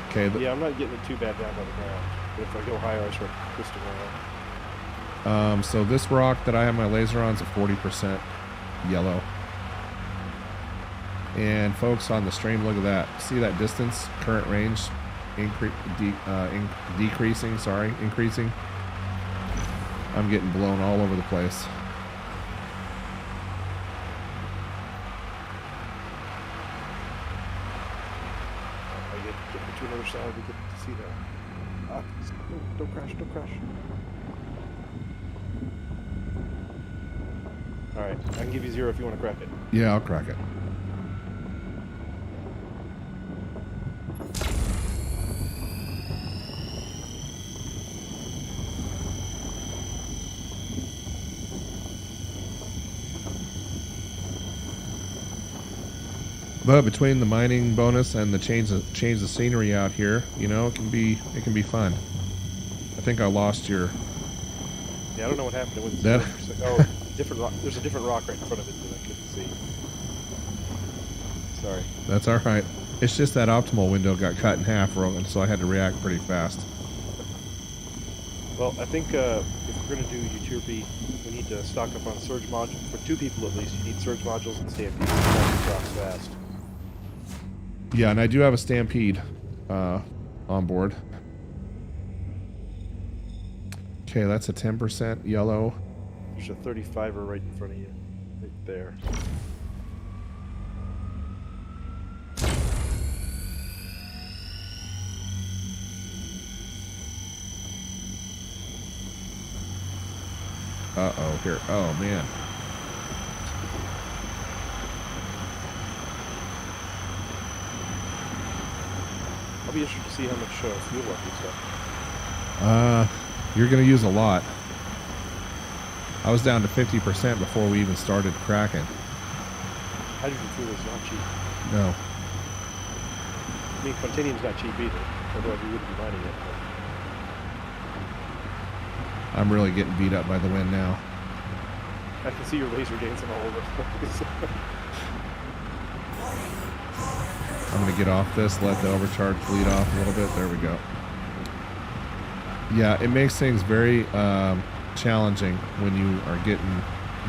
Okay. Yeah, I'm not getting it too bad down by the ground. But if I go higher, I start twisting around. So this rock that I have my laser on is a 40% yellow. And folks on the stream, look at that. See that distance? Current range decreasing. Sorry, increasing. I'm getting blown all over the place. I get to another side, we get to see that. Don't crash, don't crash. Alright, I can give you 0 if you want to crack it. Yeah, I'll crack it. But between the mining bonus and the change of scenery out here, you know, it can be fun. I think I lost your. Yeah, I don't know what happened. It went That- oh, different rock. There's a different rock right in front of it that I couldn't see. Sorry. That's all right. It's just that optimal window got cut in half, and so I had to react pretty fast. Well, I think if we're going to do Uterpy, we need to stock up on surge modules. For 2 people at least, you need surge modules and stampede. Drops fast. Yeah, and I do have a stampede on board. Okay, that's a 10% yellow. There's a 35er right in front of you, right there. Uh-oh, here. Oh, man. I'll be interested to see how much fuel left is left. You're going to use a lot. I was down to 50% before we even started cracking. Hydrogen fuel is not cheap. No. I mean, Quantanium's not cheap either, otherwise we wouldn't be mining it. I'm really getting beat up by the wind now. I can see your laser dancing all over the place. I'm going to get off this, let the overcharge bleed off a little bit. There we go. Yeah, it makes things very challenging when you are getting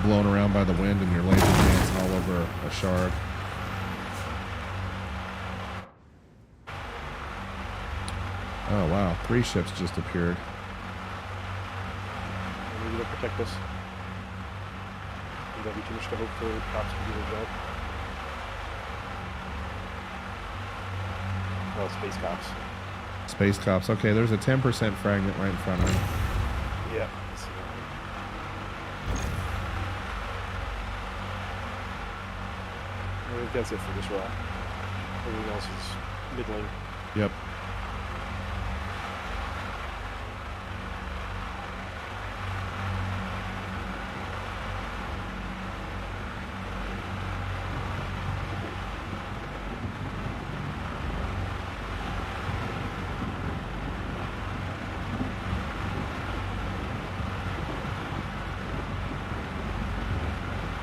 blown around by the wind and your laser dancing all over a shard. Oh, wow. 3 ships just appeared. We need to protect us. Don't be too much to hope for cops to do their job. Well, space cops. Space cops. Okay, there's a 10% fragment right in front of me. Yeah. I see that. I think that's it for this rock. Everything else is middling. Yep.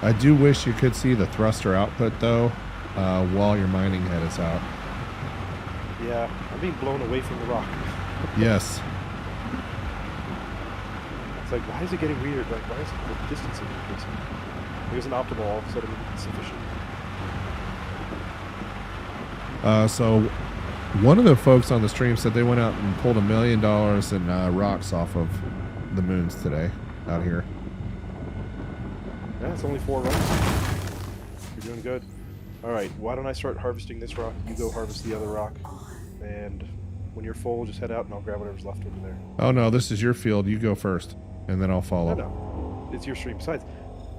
I do wish you could see the thruster output though, while your mining head is out. Yeah, I'm being blown away from the rock. Yes. It's like, why is it getting weird? Like, why is the distance increasing? There's an optimal, all of a sudden it's sufficient. So one of the folks on the stream said they went out and pulled $1 million in rocks off of the moons today out here. Yeah, it's only 4 rocks. You're doing good. Alright, why don't I start harvesting this rock? You go harvest the other rock. And when you're full, just head out and I'll grab whatever's left over there. Oh no, this is your field. You go first, and then I'll follow. No, it's your stream. Besides,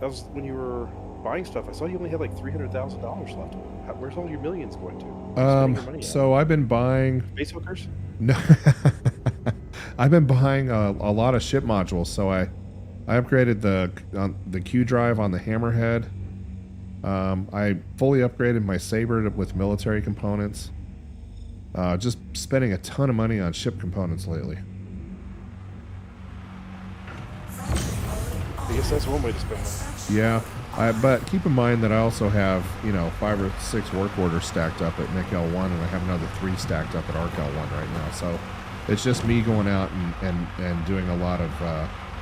that was when you were buying stuff. I saw you only had like $300,000 left. Where's all your millions going to? Spending your money So I've been buying. Base hookers? No, I've been buying a lot of ship modules. So I upgraded the Q drive on the Hammerhead. I fully upgraded my Saber with military components. Just spending a ton of money on ship components lately. I guess that's one way to spend money. Yeah. But keep in mind that I also have, you know, 5 or 6 work orders stacked up at Nick L1, and I have another 3 stacked up at Arc L1 right now. So it's just me going out and doing a lot of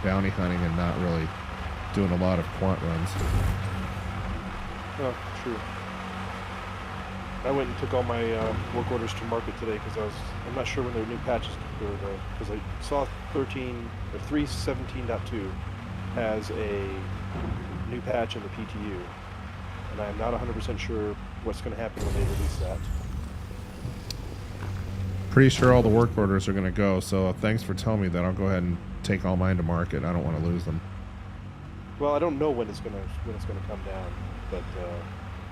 bounty hunting and not really doing a lot of quant runs. Oh, true. I went and took all my work orders to market today because I'm not sure when their new patches go though, because I saw 3.17.2 has a new patch in the PTU, and I'm not 100% sure what's going to happen when they release that. Pretty sure all the work orders are going to go, so thanks for telling me that. I'll go ahead and take all mine to market. I don't want to lose them. Well, I don't know when it's going to come down, but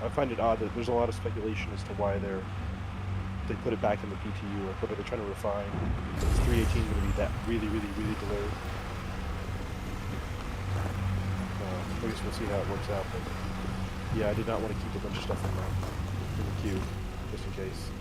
I find it odd that there's a lot of speculation as to why they put it back in the PTU, or what they're trying to refine. Is 3.18 going to be that really delayed? I guess we'll see how it works out, but yeah, I did not want to keep a bunch of stuff in the queue, just in case.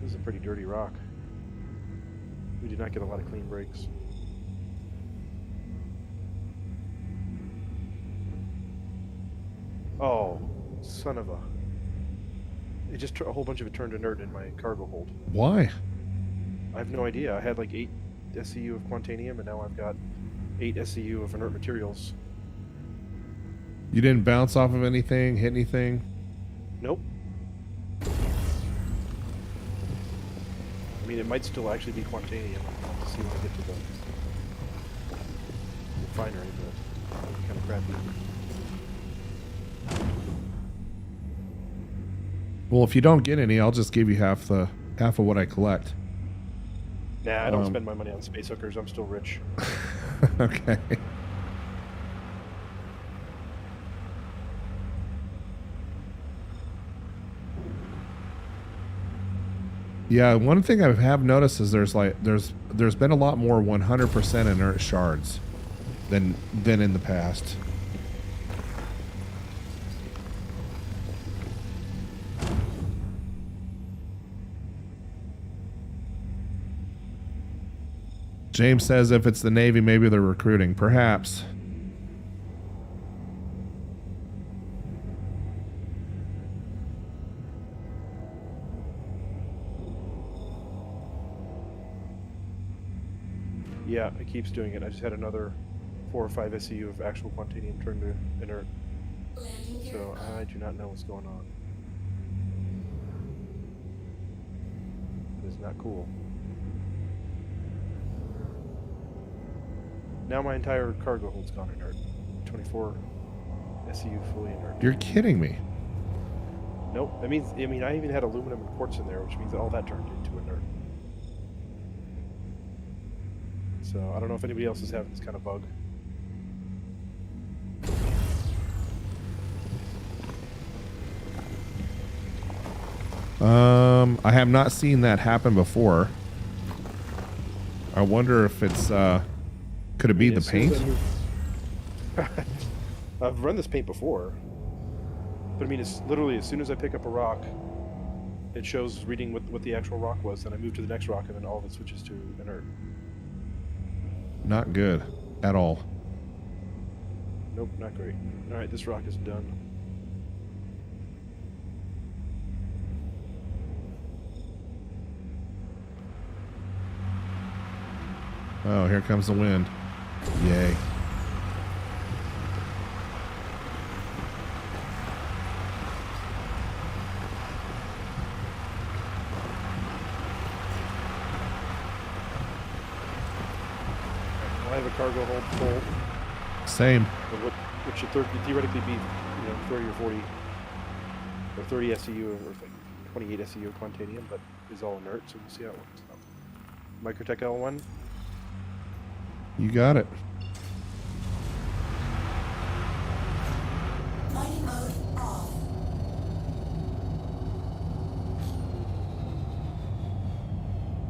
This is a pretty dirty rock. We did not get a lot of clean breaks. Oh, son of a... It just a whole bunch of it turned inert in my cargo hold. Why? I have no idea. I had like 8 SCU of Quantanium, and now I've got 8 SCU of inert materials. You didn't bounce off of anything, hit anything? Nope. I mean, it might still actually be Quantanium. I'll have to see when I get to the refinery, but it's kind of crappy. Well, if you don't get any, I'll just give you half of what I collect. Nah, I don't spend my money on space hookers. I'm still rich. Okay. Yeah, one thing I have noticed is there's been a lot more 100% inert shards than in the past. James says if it's the Navy, maybe they're recruiting. Perhaps. Yeah, it keeps doing it. I just had another 4 or 5 SCU of actual Quantanium turned to inert. So I do not know what's going on. It is not cool. Now my entire cargo hold's gone inert. 24 SCU fully inert. You're kidding me. Nope. I mean, I even had aluminum and quartz in there, which means that all that turned into inert. So I don't know if anybody else is having this kind of bug. I have not seen that happen before. I wonder if it's could it be the paint? I've run this paint before, but I mean, it's literally as soon as I pick up a rock, it shows reading what the actual rock was, then I move to the next rock, and then all of it switches to inert. Not good at all. Nope, not great. All right, this rock is done. Oh, here comes the wind. Yay. I have a cargo hold full. Same. Which should theoretically be, 30 or 40, or 30 SCU, or like 28 SCU Quantanium, but is all inert, so we'll see how it works out. Microtech L1. You got it. Mining mode off.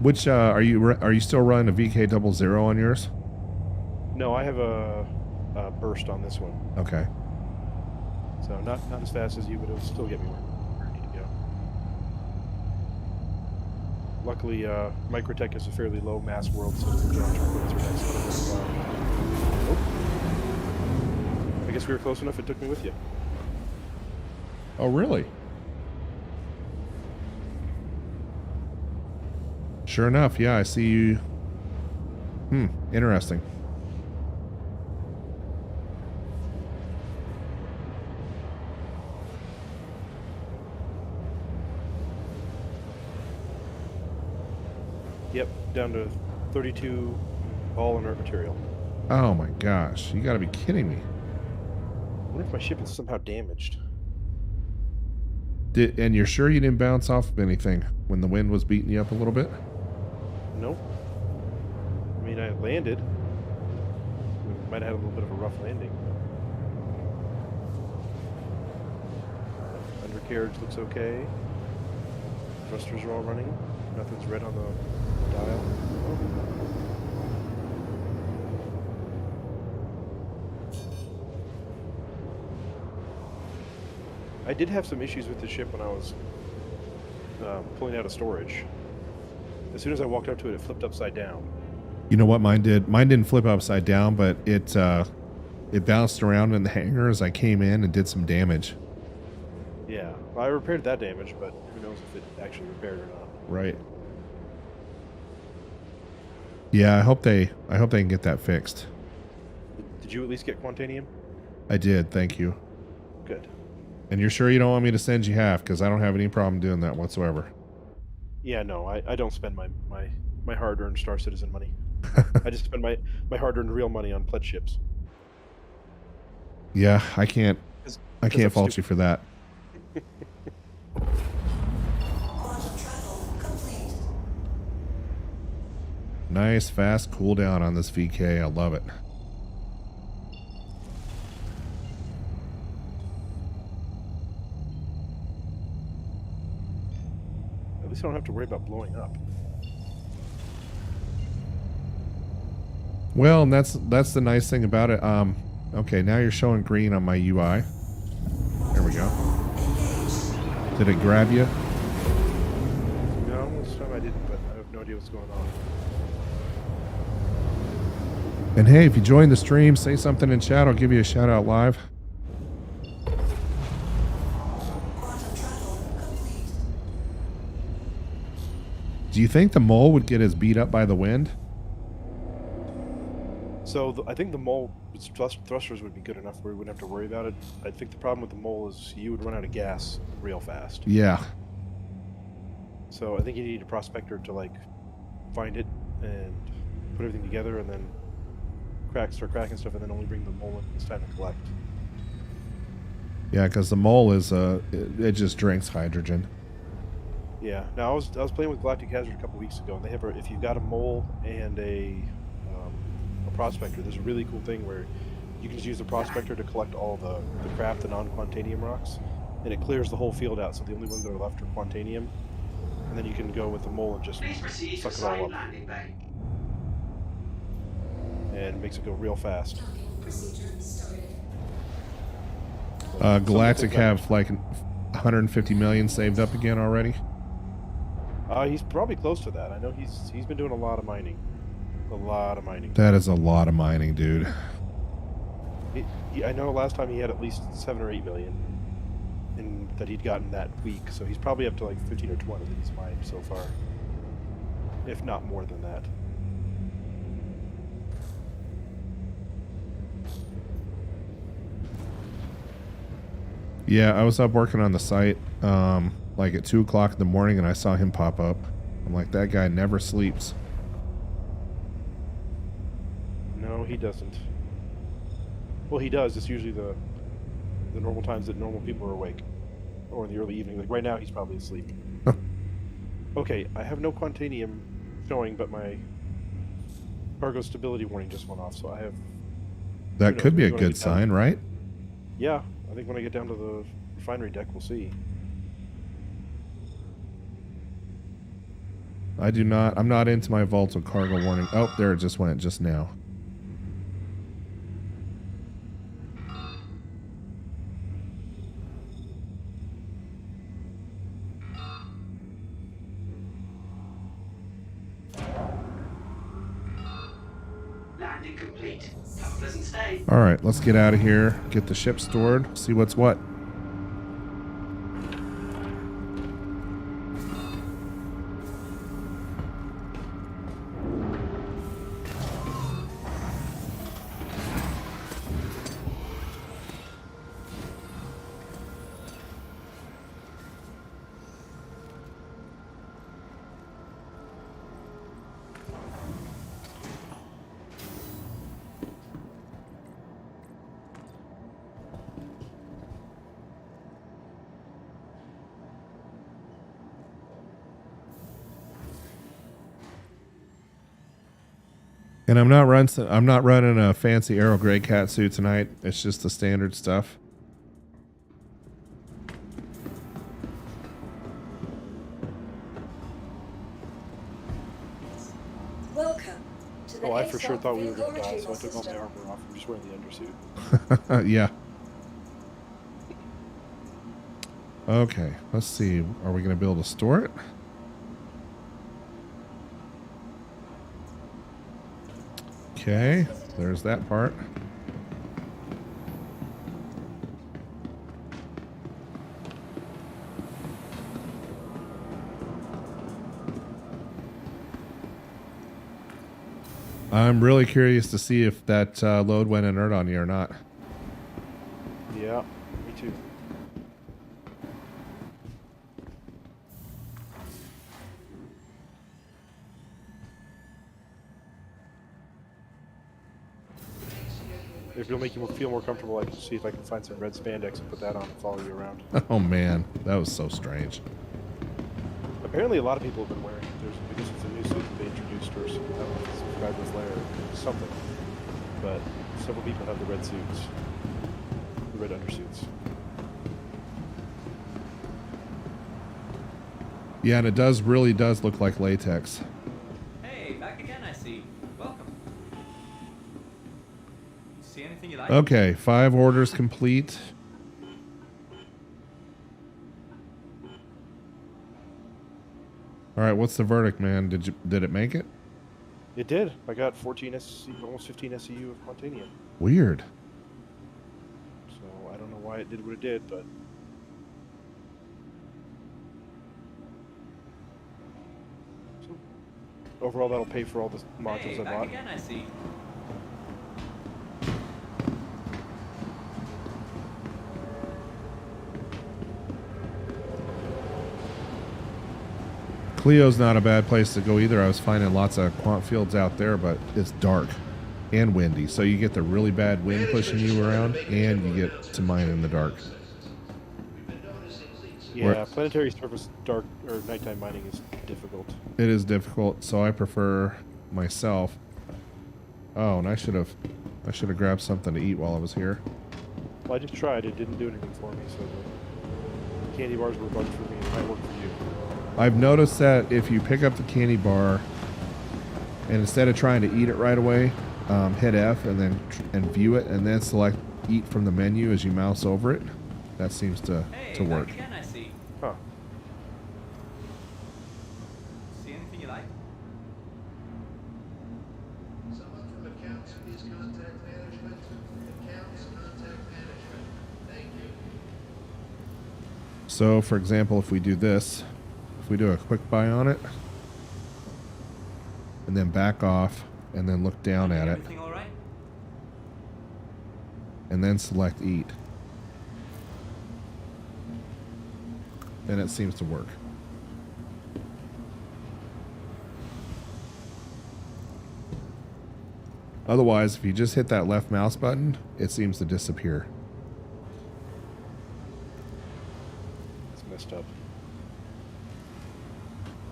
Which are you still running a VK00 on yours? No, I have a burst on this one, Okay. so not as fast as you, but it'll still get me where I need to go. Luckily, Microtech is a fairly low mass world, so the launch points are next to this. Oh. I guess we were close enough. It took me with you. Oh, really? Sure enough, yeah, I see you. Interesting. Yep, down to 32 all inert material. Oh my gosh, you gotta be kidding me. I wonder if my ship is somehow damaged. And you're sure you didn't bounce off of anything when the wind was beating you up a little bit? Nope. I mean, I landed. We might have had a little bit of a rough landing. Undercarriage looks okay. Thrusters are all running. Nothing's red on the dial. Oh. I did have some issues with the ship when I was pulling out of storage. As soon as I walked up to it, it flipped upside down. You know what mine did? Mine didn't flip upside down, but it bounced around in the hangar as I came in and did some damage. Yeah, well, I repaired that damage, but who knows if it actually repaired or not. Right. Yeah, I hope they can get that fixed. Did you at least get Quantanium? I did, thank you. Good. And you're sure you don't want me to send you half? Because I don't have any problem doing that whatsoever. Yeah, no, I don't spend my hard-earned Star Citizen money. I just spend my hard-earned real money on pledge ships. Yeah, I can't I'm fault you for that. Nice, fast cooldown on this VK. I love it. At least I don't have to worry about blowing up. Well, and that's the nice thing about it. Okay, now you're showing green on my UI. There we go. Did it grab you? No, this time I didn't, but I have no idea what's going on. And hey, if you join the stream, say something in chat. I'll give you a shout out live. Do you think the mole would get as beat up by the wind? So I think the mole thrusters would be good enough where we wouldn't have to worry about it. I think the problem with the mole is you would run out of gas real fast. Yeah. So I think you need a prospector to like find it and put everything together, and then start cracking stuff, and then only bring the mole in when it's time to collect. Yeah, because the mole is it just drinks hydrogen. Yeah. Now I was playing with Galactic Hazard a couple weeks ago, and they have if you've got a mole and a prospector, there's a really cool thing where you can just use the prospector to collect all the crap, the non-Quantanium rocks, and it clears the whole field out, so the only ones that are left are Quantanium, and then you can go with the mole and just suck it all up. And it makes it go real fast. Galactic have like 150 million saved up again already. He's probably close to that. I know he's been doing a lot of mining. A lot of mining. That is a lot of mining, dude. I know last time he had at least 7 or 8 million that he'd gotten that week, so he's probably up to like 15 or 20 that he's mined so far, if not more than that. Yeah, I was up working on the site like at 2 o'clock in the morning, and I saw him pop up. I'm like, that guy never sleeps. No, he doesn't. Well, he does. It's usually the normal times that normal people are awake, or in the early evening. Like right now, he's probably asleep. Okay, I have no Quantanium showing, but my cargo stability warning just went off, so I have... That could be a good sign, right? Yeah, I think when I get down to the refinery deck, we'll see. I'm not into my vault of cargo warning. Oh, there it just went just now. Target complete. Have a pleasant stay. All right, let's get out of here. Get the ship stored. See what's what. And I'm not running a fancy Aero Grey Cat suit tonight. It's just the standard stuff. Welcome to the Oh, I for sure ASOP thought we were vehicle going to die, so I retrieval took all my system. armor off. I'm just wearing the undersuit. Yeah. Okay, let's see. Are we going to be able to store it? Okay, there's that part. I'm really curious to see if that load went inert on you or not. Yeah, me too. If it'll make you feel more comfortable, I can see if I can find some red spandex and put that on and follow you around. Oh man, that was so strange. Apparently, a lot of people have been wearing it. I guess it's a new suit that they introduced, or something. I don't know if it's Fabulous Lair or something. But several people have the red suits, the red undersuits. Yeah, and it really does look like latex. Hey, back again, I see. Welcome. See anything you like? Okay, 5 orders complete. All right, what's the verdict, man? Did it make it? It did. I got 14 almost 15 SCU of Quantanium. Weird. So I don't know why it did what it did, but so, overall that'll pay for all the modules Hey, I back bought. again, I see. Cleo's not a bad place to go either. I was finding lots of quant fields out there, but it's dark and windy. So you get the really bad wind pushing you around, and you get to mine in the dark. Yeah, planetary surface dark or nighttime mining is difficult. It is difficult, so I prefer myself. Oh, and I should have grabbed something to eat while I was here. Well, I just tried. It didn't do anything for me, so the candy bars were bugged for me. It might work for you. I've noticed that if you pick up the candy bar and instead of trying to eat it right away, hit F and then view it and then select eat from the menu as you mouse over it, that seems to work. Back again, I see. Huh. See anything you like? Someone from accounts, please contact management. Accounts, contact management. Thank you. So, for example, if we do this, if we do a quick buy on it and then back off and then look down at it Everything all right? and then select eat, then it seems to work. Otherwise, if you just hit that left mouse button, it seems to disappear. It's messed up.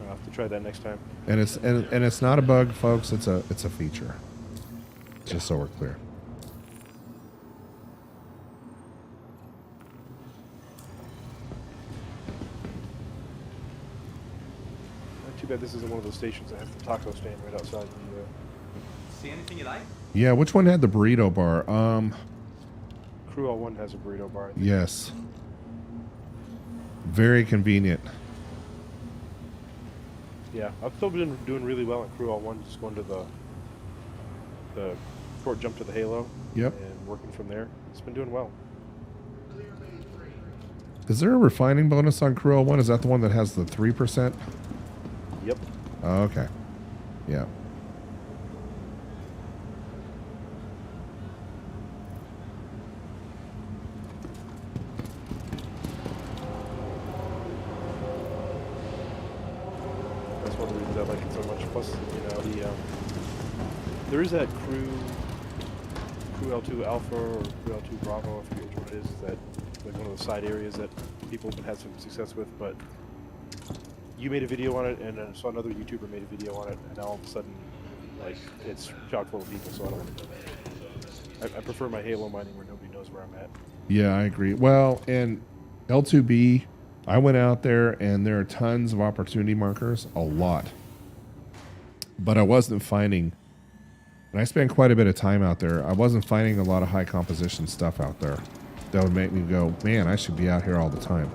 I'll have to try that next time. And it's not a bug, folks. It's a feature. Just so we're clear. Not too bad this isn't one of those stations that has the taco stand right outside the. See anything you like? Yeah, which one had the burrito bar? Crew All One has a burrito bar. Yes. Very convenient. Yeah, I've still been doing really well at Crew All One, just going to the short jump to the Halo. Yep. And working from there. It's been doing well. Is there a refining bonus on Crew 01? Is that the one that has the 3%? Yep. Oh, okay. Yeah. That's one of the reasons I like it so much. Plus, there is that Crew L2 Alpha or Crew L2 Bravo, I forget which one it is, that like one of the side areas that people have had some success with, but you made a video on it, and I saw another YouTuber made a video on it, and now all of a sudden, like, it's chock full of people, so I don't want to do that. I prefer my Halo mining where nobody knows where I'm at. Yeah, I agree. Well, and L2B, I went out there and there are tons of opportunity markers, a lot. But I wasn't finding, and I spent quite a bit of time out there, I wasn't finding a lot of high composition stuff out there that would make me go, man, I should be out here all the time.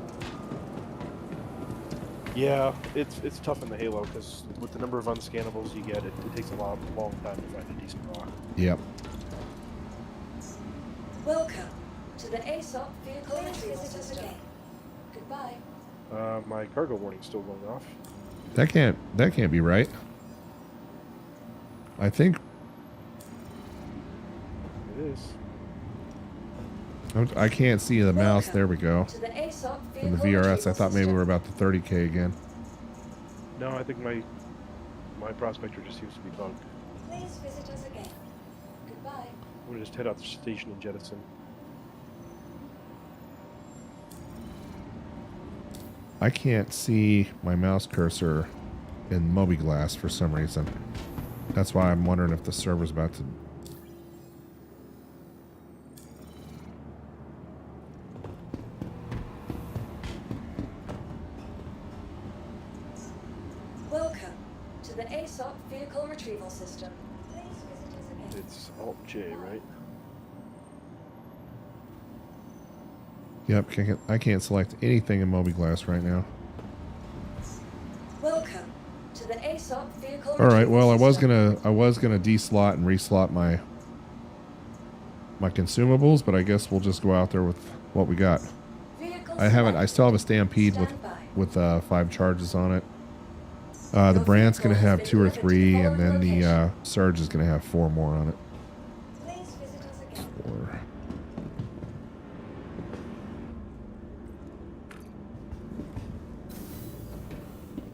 Yeah, it's tough in the Halo, because with the number of unscannables you get, it takes a long time to find a decent rock. Yep. Welcome to the ASOP vehicle retrieval system. Goodbye. My cargo warning's still going off. That can't be right. I think It is. I can't see the mouse. There we go. To the ASOP In the vehicle VRS, I retrieval thought maybe system. we were about to 30K again. No, I think my prospector just seems to be bugged. Please visit us again. Goodbye. I'm gonna just head out the station and jettison. I can't see my mouse cursor in Mobiglass for some reason. That's why I'm wondering if the server's about to... Welcome to the ASOP vehicle retrieval system. Please visit us again. It's Alt-J, right? Yep, I can't select anything in Mobiglass right now. Welcome to the ASOP vehicle All right, retrieval well, I was system. gonna deslot and reslot my consumables, but I guess we'll just go out there with what we got. Vehicle I still have a Stampede Stand by. with 5 charges on it. The Brand's gonna have 2 or 3, and then the Surge is gonna have 4 more on it. Please visit us again. 4.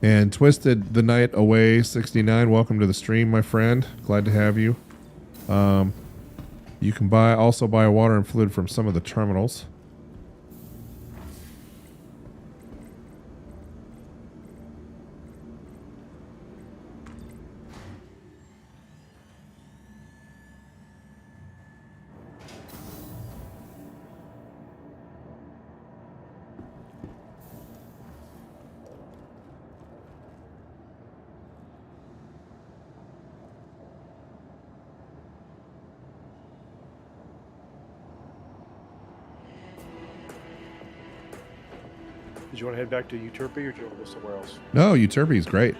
And Twisted the Night Away 69, welcome to the stream, my friend. Glad to have you. You can also buy water and fluid from some of the terminals. Did you want to head back to Uterpy, or do you want to go somewhere else? No, Uterpy is great.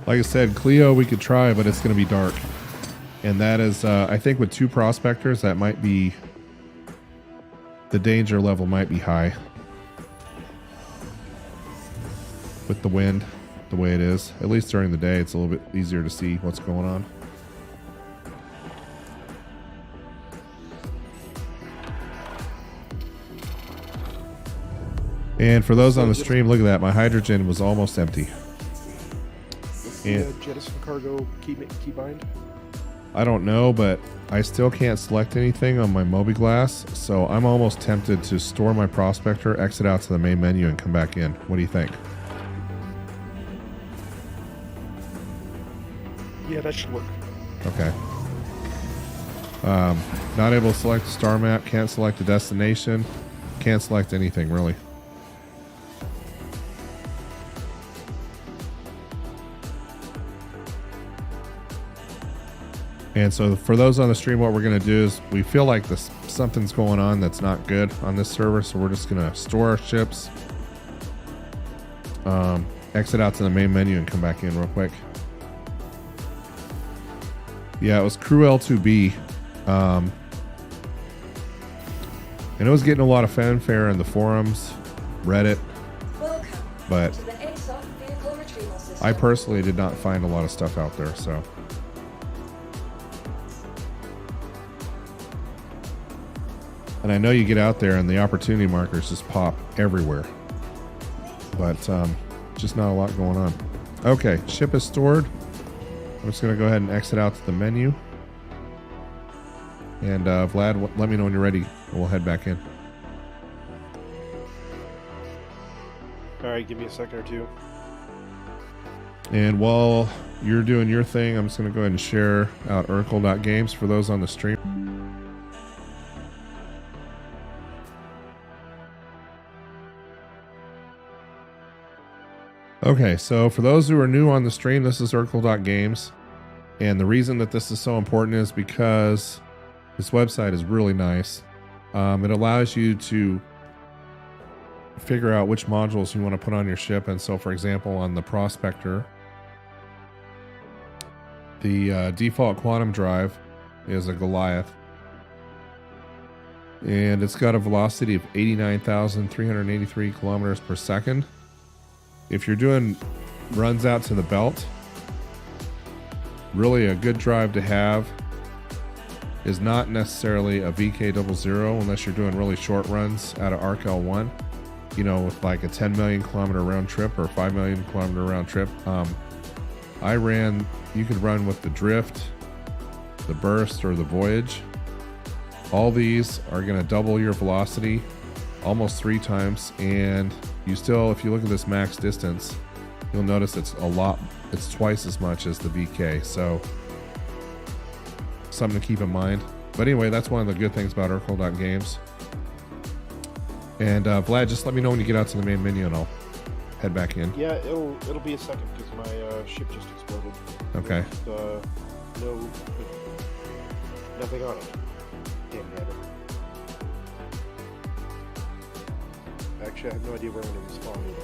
Like I said, Clio we could try, but it's going to be dark. And that is, I think with 2 prospectors, that might be, the danger level might be high. With the wind, the way it is. At least during the day, it's a little bit easier to see what's going on. And for those on the stream, look at that. My hydrogen was almost empty. What's the And jettison cargo keybind? I don't know, but I still can't select anything on my Mobiglass, so I'm almost tempted to store my prospector, exit out to the main menu, and come back in. What do you think? Yeah, that should work. Okay. Not able to select a star map, can't select a destination, can't select anything, really. And so for those on the stream, what we're going to do is we feel like something's going on that's not good on this server, so we're just going to store our ships. exit out to the main menu and come back in real quick. Yeah, it was Crew L2B. And it was getting a lot of fanfare in the forums, Reddit, Welcome but to the ASOP vehicle retrieval system. I personally did not find a lot of stuff out there, so. And I know you get out there and the opportunity markers just pop everywhere, but just not a lot going on. Okay, ship is stored. I'm just gonna go ahead and exit out to the menu. And Vlad, let me know when you're ready. We'll head back in. All right, give me a second or two. And while you're doing your thing, I'm just going to go ahead and share out Urkel.games for those on the stream. Okay, so for those who are new on the stream, this is Urkel.games. And the reason that this is so important is because this website is really nice. It allows you to figure out which modules you want to put on your ship. And so, for example, on the Prospector, the default quantum drive is a Goliath. And it's got a velocity of 89,383 kilometers per second. If you're doing runs out to the belt, really a good drive to have is not necessarily a VK00 unless you're doing really short runs out of ARC-L1, you know, with like a 10 million kilometer round trip or 5 million kilometer round trip. You could run with the Drift, the Burst, or the Voyage. All these are going to double your velocity almost 3 times, and you still, if you look at this max distance, you'll notice it's twice as much as the VK, so something to keep in mind. But anyway, that's one of the good things about Urkel.games. And Vlad, just let me know when you get out to the main menu and I'll head back in. Yeah, it'll be a second because my ship just exploded. Okay. Nothing on it. Damn it. Actually, I have no idea where I'm going to respawn either.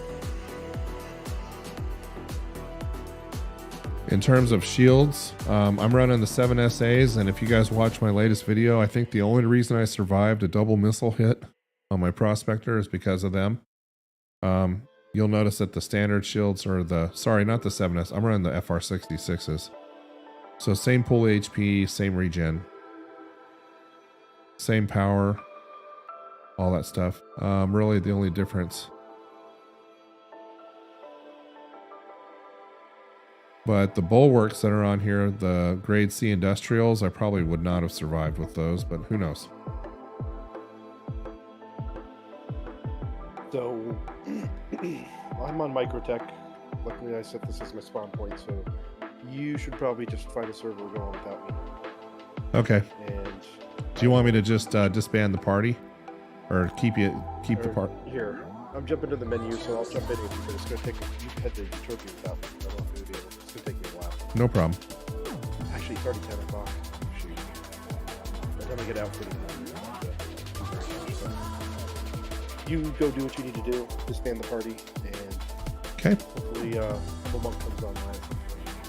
In terms of shields, I'm running the 7 SAs, and if you guys watch my latest video, I think the only reason I survived a double missile hit on my Prospector is because of them. You'll notice that the standard shields are not the 7S, I'm running the FR66s. So same pull HP, same regen, same power, all that stuff. Really the only difference. But the bulwarks that are on here, the grade C industrials, I probably would not have survived with those, but who knows? So, I'm on Microtech. Luckily, I set this as my spawn point, so you should probably just find a server going without me. Okay. And do you want me to just disband the party, or keep the party? Here, I'm jumping to the menu, so I'll jump in with you, but it's going to take me. You head to Uterpy without me. I don't know if you'll be able. It's going to take me a while. No problem. Actually, it's already 10 o'clock. Shoot. By the time I get out, you go do what you need to do, disband the party, and okay. Hopefully, Humble Monk comes online.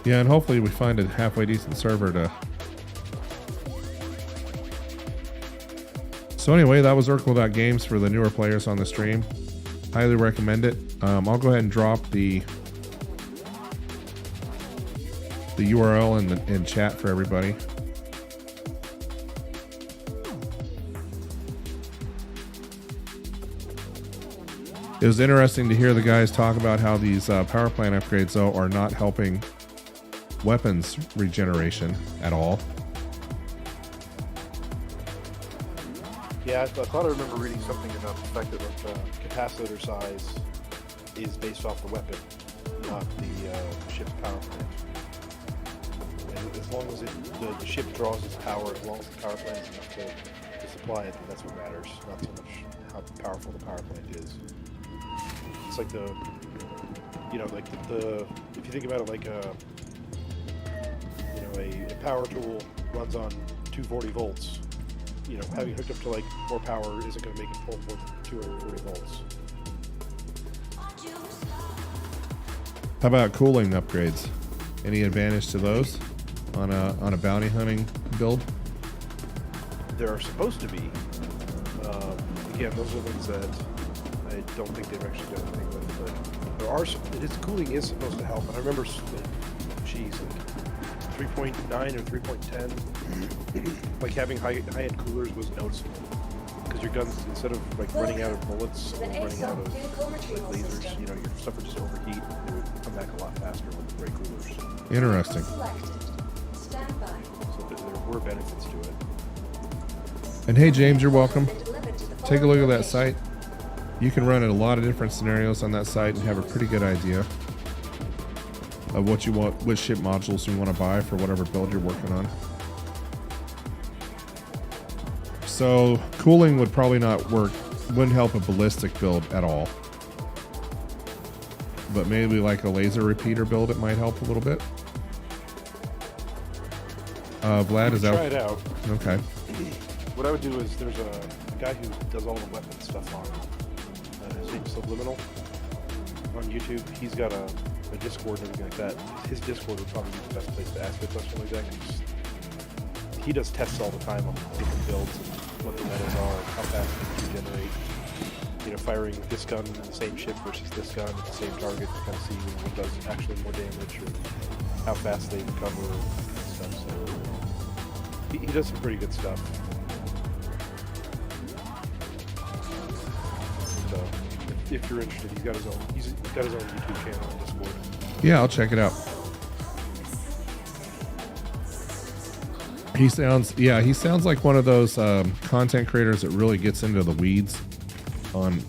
Yeah, and hopefully we find a halfway decent server to. So anyway, that was Urkel.games for the newer players on the stream. Highly recommend it. I'll go ahead and drop the URL in chat for everybody. It was interesting to hear the guys talk about how these power plant upgrades, though, are not helping weapons regeneration at all. Yeah, I thought I remember reading something about the fact that the capacitor size is based off the weapon, not the ship's power plant. And as long as the ship draws its power, as long as the power plant is enough to supply it, then that's what matters, not so much how powerful the power plant is. It's like the if you think about it like a power tool runs on 240 volts. You know, having hooked up to like more power isn't going to make it pull more than 240 volts. How about cooling upgrades? Any advantage to those on a bounty hunting build? There are supposed to be. Again, those are things that I don't think they've actually done anything with. But there are. Cooling is supposed to help. And I remember, geez, like 3.9 or 3.10, like having high-end coolers was noticeable. Because your guns, instead of like running out of bullets or running out of like, lasers, you know, your stuff would just overheat. It would come back a lot faster with the great coolers. Interesting. Stand by. So there were benefits to it. And hey, James, you're welcome. Delivered to the Take a look at that following site. You can run a lot of different scenarios on that site and have a pretty good idea of what you want, which ship modules you want to buy for whatever build you're working on. So cooling would probably not work, wouldn't help a ballistic build at all. But maybe like a laser repeater build, it might help a little bit. Vlad, is that Try it out. okay? What I would do is there's a guy who does all the weapon stuff on his name's Subliminal on YouTube. He's got a Discord and everything like that. His Discord would probably be the best place to ask a question like that. 'Cause he does tests all the time on different builds and what the metas are, how fast they can generate. You know, firing this gun in the same ship versus this gun at the same target to kind of see what does actually more damage or how fast they recover and stuff. So he does some pretty good stuff. So if you're interested, he's got his own YouTube channel on Discord. Yeah, I'll check it out. He sounds like one of those content creators that really gets into the weeds on.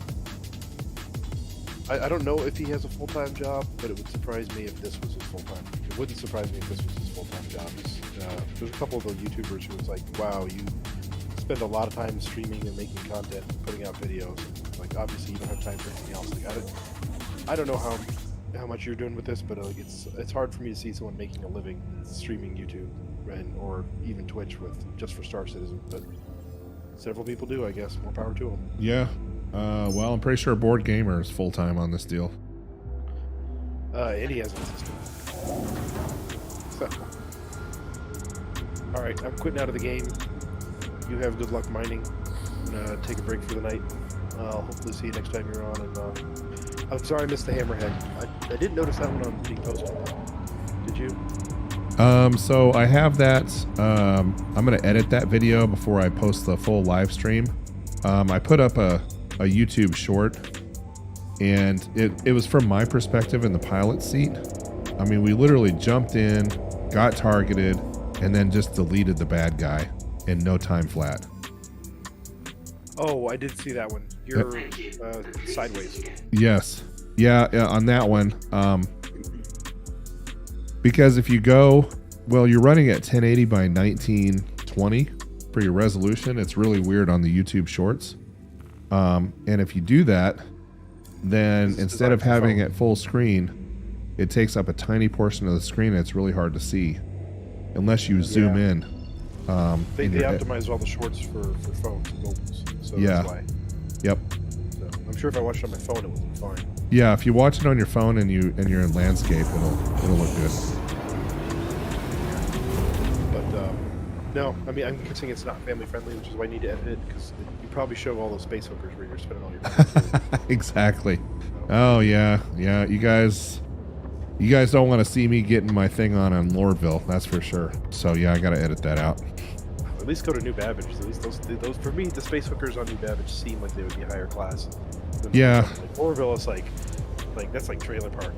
I don't know if he has a full-time job, but it would surprise me if this was his full-time. It wouldn't surprise me if this was his full-time job. There's a couple of those YouTubers who was like, wow, you spend a lot of time streaming and making content and putting out videos. Like, obviously you don't have time for anything else. Like, I don't know how much you're doing with this, but like, it's hard for me to see someone making a living streaming YouTube or even Twitch just for Star Citizen. But several people do, I guess. More power to them. Yeah. Well, I'm pretty sure Board Gamer is full time on this deal. And he has an assistant. So, all right, I'm quitting out of the game. You have good luck mining. I'm gonna take a break for the night. I'll hopefully see you next time you're on. And I'm sorry I missed the Hammerhead. I didn't notice that one on being posted. Did you? So I have that. I'm gonna edit that video before I post the full live stream. I put up a YouTube short, and it was from my perspective in the pilot seat. I mean, we literally jumped in, got targeted, and then just deleted the bad guy in no time flat. Oh, I did see that one. You're sideways. Yes. Yeah, on that one. Because if you go, well, you're running at 1080 by 1920 for your resolution. It's really weird on the YouTube shorts. And if you do that, then instead of having it full screen, it takes up a tiny portion of the screen. And it's really hard to see unless you zoom in. They optimize all the shorts for phones and mobiles. So yeah. That's why. Yep. So I'm sure if I watched it on my phone, it would be fine. Yeah, if you watch it on your phone and you're in landscape, it'll look good. But no, I mean, I'm guessing it's not family friendly, which is why I need to edit it, because you probably show all those space hookers where you're spending all your money. Exactly. Oh yeah. You guys don't want to see me getting my thing on Lordville, that's for sure. So yeah, I gotta edit that out. At least go to New Babbage. At least those for me, the space hookers on New Babbage seem like they would be higher class. Yeah. Like Orville is like that's like trailer park.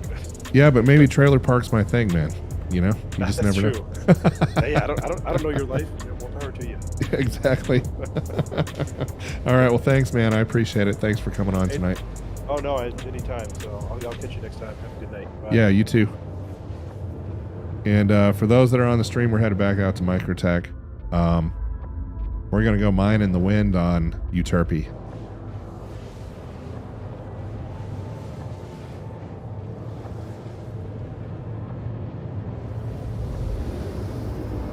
Yeah, but maybe trailer park's my thing, man. You know, you just That's never true. know. Hey, I don't know your life. You know, more power to you. Exactly. All right. Well, thanks, man. I appreciate it. Thanks for coming on tonight. Oh no, anytime. So I'll catch you next time. Have a good night. Bye. Yeah, you too. And for those that are on the stream, we're headed back out to Microtech. We're gonna go mine in the wind on Uterpy.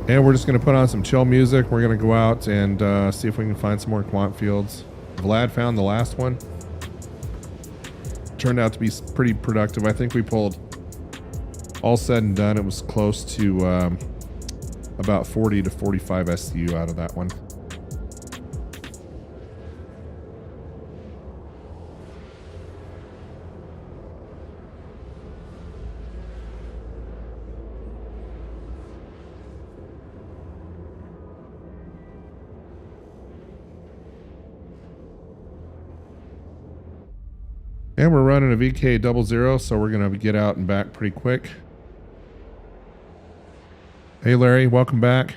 And we're just going to put on some chill music. We're going to go out and see if we can find some more quant fields. Vlad found the last one. Turned out to be pretty productive. I think we pulled all said and done, it was close to about 40 to 45 SCU out of that one. And we're running a VK00, so we're going to get out and back pretty quick. Hey Larry, welcome back.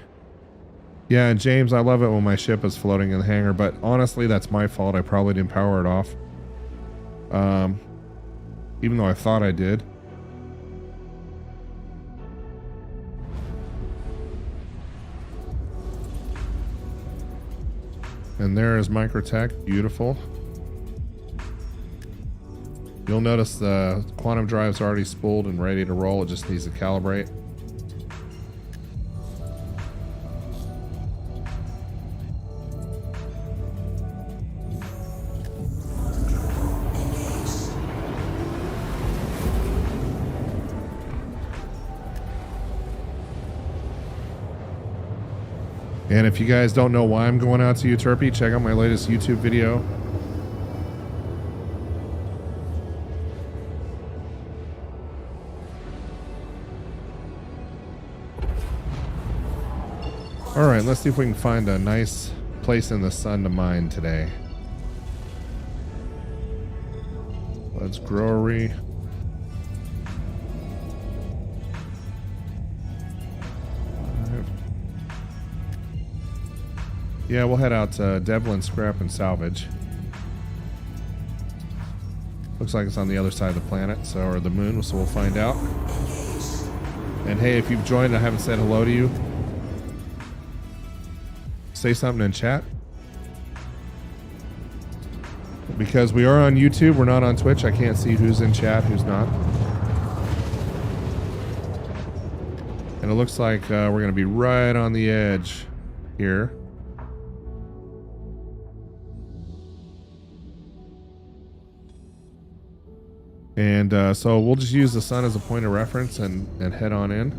Yeah, and James, I love it when my ship is floating in the hangar, but honestly, that's my fault. I probably didn't power it off. Even though I thought I did. And there is Microtech, beautiful. You'll notice the quantum drive's already spooled and ready to roll. It just needs to calibrate. And if you guys don't know why I'm going out to Uterpy, check out my latest YouTube video. Alright, let's see if we can find a nice place in the sun to mine today. Let's growery. Yeah, we'll head out to Devlin Scrap and Salvage. Looks like it's on the other side of the planet, so, or the moon, so we'll find out. And hey, if you've joined and I haven't said hello to you, say something in chat. Because we are on YouTube, we're not on Twitch. I can't see who's in chat, who's not. And it looks like we're going to be right on the edge here. And so we'll just use the sun as a point of reference and head on in.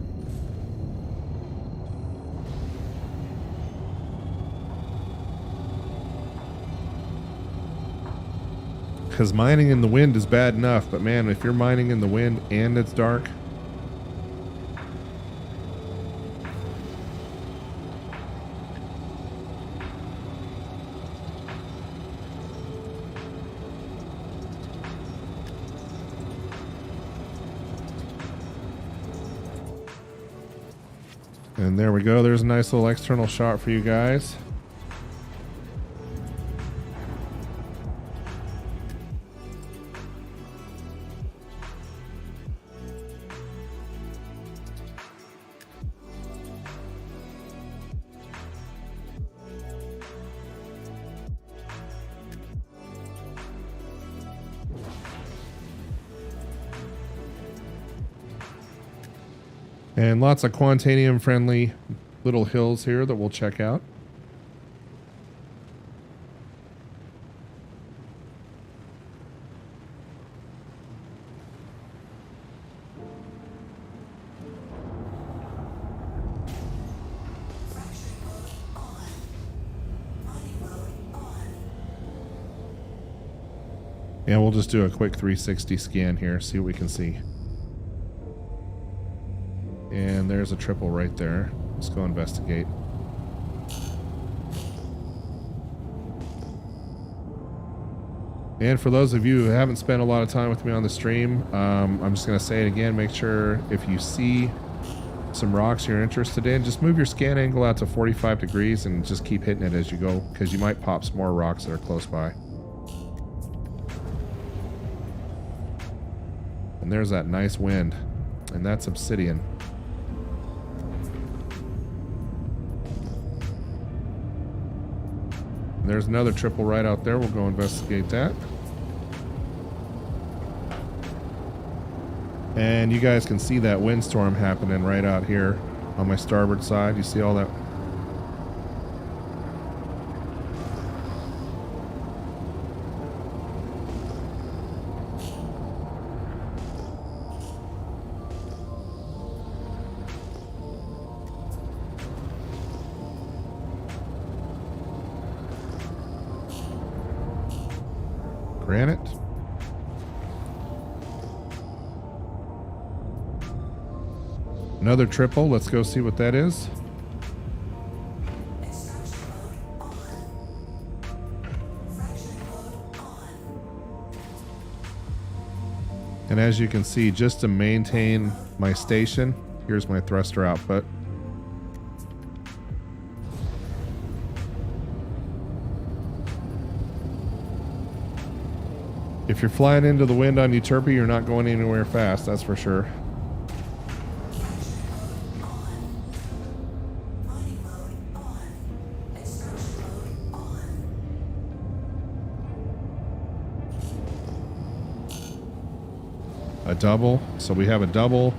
Because mining in the wind is bad enough, but man, if you're mining in the wind and it's dark. And there we go. There's a nice little external shot for you guys. And lots of Quantanium friendly little hills here that we'll check out. And we'll just do a quick 360 scan here, see what we can see. And there's a triple right there. Let's go investigate. And for those of you who haven't spent a lot of time with me on the stream, I'm just going to say it again. Make sure if you see some rocks you're interested in, just move your scan angle out to 45 degrees and just keep hitting it as you go, because you might pop some more rocks that are close by. And there's that nice wind. And that's obsidian. And there's another triple right out there. We'll go investigate that. And you guys can see that windstorm happening right out here on my starboard side. You see all that? Granite. Another triple. Let's go see what that is. And as you can see, just to maintain my station, here's my thruster output. If you're flying into the wind on Uterpy, you're not going anywhere fast, that's for sure. A double. So we have a double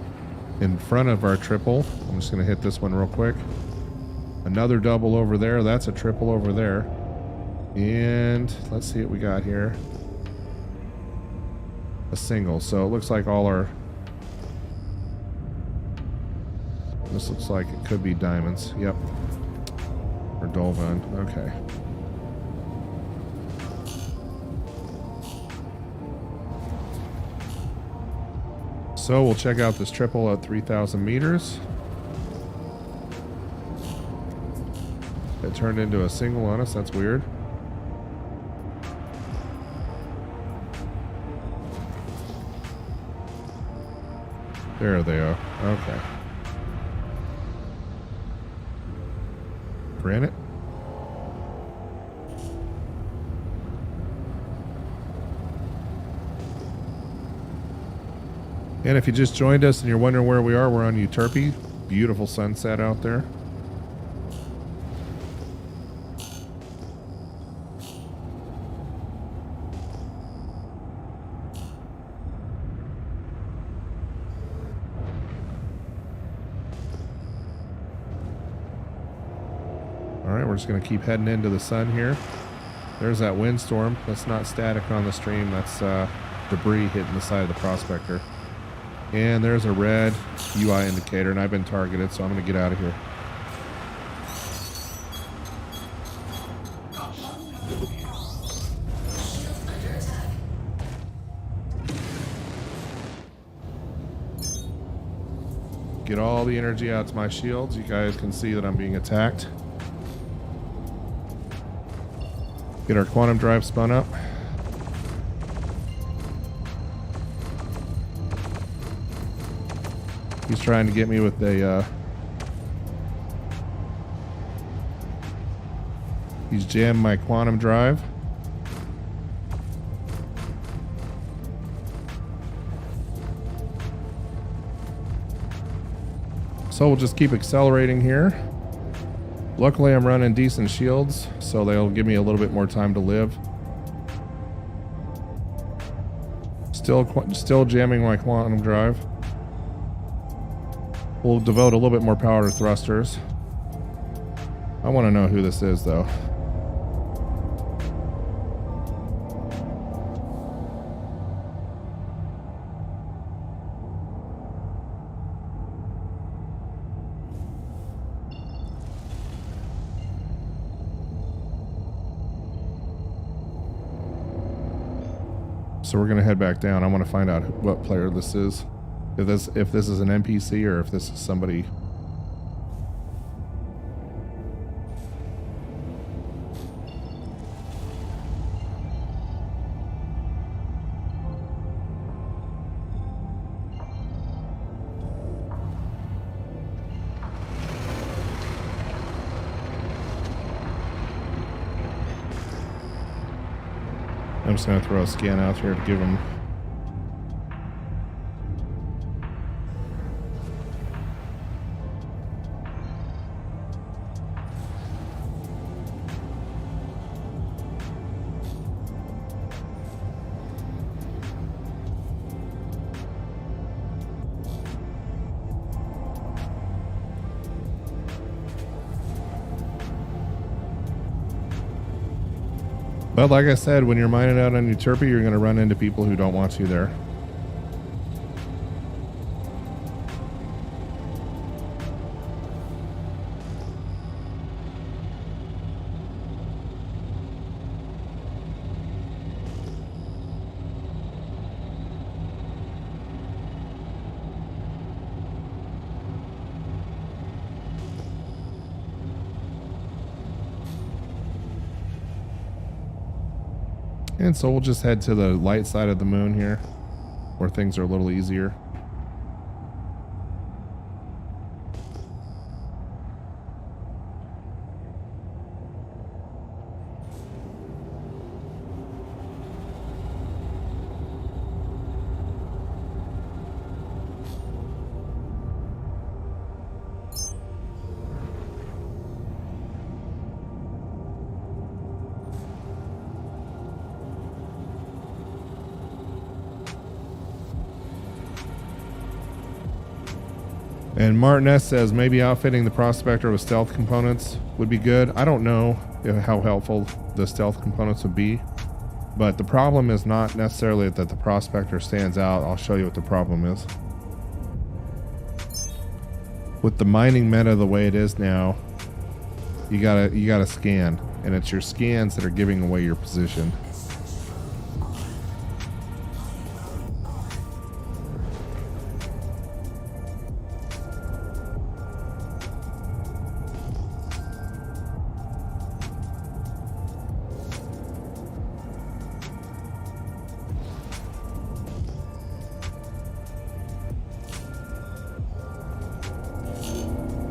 in front of our triple. I'm just going to hit this one real quick. Another double over there. That's a triple over there. And let's see what we got here. A single. So it looks like all our... This looks like it could be diamonds. Yep. Or Dolvan. Okay. So we'll check out this triple at 3,000 meters. It turned into a single on us. That's weird. There they are. Okay. Granite. And if you just joined us and you're wondering where we are, we're on Uterpy. Beautiful sunset out there. Alright, we're just going to keep heading into the sun here. There's that windstorm. That's not static on the stream. That's debris hitting the side of the prospector. And there's a red UI indicator, and I've been targeted, so I'm going to get out of here. Get all the energy out to my shields. You guys can see that I'm being attacked. Get our quantum drive spun up. He's trying to get me with a, he's jammed my quantum drive. So we'll just keep accelerating here. Luckily I'm running decent shields, so they'll give me a little bit more time to live. Still jamming my quantum drive. We'll devote a little bit more power to thrusters. I want to know who this is, though. So we're going to head back down. I want to find out what player this is. If this is an NPC or if this is somebody. I'm just going to throw a scan out here to give them. But like I said, when you're mining out on Uterpy, you're going to run into people who don't want you there. And so we'll just head to the light side of the moon here, where things are a little easier. And Martin S says maybe outfitting the Prospector with stealth components would be good. I don't know how helpful the stealth components would be, but the problem is not necessarily that the Prospector stands out. I'll show you what the problem is. With the mining meta the way it is now, you gotta scan, and it's your scans that are giving away your position.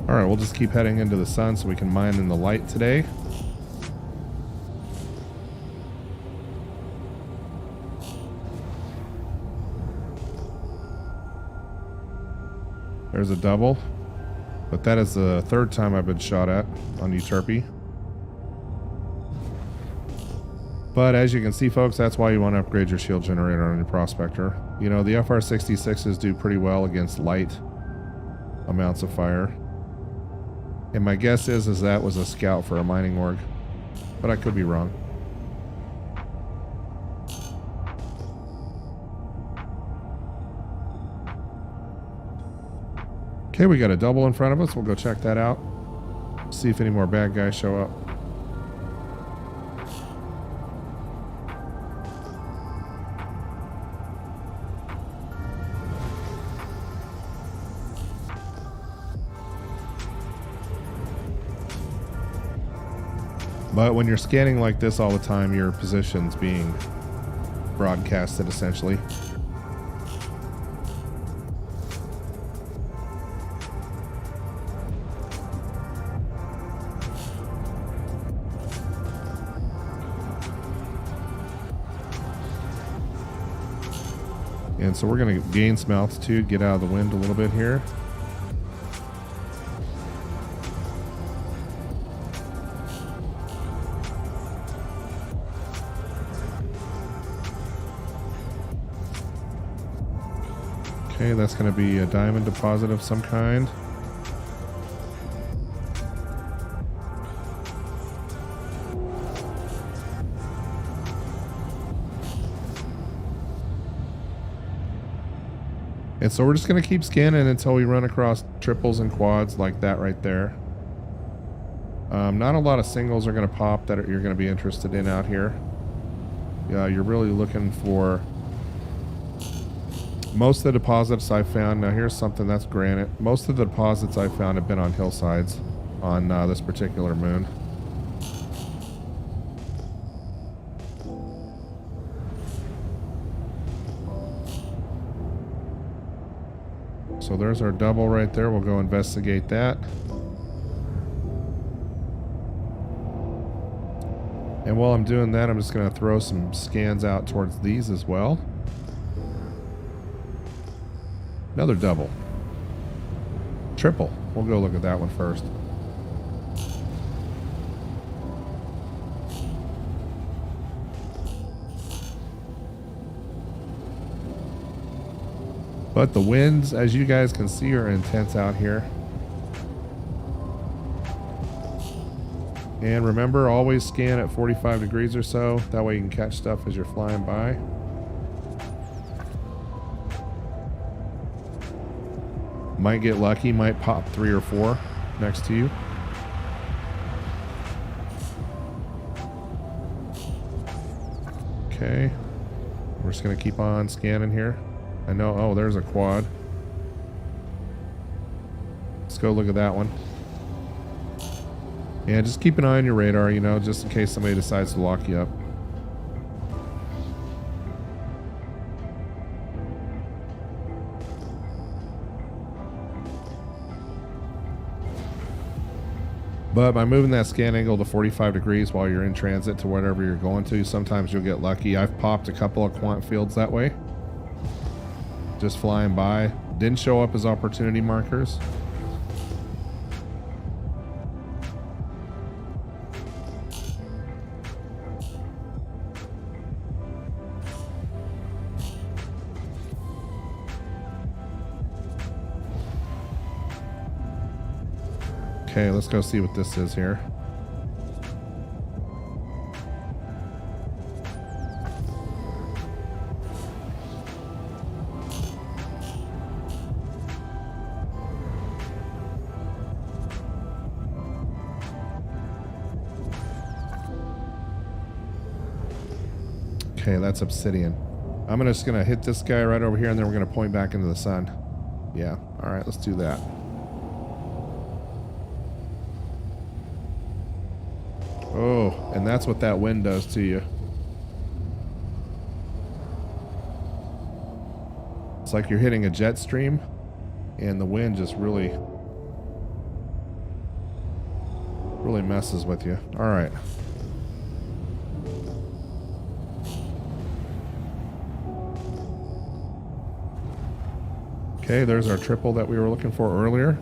Alright, we'll just keep heading into the sun so we can mine in the light today. There's a double, but that is the third time I've been shot at on Uterpy. But as you can see, folks, that's why you want to upgrade your shield generator on your Prospector. You know, the FR66s do pretty well against light amounts of fire. And my guess is that was a scout for a mining org, but I could be wrong. Okay, we got a double in front of us. We'll go check that out. See if any more bad guys show up. But when you're scanning like this all the time, your position's being broadcasted essentially. And so we're going to gain some altitude, get out of the wind a little bit here. Okay, that's going to be a diamond deposit of some kind. And so we're just going to keep scanning until we run across triples and quads like that right there. Not a lot of singles are going to pop that you're going to be interested in out here. You're really looking for... Most of the deposits I found, now here's something that's granite. Most of the deposits I found have been on hillsides on this particular moon. So there's our double right there. We'll go investigate that. And while I'm doing that, I'm just going to throw some scans out towards these as well. Another double. Triple. We'll go look at that one first. But the winds, as you guys can see, are intense out here. And remember, always scan at 45 degrees or so. That way you can catch stuff as you're flying by. Might get lucky, might pop 3 or 4 next to you. Okay. We're just going to keep on scanning here. I know, oh, there's a quad. Let's go look at that one. Yeah, just keep an eye on your radar, you know, just in case somebody decides to lock you up. But by moving that scan angle to 45 degrees while you're in transit to whatever you're going to, sometimes you'll get lucky. I've popped a couple of quant fields that way. Just flying by. Didn't show up as opportunity markers. Okay, let's go see what this is here. Okay, that's obsidian. I'm just gonna hit this guy right over here, and then we're gonna point back into the sun. Yeah, all right, let's do that. Oh, and that's what that wind does to you. It's like you're hitting a jet stream, and the wind just really messes with you. All right. Okay, there's our triple that we were looking for earlier.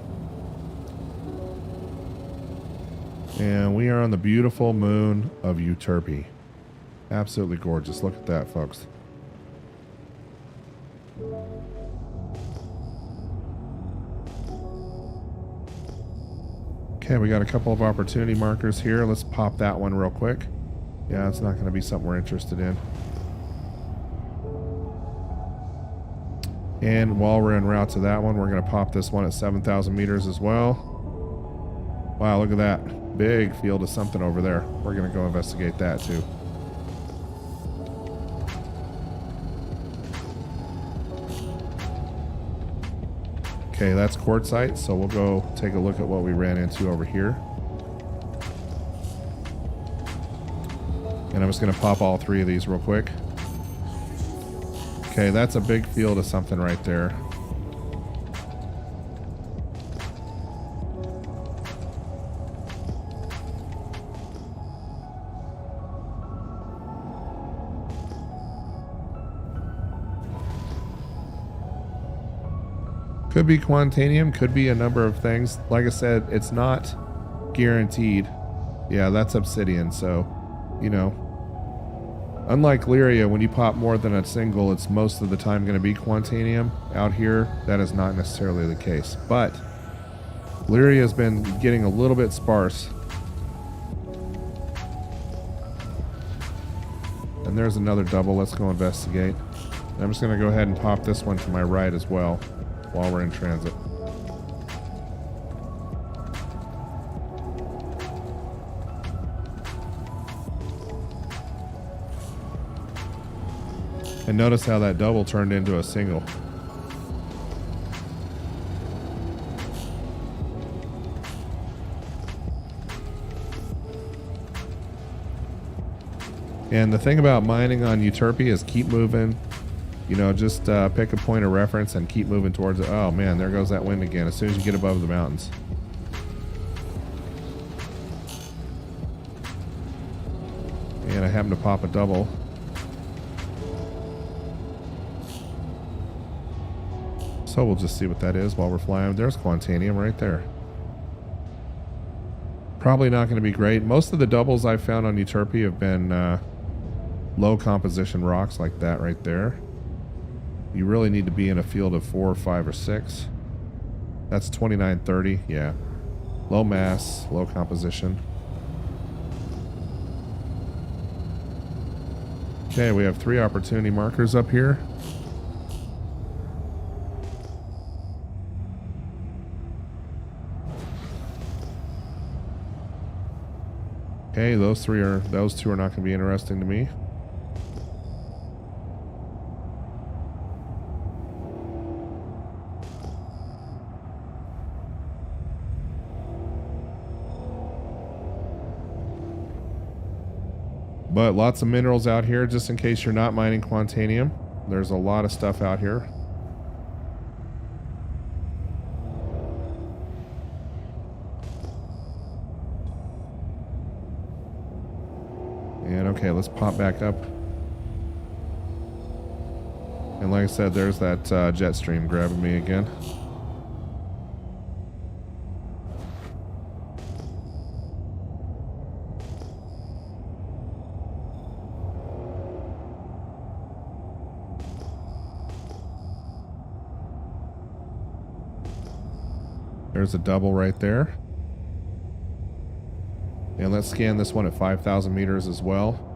And we are on the beautiful moon of Uterpy. Absolutely gorgeous. Look at that, folks. Okay, we got a couple of opportunity markers here. Let's pop that one real quick. Yeah, it's not going to be something we're interested in. And while we're en route to that one, we're going to pop this one at 7,000 meters as well. Wow, look at that. Big field of something over there. We're going to go investigate that too. Okay, that's quartzite, so we'll go take a look at what we ran into over here. And I'm just going to pop all three of these real quick. Okay, that's a big field of something right there. Could be Quantanium, could be a number of things. Like I said, it's not guaranteed. Yeah, that's obsidian, so, you know. Unlike Lyria, when you pop more than a single, it's most of the time going to be Quantanium. Out here, that is not necessarily the case. But Lyria has been getting a little bit sparse. And there's another double. Let's go investigate. And I'm just going to go ahead and pop this one to my right as well while we're in transit. And notice how that double turned into a single. And the thing about mining on Uterpy is keep moving. You know, just pick a point of reference and keep moving towards it. Oh man, there goes that wind again as soon as you get above the mountains. And I happen to pop a double. So we'll just see what that is while we're flying. There's Quantanium right there. Probably not going to be great. Most of the doubles I've found on Uterpy have been low composition rocks like that right there. You really need to be in a field of 4 or 5 or 6. That's 2930. Yeah. Low mass, low composition. Okay, we have 3 opportunity markers up here. Okay, those two are not going to be interesting to me. But lots of minerals out here, just in case you're not mining Quantanium. There's a lot of stuff out here. Okay, let's pop back up. And like I said, there's that jet stream grabbing me again. There's a double right there. And let's scan this one at 5,000 meters as well.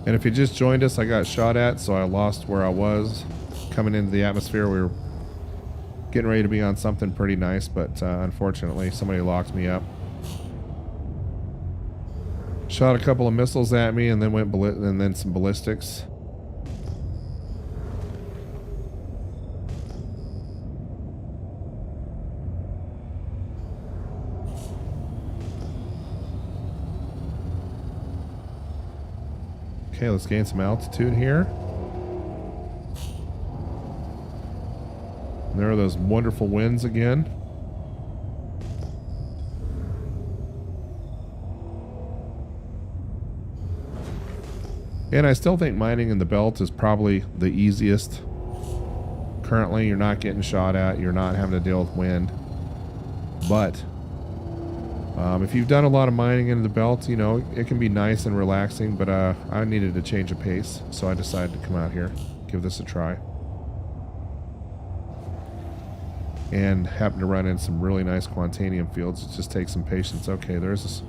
And if you just joined us, I got shot at, so I lost where I was. Coming into the atmosphere, we were getting ready to be on something pretty nice, but unfortunately, somebody locked me up. Shot a couple of missiles at me, and then and then some ballistics. Okay, let's gain some altitude here. There are those wonderful winds again. And I still think mining in the belt is probably the easiest. Currently, you're not getting shot at. You're not having to deal with wind. But if you've done a lot of mining in the belt, you know, it can be nice and relaxing. But I needed to change a pace, so I decided to come out here, give this a try. And happened to run in some really nice Quantanium fields. It just takes some patience. Okay, there's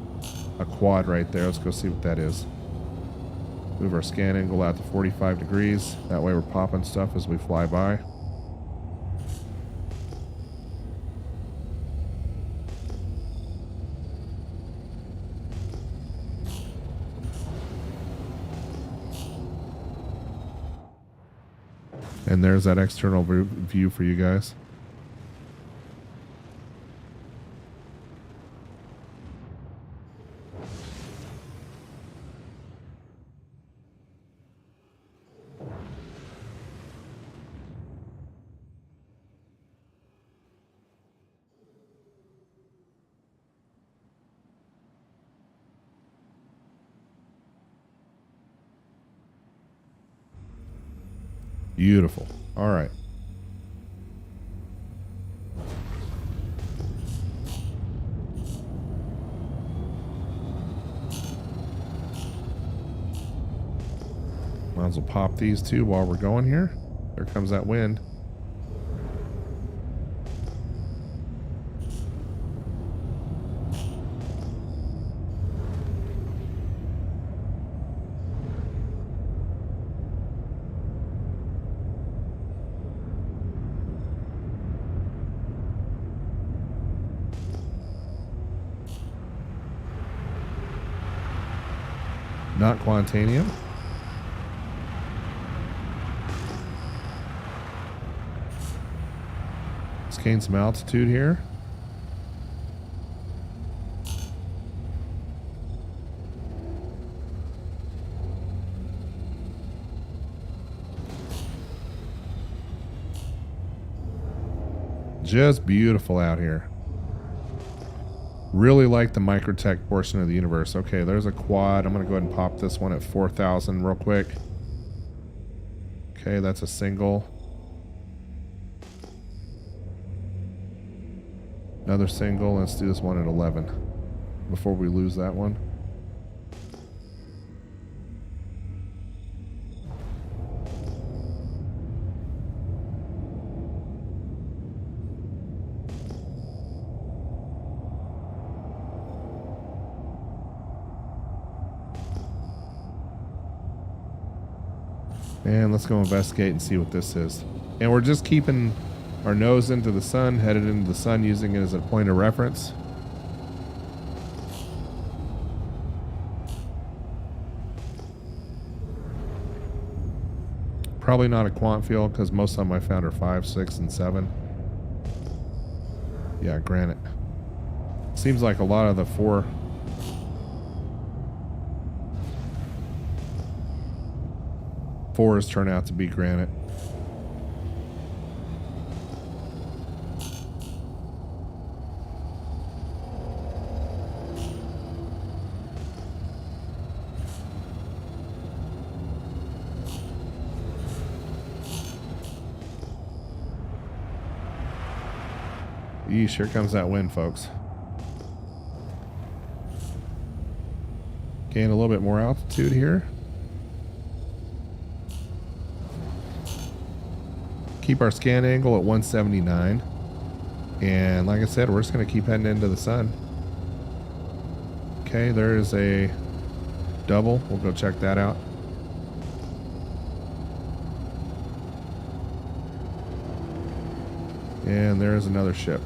a quad right there. Let's go see what that is. Move our scan angle out to 45 degrees. That way we're popping stuff as we fly by. And there's that external view for you guys. Beautiful. All right. Might as well pop these two while we're going here. There comes that wind. Not Quantanium. Let's gain some altitude here. Just beautiful out here. Really like the microtech portion of the universe. Okay, there's a quad. I'm going to go ahead and pop this one at 4,000 real quick. Okay, that's a single. Another single. Let's do this one at 11 before we lose that one. And let's go investigate and see what this is. And we're just keeping our nose into the sun, headed into the sun, using it as a point of reference. Probably not a quant field because most of them I found are 5, 6, and 7. Yeah, granite. Seems like a lot of the 4s turn out to be granite. Yeesh, here comes that wind, folks. Gain a little bit more altitude here. Keep our scan angle at 179. And like I said, we're just going to keep heading into the sun. Okay, there's a double. We'll go check that out. And there's another ship.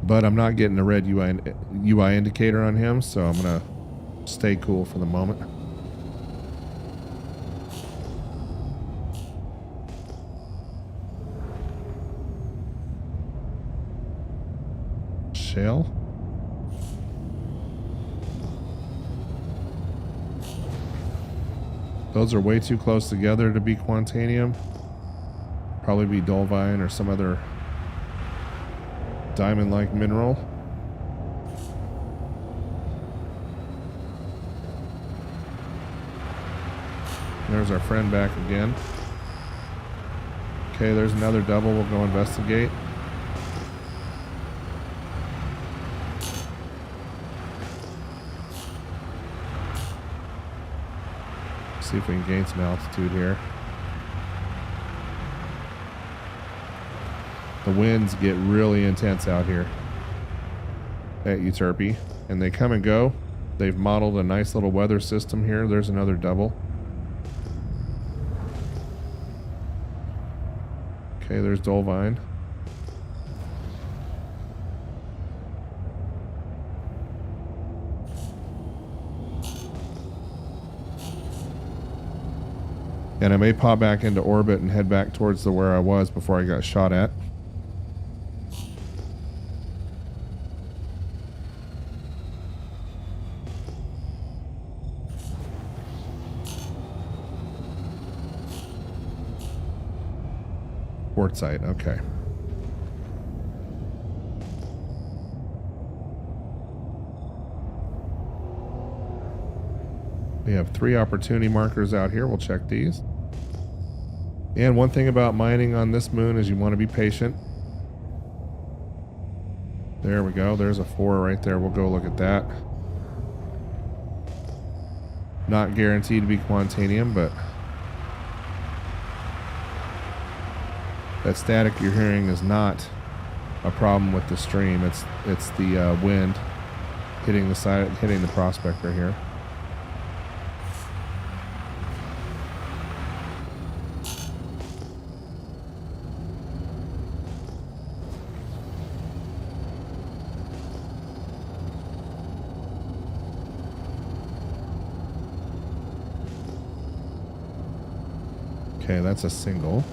But I'm not getting a red UI indicator on him, so I'm going to stay cool for the moment. Shell. Those are way too close together to be Quantanium. Probably be Dolvine or some other diamond-like mineral. There's our friend back again. Okay, there's another double. We'll go investigate. See if we can gain some altitude here. The winds get really intense out here at Uterpy, and they come and go. They've modeled a nice little weather system here. There's another double. Okay, there's Dolvine. And I may pop back into orbit and head back towards the where I was before I got shot at. Quartzite, okay. We have 3 opportunity markers out here. We'll check these. And one thing about mining on this moon is you want to be patient. There we go. There's a 4 right there. We'll go look at that. Not guaranteed to be Quantanium, but that static you're hearing is not a problem with the stream. It's the wind hitting the side, hitting the prospector here. Okay, that's a single.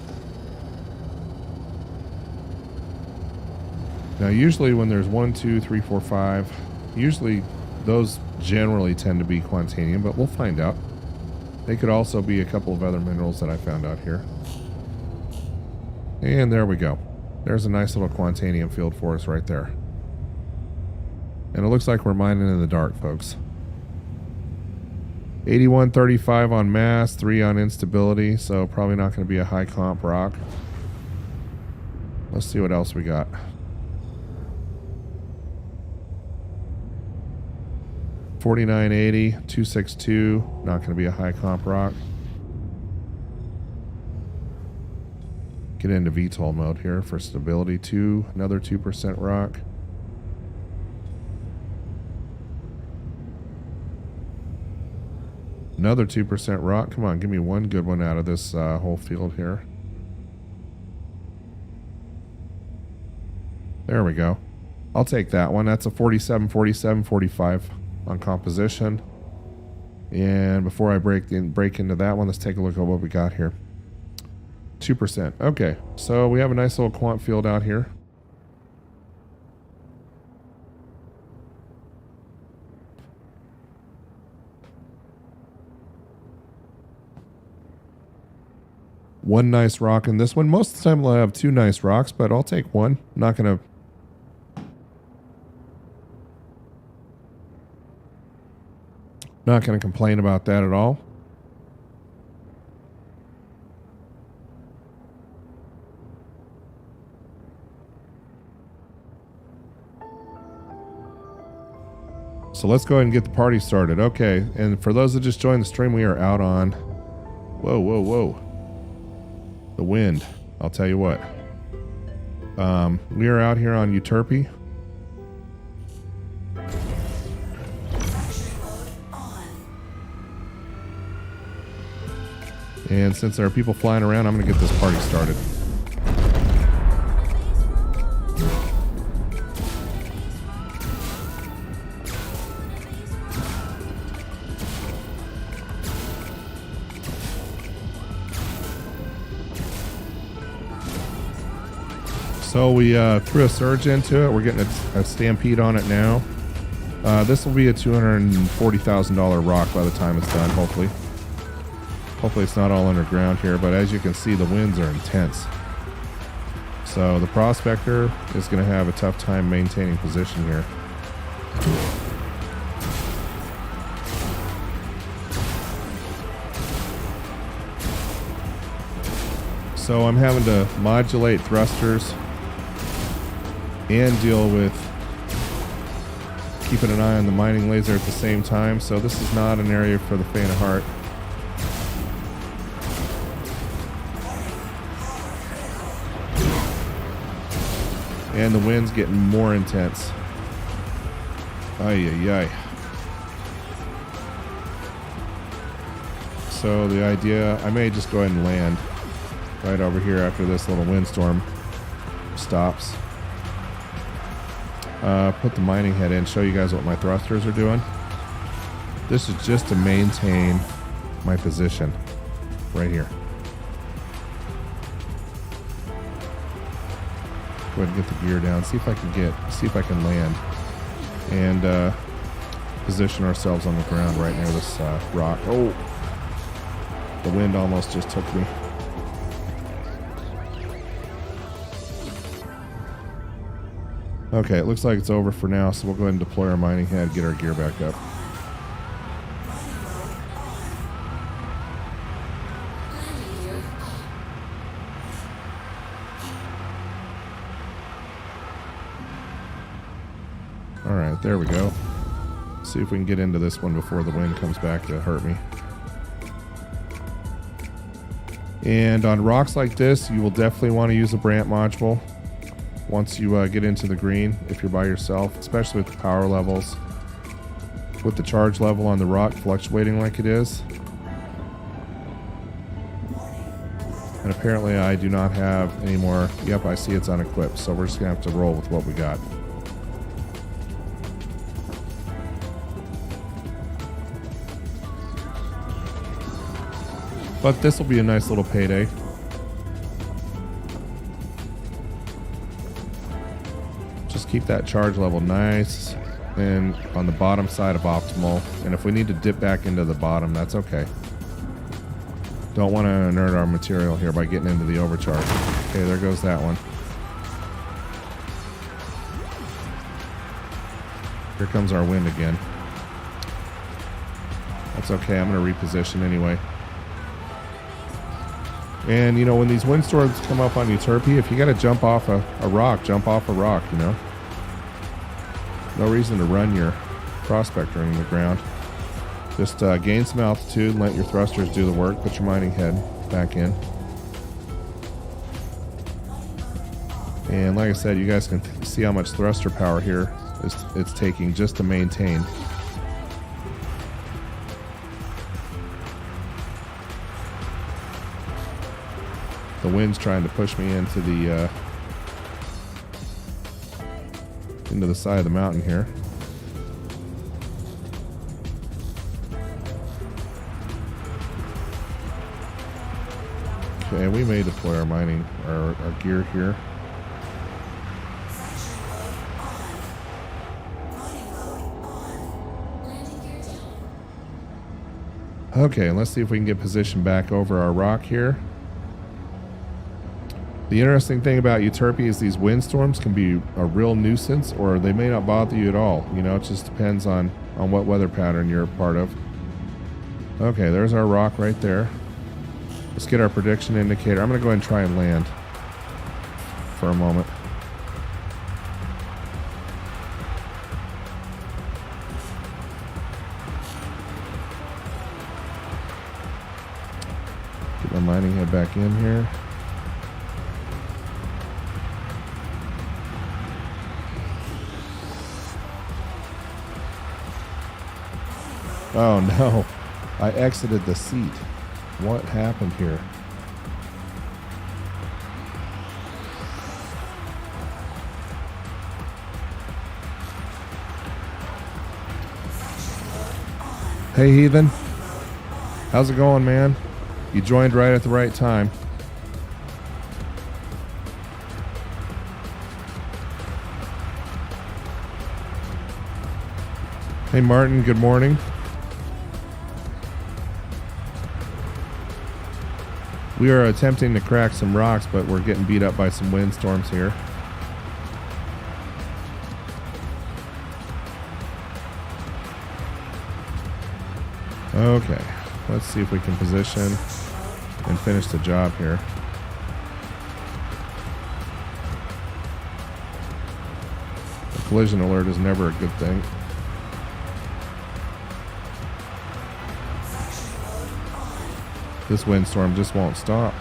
Now, usually when there's 1, 2, 3, 4, 5, usually those generally tend to be Quantanium, but we'll find out. They could also be a couple of other minerals that I found out here. And there we go. There's a nice little Quantanium field for us right there. And it looks like we're mining in the dark, folks. 8135 on mass, 3 on instability, so probably not going to be a high comp rock. Let's see what else we got. $49.80, 262, not going to be a high comp rock. Get into VTOL mode here for stability. 2, another 2% rock. Another 2% rock. Come on, give me one good one out of this whole field here. There we go. I'll take that one. That's a 47, 47, 45 on composition. And before I break into that one, let's take a look at what we got here. 2%. Okay, so we have a nice little quant field out here. One nice rock in this one. Most of the time I'll have 2 nice rocks, but I'll take one. I'm not going to Not going to complain about that at all. So let's go ahead and get the party started. Okay, and for those that just joined the stream, we are out on... Whoa, whoa, whoa. The wind. I'll tell you what. We are out here on Uterpy. And since there are people flying around, I'm going to get this party started. So we threw a surge into it. We're getting a stampede on it now. This will be a $240,000 rock by the time it's done, hopefully. Hopefully it's not all underground here, but as you can see, the winds are intense. So the prospector is going to have a tough time maintaining position here. So I'm having to modulate thrusters and deal with keeping an eye on the mining laser at the same time. So this is not an area for the faint of heart. And the wind's getting more intense. Ay, ay, ay. So the idea, I may just go ahead and land right over here after this little windstorm stops. Put the mining head in, show you guys what my thrusters are doing. This is just to maintain my position right here. Go ahead and get the gear down, see if I can land and position ourselves on the ground right near this rock. Oh, the wind almost just took me. Okay, it looks like it's over for now, so we'll go ahead and deploy our mining head, get our gear back up. Alright, there we go. See if we can get into this one before the wind comes back to hurt me. And on rocks like this, you will definitely want to use a Brant module once you get into the green if you're by yourself, especially with the power levels. With the charge level on the rock fluctuating like it is. And apparently I do not have any more. Yep, I see it's unequipped, so we're just going to have to roll with what we got. But this will be a nice little payday. Just keep that charge level nice and on the bottom side of optimal. And if we need to dip back into the bottom, that's okay. Don't want to inert our material here by getting into the overcharge. Okay, there goes that one. Here comes our wind again. That's okay, I'm going to reposition anyway. And, you know, when these windstorms come up on Uterpy, if you got to jump off a rock, jump off a rock, you know. No reason to run your prospector in the ground. Just gain some altitude and let your thrusters do the work. Put your mining head back in. And like I said, you guys can see how much thruster power here it's taking just to maintain. The wind's trying to push me into the side of the mountain here. Okay, we may deploy our mining, our gear here. Okay, and let's see if we can get positioned back over our rock here. The interesting thing about Uterpy is these windstorms can be a real nuisance, or they may not bother you at all. You know, it just depends on what weather pattern you're a part of. Okay, there's our rock right there. Let's get our prediction indicator. I'm going to go ahead and try and land for a moment. Get my mining head back in here. Oh no, I exited the seat. What happened here? Hey heathen, how's it going, man? You joined right at the right time. Hey Martin, good morning. We are attempting to crack some rocks, but we're getting beat up by some windstorms here. Okay, let's see if we can position and finish the job here. A collision alert is never a good thing. This windstorm just won't stop.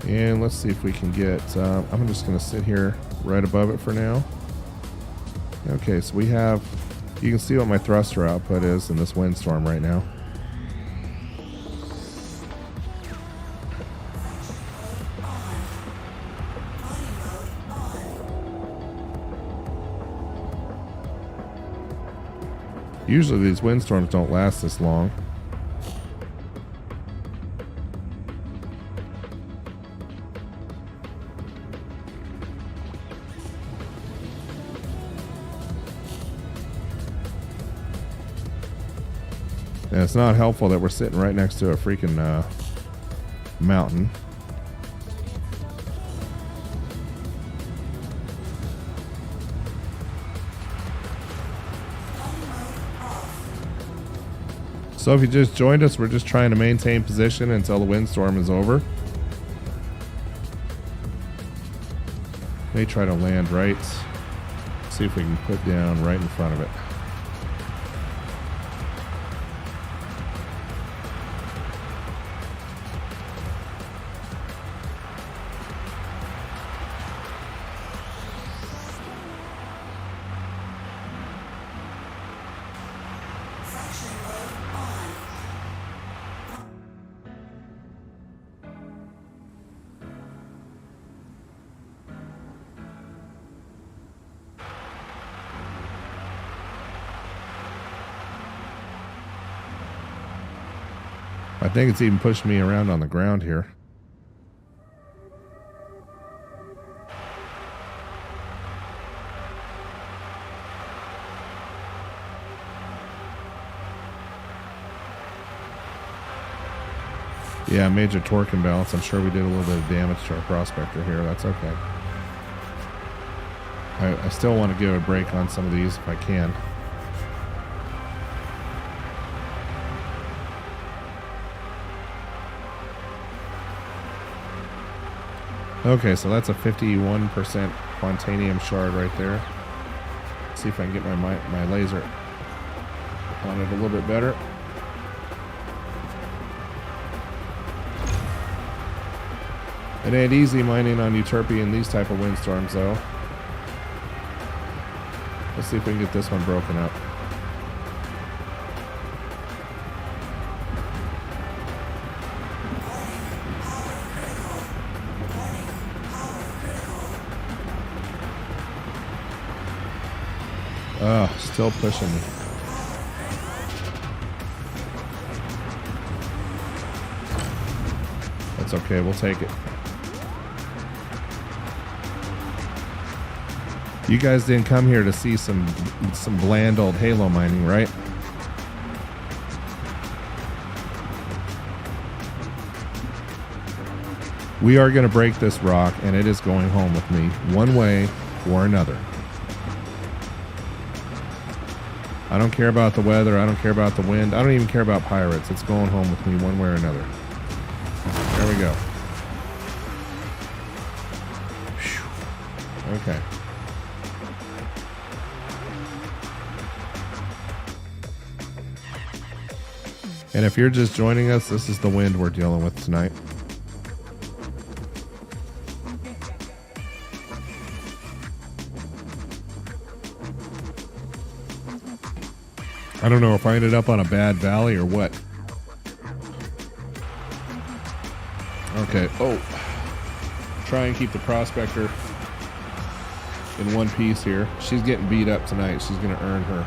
And let's see if we can get, I'm just going to sit here right above it for now. Okay, so we have, you can see what my thruster output is in this windstorm right now. Usually these windstorms don't last this long. And it's not helpful that we're sitting right next to a freaking mountain. So if you just joined us, we're just trying to maintain position until the windstorm is over. May try to land right. See if we can put down right in front of it. I think it's even pushing me around on the ground here. Yeah, major torque imbalance. I'm sure we did a little bit of damage to our prospector here. That's okay. I still want to give a break on some of these if I can. Okay, so that's a 51% Quantanium shard right there. Let's see if I can get my laser on it a little bit better. It ain't easy mining on Uterpy in these type of windstorms though. Let's see if we can get this one broken up. Still pushing me. That's okay. We'll take it. You guys didn't come here to see some bland old Halo mining, right? We are going to break this rock, and it is going home with me, one way or another. I don't care about the weather. I don't care about the wind. I don't even care about pirates. It's going home with me one way or another. There we go. Whew. Okay. And if you're just joining us, this is the wind we're dealing with tonight. I don't know if I ended up on a bad valley or what. Okay. Oh. Try and keep the prospector in one piece here. She's getting beat up tonight. She's going to earn her.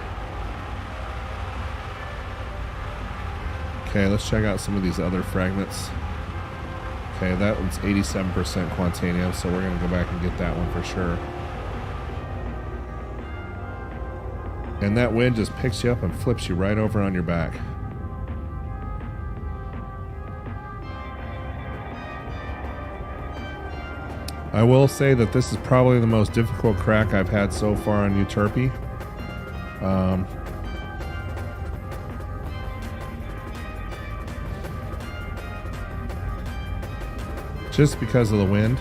Okay, let's check out some of these other fragments. Okay, that one's 87% Quantanium, so we're going to go back and get that one for sure. And that wind just picks you up and flips you right over on your back. I will say that this is probably the most difficult crack I've had so far on Uterpy. Just because of the wind.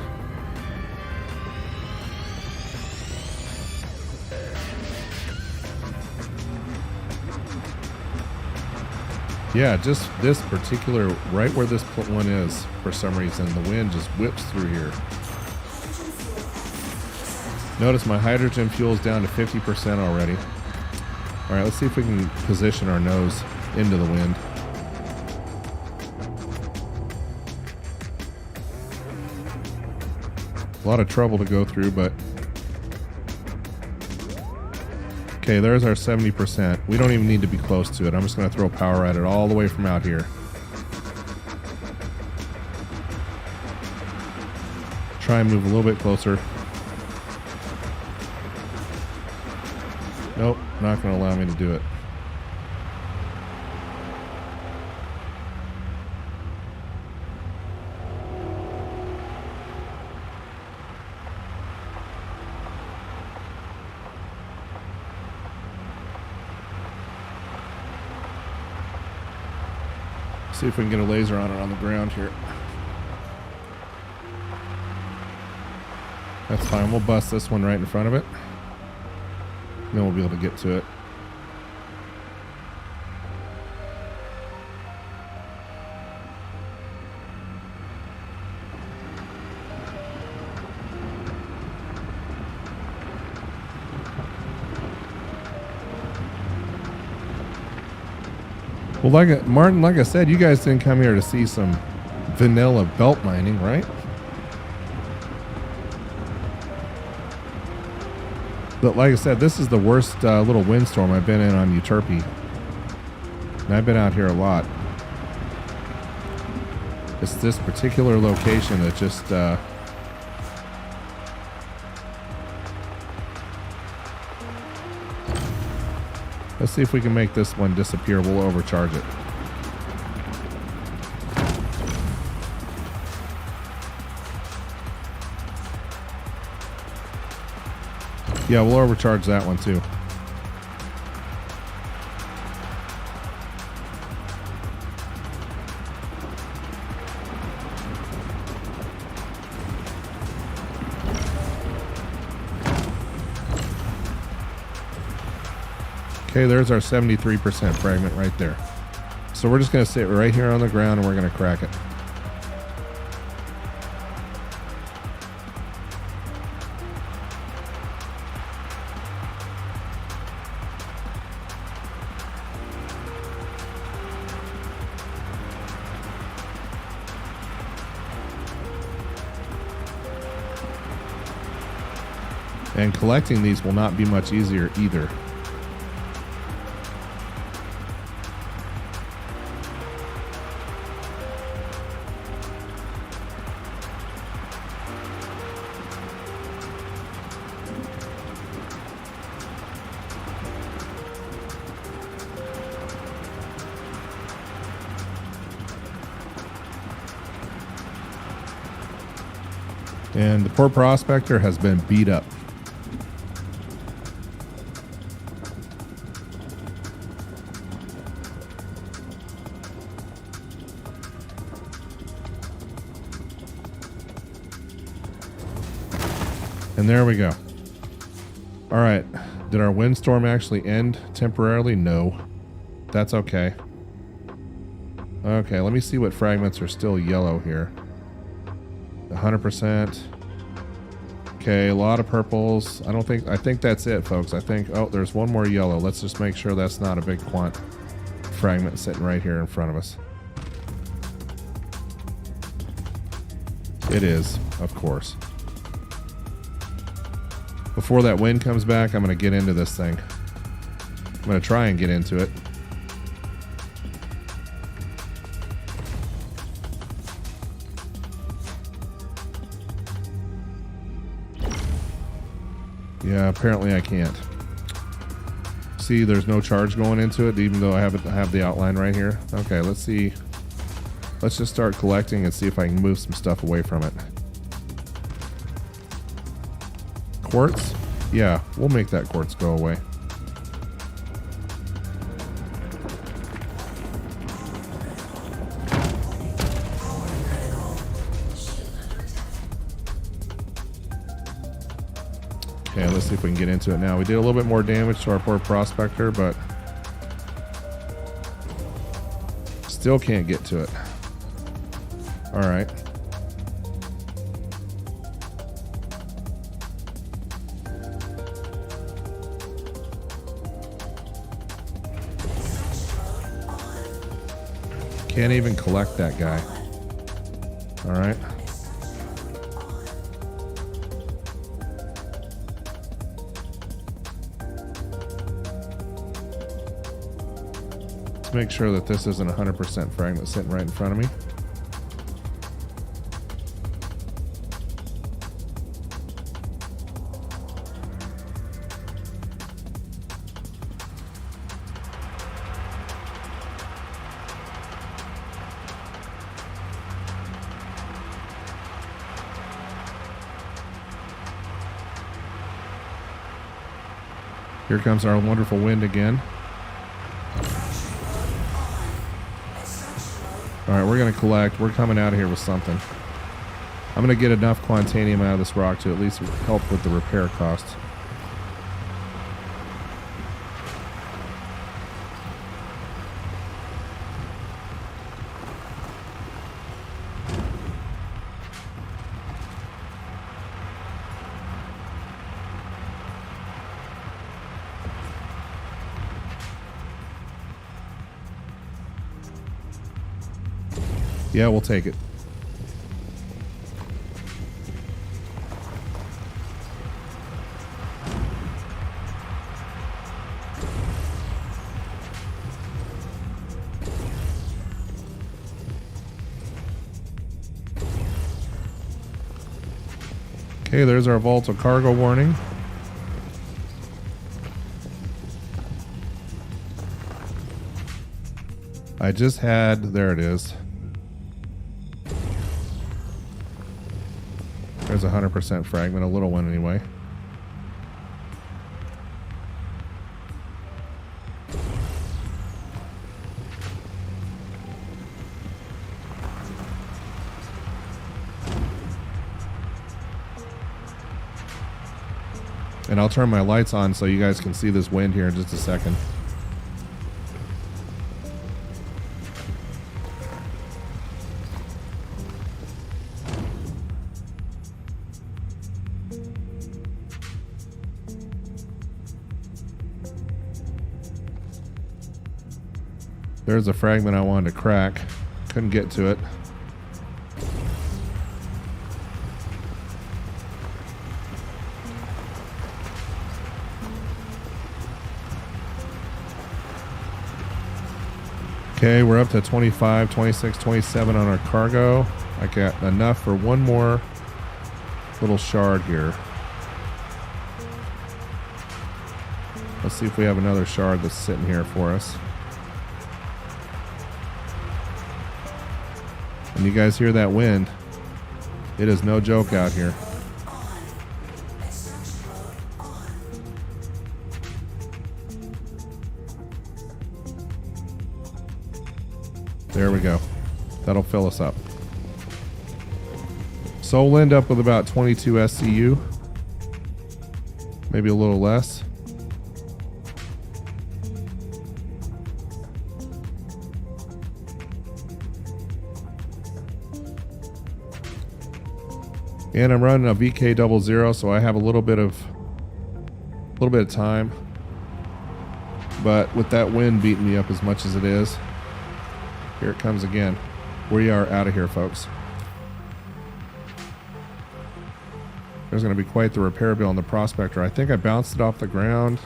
Yeah, just this particular, right where this one is, for some reason, the wind just whips through here. Notice my hydrogen fuel's down to 50% already. All right, let's see if we can position our nose into the wind. A lot of trouble to go through, but okay, there's our 70%. We don't even need to be close to it. I'm just going to throw power at it all the way from out here. Try and move a little bit closer. Nope, not going to allow me to do it. See if we can get a laser on it on the ground here. That's fine. We'll bust this one right in front of it. Then we'll be able to get to it. Well, Martin, like I said, you guys didn't come here to see some vanilla belt mining, right? But like I said, this is the worst little windstorm I've been in on Uterpy. And I've been out here a lot. It's this particular location that just... Let's see if we can make this one disappear. We'll overcharge it. Yeah, we'll overcharge that one too. Okay, there's our 73% fragment right there. So we're just going to sit right here on the ground and we're going to crack it. And collecting these will not be much easier either. And the poor prospector has been beat up. And there we go. All right. Did our windstorm actually end temporarily? No. That's okay. Okay, let me see what fragments are still yellow here. 100%. Okay, a lot of purples. I think that's it, folks. I think, oh, there's one more yellow. Let's just make sure that's not a big quant fragment sitting right here in front of us. It is, of course. Before that wind comes back, I'm going to get into this thing. I'm going to try and get into it. Yeah, apparently I can't. See, there's no charge going into it, even though I have the outline right here. Okay, let's see. Let's just start collecting and see if I can move some stuff away from it. Quartz? Yeah, we'll make that quartz go away. Okay, let's see if we can get into it now. We did a little bit more damage to our poor prospector, but still can't get to it. All right. Can't even collect that guy. All right. Let's make sure that this isn't 100% fragment sitting right in front of me. Here comes our wonderful wind again. Alright, we're going to collect. We're coming out of here with something. I'm going to get enough Quantanium out of this rock to at least help with the repair costs. Yeah, we'll take it. Okay, there's our volatile cargo warning. I just had, there it is. There's a 100% fragment, a little one anyway. And I'll turn my lights on so you guys can see this wind here in just a second. There's a fragment I wanted to crack. Couldn't get to it. Okay, we're up to 25, 26, 27 on our cargo. I got enough for one more little shard here. Let's see if we have another shard that's sitting here for us. And you guys hear that wind. It is no joke out here. There we go. That'll fill us up. So we'll end up with about 22 SCU. Maybe a little less. And I'm running a VK00, so I have a little bit of time. But with that wind beating me up as much as it is, here it comes again. We are out of here, folks. There's going to be quite the repair bill on the Prospector. I think I bounced it off the ground.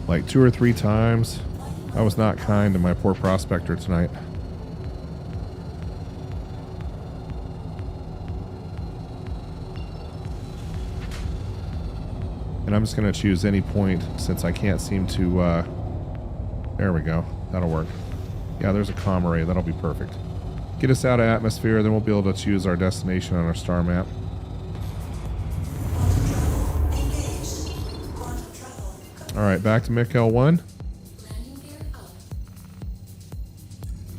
Like 2 or 3 times. I was not kind to my poor Prospector tonight. And I'm just going to choose any point since I can't seem to... there we go. That'll work. Yeah, there's a comm array. That'll be perfect. Get us out of atmosphere, then we'll be able to choose our destination on our star map. Alright, back to MiC-L1.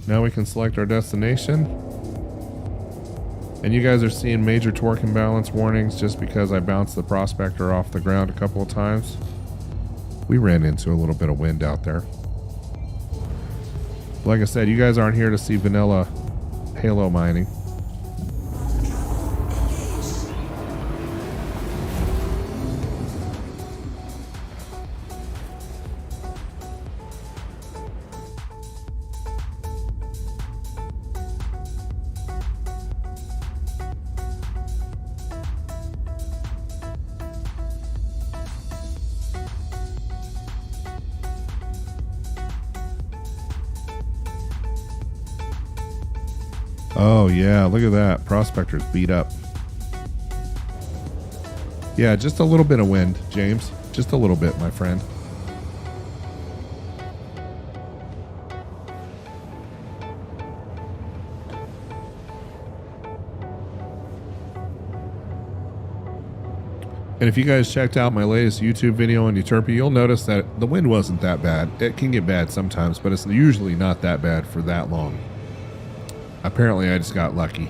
Now we can select our destination. And you guys are seeing major torque imbalance warnings just because I bounced the Prospector off the ground a couple of times. We ran into a little bit of wind out there. Like I said, you guys aren't here to see vanilla halo mining. Oh yeah, look at that. Prospector's beat up. Yeah, just a little bit of wind, James. Just a little bit, my friend. And if you guys checked out my latest YouTube video on Uterpy, you'll notice that the wind wasn't that bad. It can get bad sometimes, but it's usually not that bad for that long. Apparently, I just got lucky.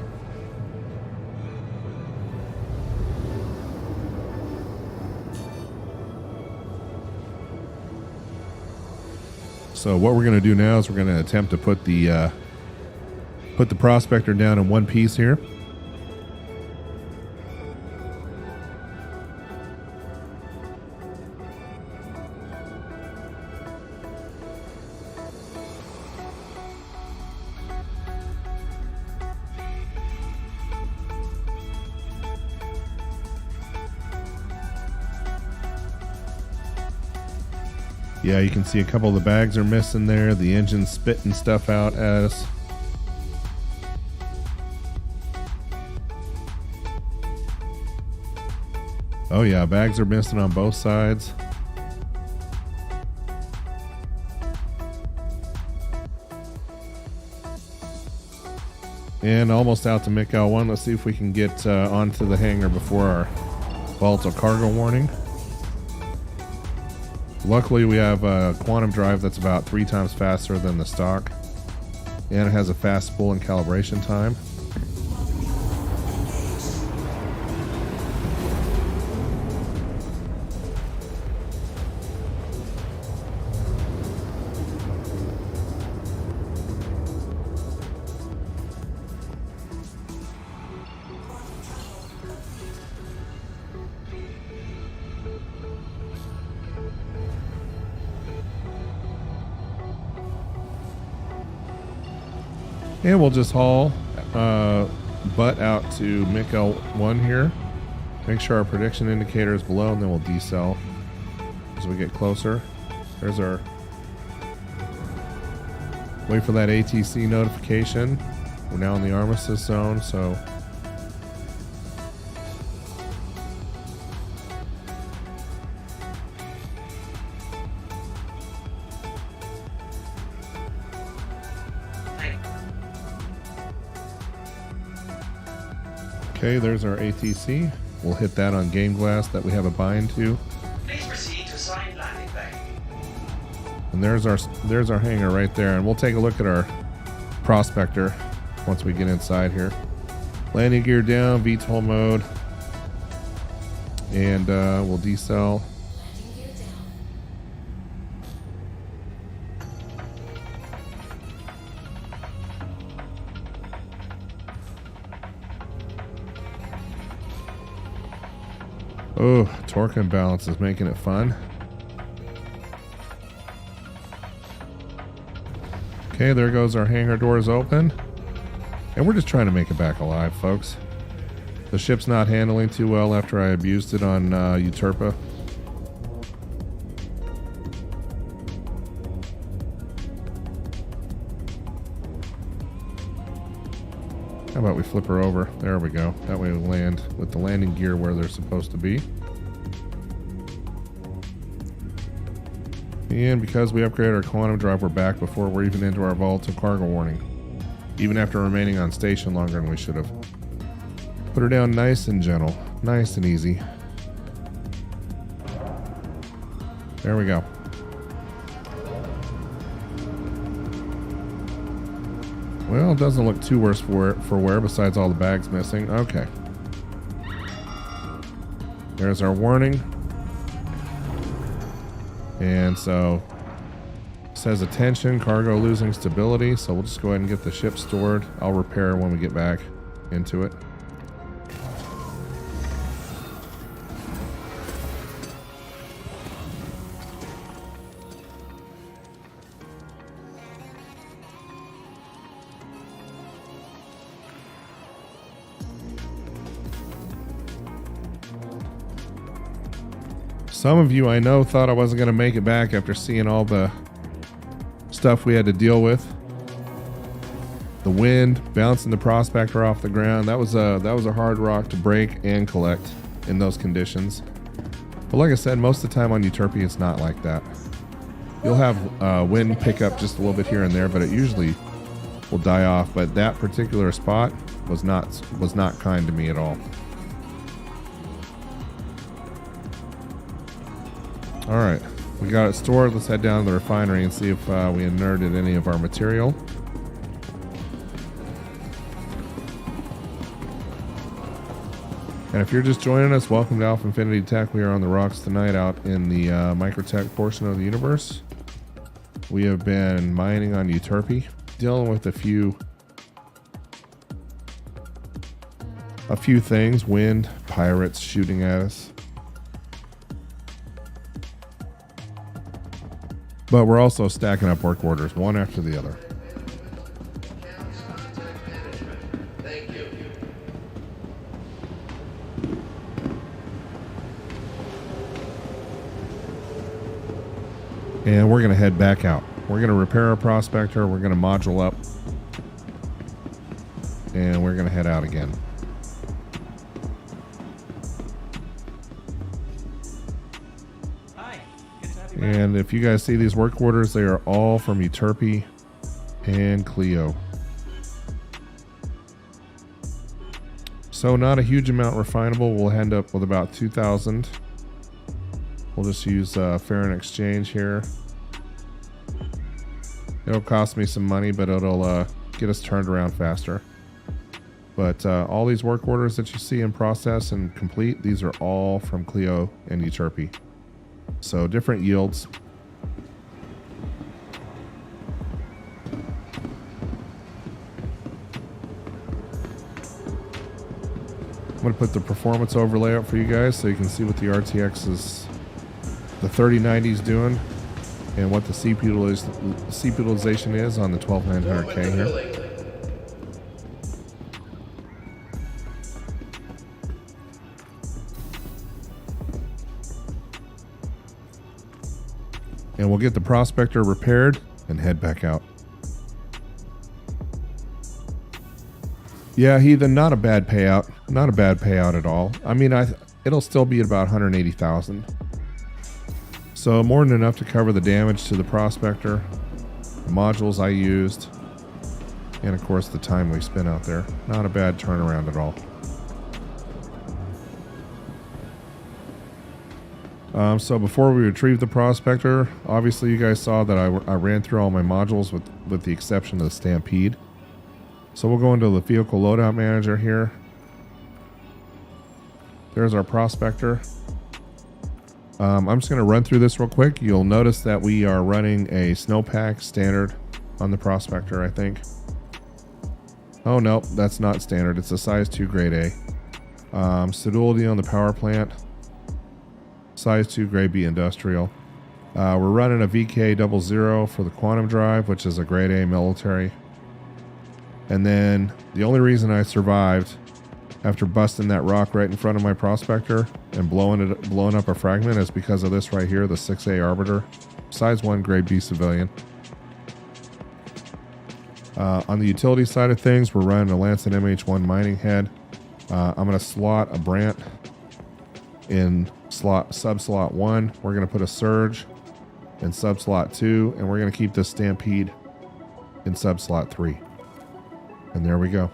So what we're going to do now is we're going to attempt to put the Prospector down in one piece here. Yeah, you can see a couple of the bags are missing there. The engine's spitting stuff out at us. Oh yeah, bags are missing on both sides. And almost out to MiC-L1. Let's see if we can get onto the hangar before our volatile cargo warning. Luckily, we have a quantum drive that's about 3 times faster than the stock, and it has a fast spool and calibration time. And we'll just haul butt out to MiC-L1 here. Make sure our prediction indicator is below, and then we'll decel as we get closer. There's our... Wait for that ATC notification. We're now in the armistice zone, so... Okay, there's our ATC. We'll hit that on game glass that we have a bind to. Please proceed to assigned landing bay. And there's our hangar right there. And we'll take a look at our prospector once we get inside here. Landing gear down, VTOL mode. And we'll decel. Landing gear down. Oh, torque and balance is making it fun. Okay, there goes our hangar doors open. And we're just trying to make it back alive, folks. The ship's not handling too well after I abused it on Uterpy. How about we flip her over? There we go. That way we land with the landing gear where they're supposed to be. And because we upgraded our quantum drive, we're back before we're even into our volatile cargo warning. Even after remaining on station longer than we should have. Put her down nice and gentle. Nice and easy. There we go. Well, it doesn't look too worse for wear besides all the bags missing. Okay. There's our warning. And so it says attention, cargo losing stability. So we'll just go ahead and get the ship stored. I'll repair when we get back into it. Some of you I know thought I wasn't going to make it back after seeing all the stuff we had to deal with. The wind, bouncing the prospector off the ground. That was a hard rock to break and collect in those conditions. But like I said, most of the time on Uterpy it's not like that. You'll have wind pick up just a little bit here and there, but it usually will die off. But that particular spot was not kind to me at all. All right, we got it stored. Let's head down to the refinery and see if we inerted any of our material. And if you're just joining us, welcome to AlphaInfinity Tech. We are on the rocks tonight out in the microtech portion of the universe. We have been mining on Uterpy, dealing with a few things, wind, pirates shooting at us. But we're also stacking up work orders, one after the other. Accounts contact management. Thank you. And we're going to head back out. We're going to repair our prospector. We're going to module up. And we're going to head out again. Hi. Good to have you back. And if you guys see these work orders, they are all from Uterpy and Clio. So not a huge amount refinable. We'll end up with about 2,000. We'll just use fair and exchange here. It'll cost me some money, but it'll get us turned around faster. But all these work orders that you see in process and complete, these are all from Clio and Uterpy. So different yields. I'm going to put the performance overlay up for you guys so you can see what the RTX is, the 3090 is doing, and what the CPU utilization is on the 12900K here. And we'll get the prospector repaired and head back out. Yeah, Heathen, not a bad payout. Not a bad payout at all. I mean, it'll still be at about 180,000. So more than enough to cover the damage to the prospector, the modules I used, and of course the time we spent out there. Not a bad turnaround at all. So before we retrieve the prospector, obviously you guys saw that I ran through all my modules with the exception of the Stampede. So we'll go into the vehicle loadout manager here. There's our prospector. I'm just going to run through this real quick. You'll notice that we are running a snowpack standard on the prospector, I think. Oh no, that's not standard. It's a size 2 grade A. Stability on the power plant. Size 2 grade B industrial. We're running a VK00 for the quantum drive, which is a grade A military. And then the only reason I survived after busting that rock right in front of my prospector and blowing up a fragment is because of this right here, the 6A Arbiter, size 1 grade B civilian. On the utility side of things, we're running a Lancet MH1 mining head. I'm going to slot a Brant in sub slot 1. We're going to put a Surge in sub slot 2, and we're going to keep this Stampede in sub slot 3. And there we go.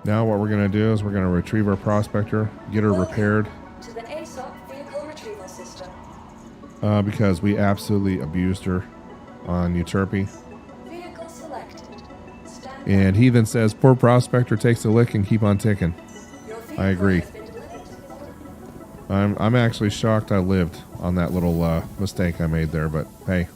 Now what we're going to do is we're going to retrieve our prospector, get her repaired. To the ASOP vehicle retrieval system. Because we absolutely abused her on Uterpy. Vehicle selected. Stand And he then says, poor prospector takes a lick and keep on ticking. Your I vehicle agree. has been delivered. I'm actually shocked I lived on that little mistake I made there, but hey.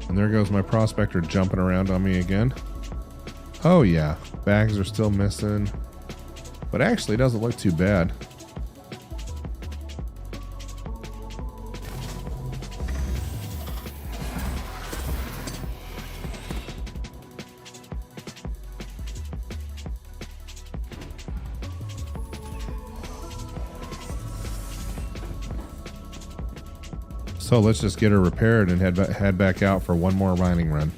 And there goes my prospector jumping around on me again. Oh yeah, bags are still missing. But actually, it doesn't look too bad. So let's just get her repaired and head back out for one more mining run.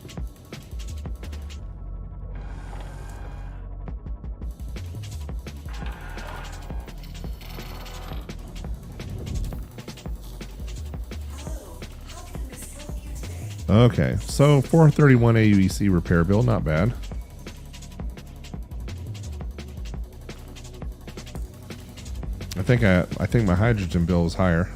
Okay, so 431 AUEC repair bill, not bad. I think my hydrogen bill is higher.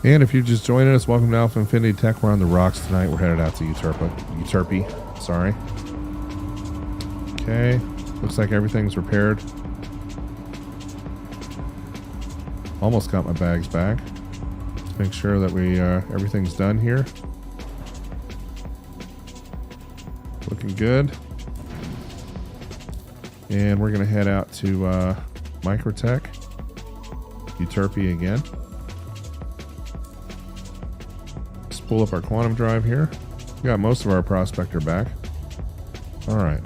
And if you're just joining us, welcome to AlphaInfinity Tech. We're on the rocks tonight. We're headed out to Uterpy. Sorry. Okay. Looks like everything's repaired. Almost got my bags back. Let's make sure that we everything's done here. Looking good. And we're going to head out to Microtech. Uterpy again. Pull up our quantum drive here. We got most of our prospector back. All right.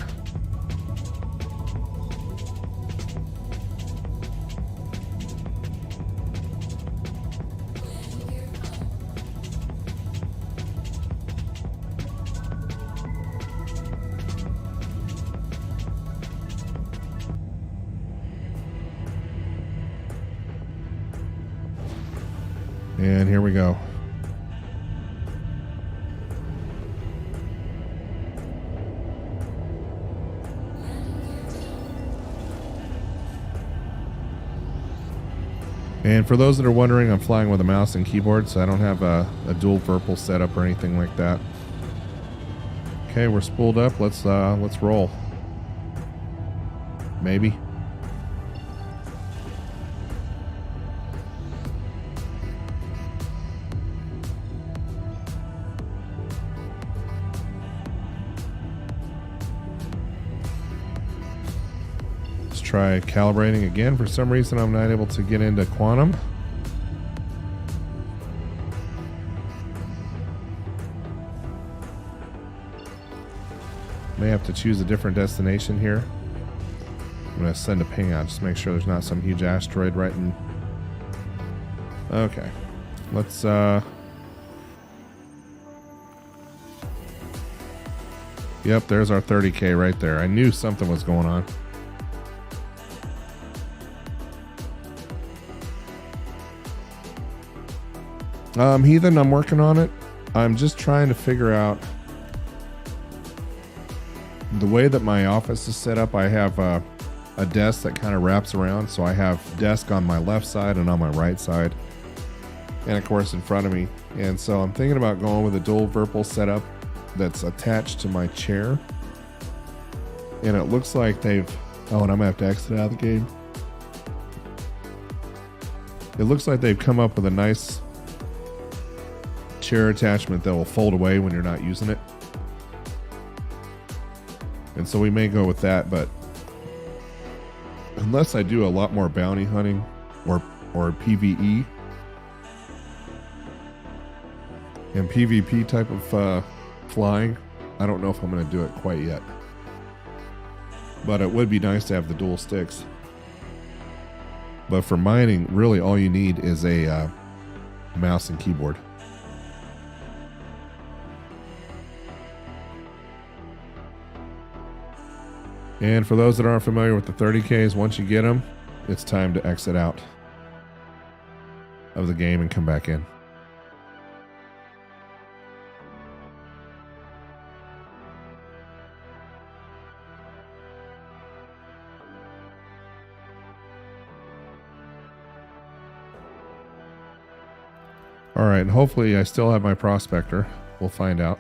And here we go. And for those that are wondering, I'm flying with a mouse and keyboard, so I don't have a dual Virpil setup or anything like that. Okay, we're spooled up. Let's roll. Maybe. Try calibrating again. For some reason I'm not able to get into quantum. May have to choose a different destination here. I'm gonna send a ping out just to make sure there's not some huge asteroid right in. Okay, let's Yep, there's our 30K right there. I knew something was going on. Heathen, I'm working on it. I'm just trying to figure out the way that my office is set up. I have a desk that kind of wraps around, so I have desk on my left side and on my right side, and of course in front of me. And so I'm thinking about going with a dual Virpal setup that's attached to my chair. And it looks like they've... Oh, and I'm gonna have to exit out of the game. It looks like they've come up with a nice chair attachment that will fold away when you're not using it. And so we may go with that, but unless I do a lot more bounty hunting or PvE and PvP type of flying, I don't know if I'm going to do it quite yet. But it would be nice to have the dual sticks. But for mining, really all you need is a mouse and keyboard. And for those that aren't familiar with the 30Ks, once you get them, it's time to exit out of the game and come back in. All right, and hopefully I still have my prospector. We'll find out.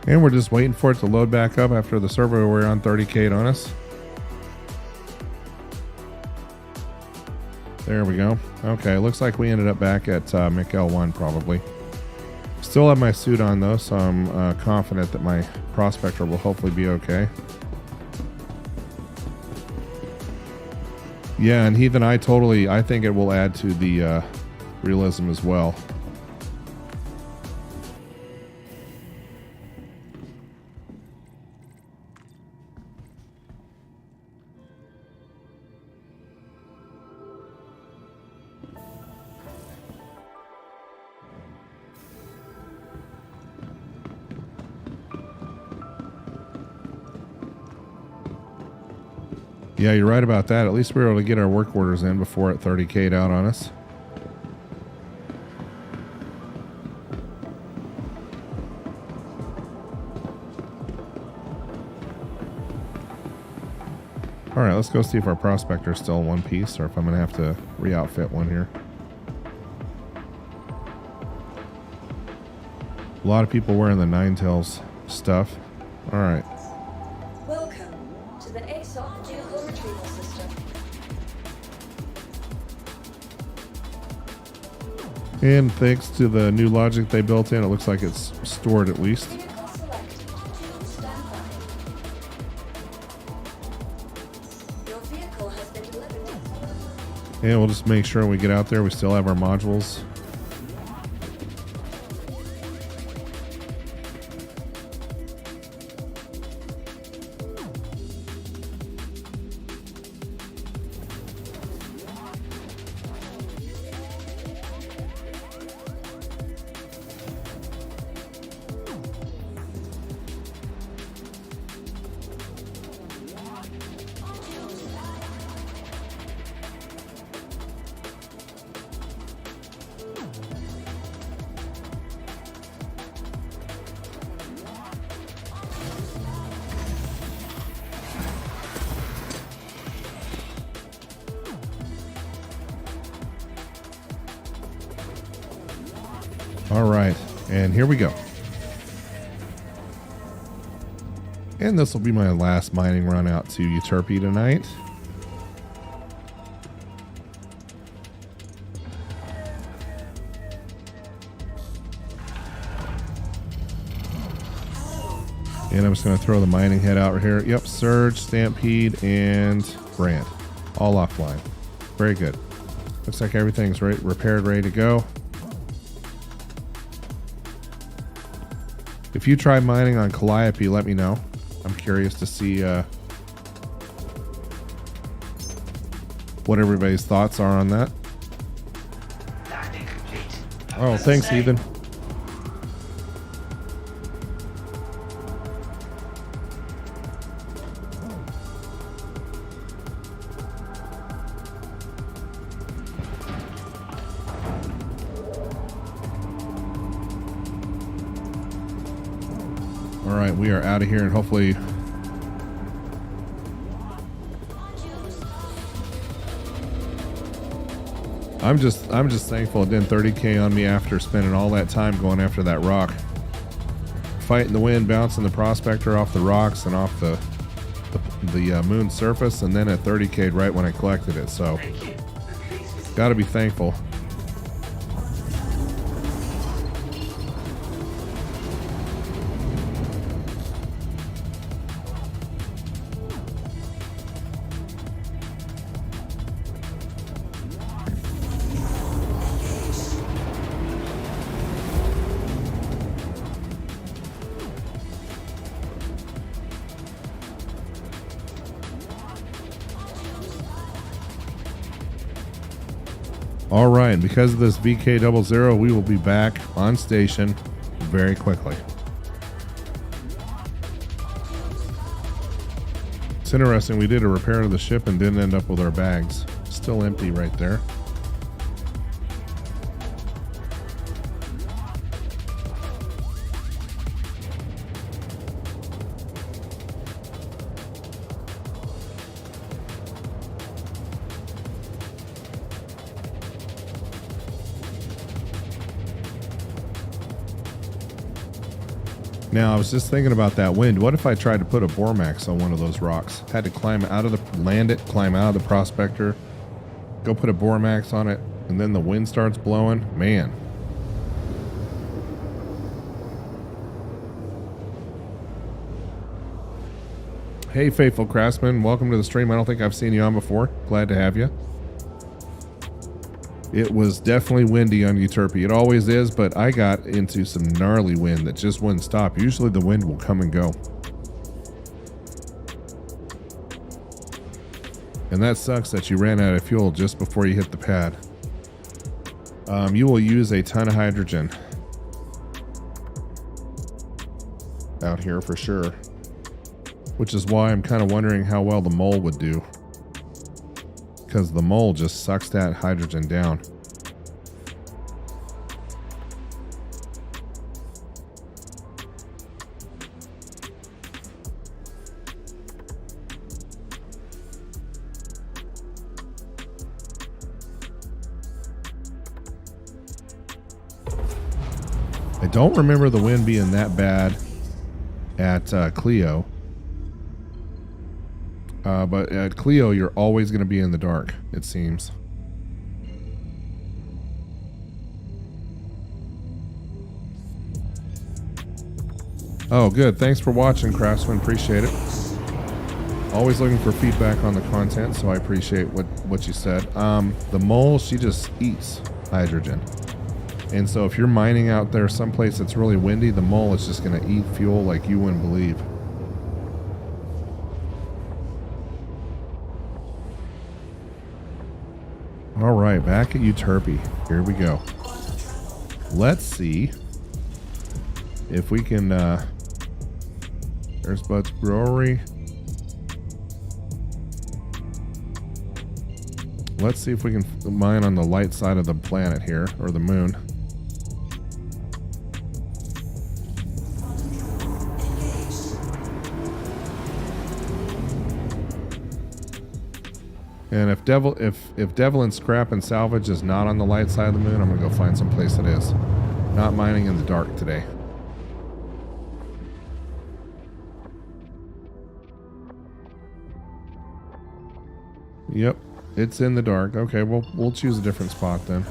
And we're just waiting for it to load back up after the server we're on 30K'd on us. There we go. Okay, looks like we ended up back at McL1 probably. Still have my suit on though, so I'm confident that my prospector will hopefully be okay. Yeah, and Heathen, I think it will add to the realism as well. Yeah, you're right about that. At least we were able to get our work orders in before it 30K'd out on us. All right, let's go see if our prospector is still in one piece or if I'm going to have to re-outfit one here. A lot of people wearing the Ninetales stuff. All right. Welcome to the ASOP vehicle retrieval system. And thanks to the new logic they built in, it looks like it's stored at least. Vehicle selected. Stand by. Your vehicle has been delivered. And we'll just make sure when we get out there we still have our modules. All right, and here we go. And this will be my last mining run out to Uterpy tonight. And I'm just going to throw the mining head out here. Yep, Surge, Stampede, and Brand. All offline. Very good. Looks like everything's repaired, ready to go. If you try mining on Calliope, let me know. I'm curious to see what everybody's thoughts are on that. Landing complete. Oh, thanks, Ethan. All right, we are out of here, and hopefully I'm just thankful it didn't 30k on me after spending all that time going after that rock. Fighting the wind, bouncing the prospector off the rocks and off the moon surface, and then at 30k right when I collected it. So got to be thankful. All right, because of this VK00, we will be back on station very quickly. It's interesting, we did a repair to the ship and didn't end up with our bags. Still empty right there. Now, I was just thinking about that wind. What if I tried to put a Bormax on one of those rocks? Had to climb out of the, land it, climb out of the prospector, go put a Bormax on it, and then the wind starts blowing? Man. Hey, Faithful Craftsman. Welcome to the stream. I don't think I've seen you on before. Glad to have you. It was definitely windy on Uterpy. It always is, but I got into some gnarly wind that just wouldn't stop. Usually the wind will come and go. And that sucks that you ran out of fuel just before you hit the pad. You will use a ton of hydrogen out here for sure. Which is why I'm kind of wondering how well the mole would do. Because the mole just sucks that hydrogen down. I don't remember the wind being that bad at Clio. But at Clio, you're always going to be in the dark, it seems. Oh, good. Thanks for watching, Craftsman. Appreciate it. Always looking for feedback on the content, so I appreciate what you said. The mole, she just eats hydrogen. And so if you're mining out there someplace that's really windy, the mole is just going to eat fuel like you wouldn't believe. All right, back at Uterpy. Here we go. Let's see if we can. There's Bud's Brewery. Let's see if we can mine on the light side of the planet here, or the moon. And if Devlin Scrap and Salvage is not on the light side of the moon, I'm gonna go find some place that is. Not mining in the dark today. Yep, it's in the dark. Okay, we'll choose a different spot then.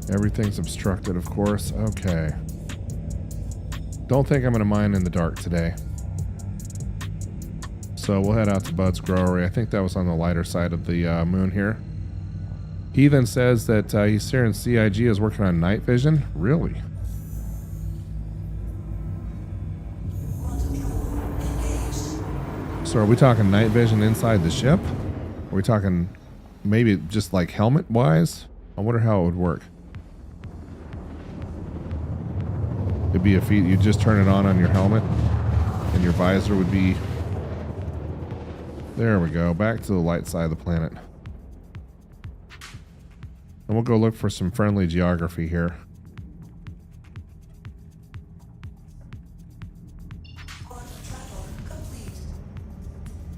Everything's obstructed, of course. Okay. Don't think I'm going to mine in the dark today. So we'll head out to Bud's Growery. I think that was on the lighter side of the moon here. He then says that he's here in CIG is working on night vision. Really? So are we talking night vision inside the ship? Are we talking maybe just like helmet wise? I wonder how it would work. It'd be a feat. You'd just turn it on your helmet and your visor would be... There we go. Back to the light side of the planet. And we'll go look for some friendly geography here.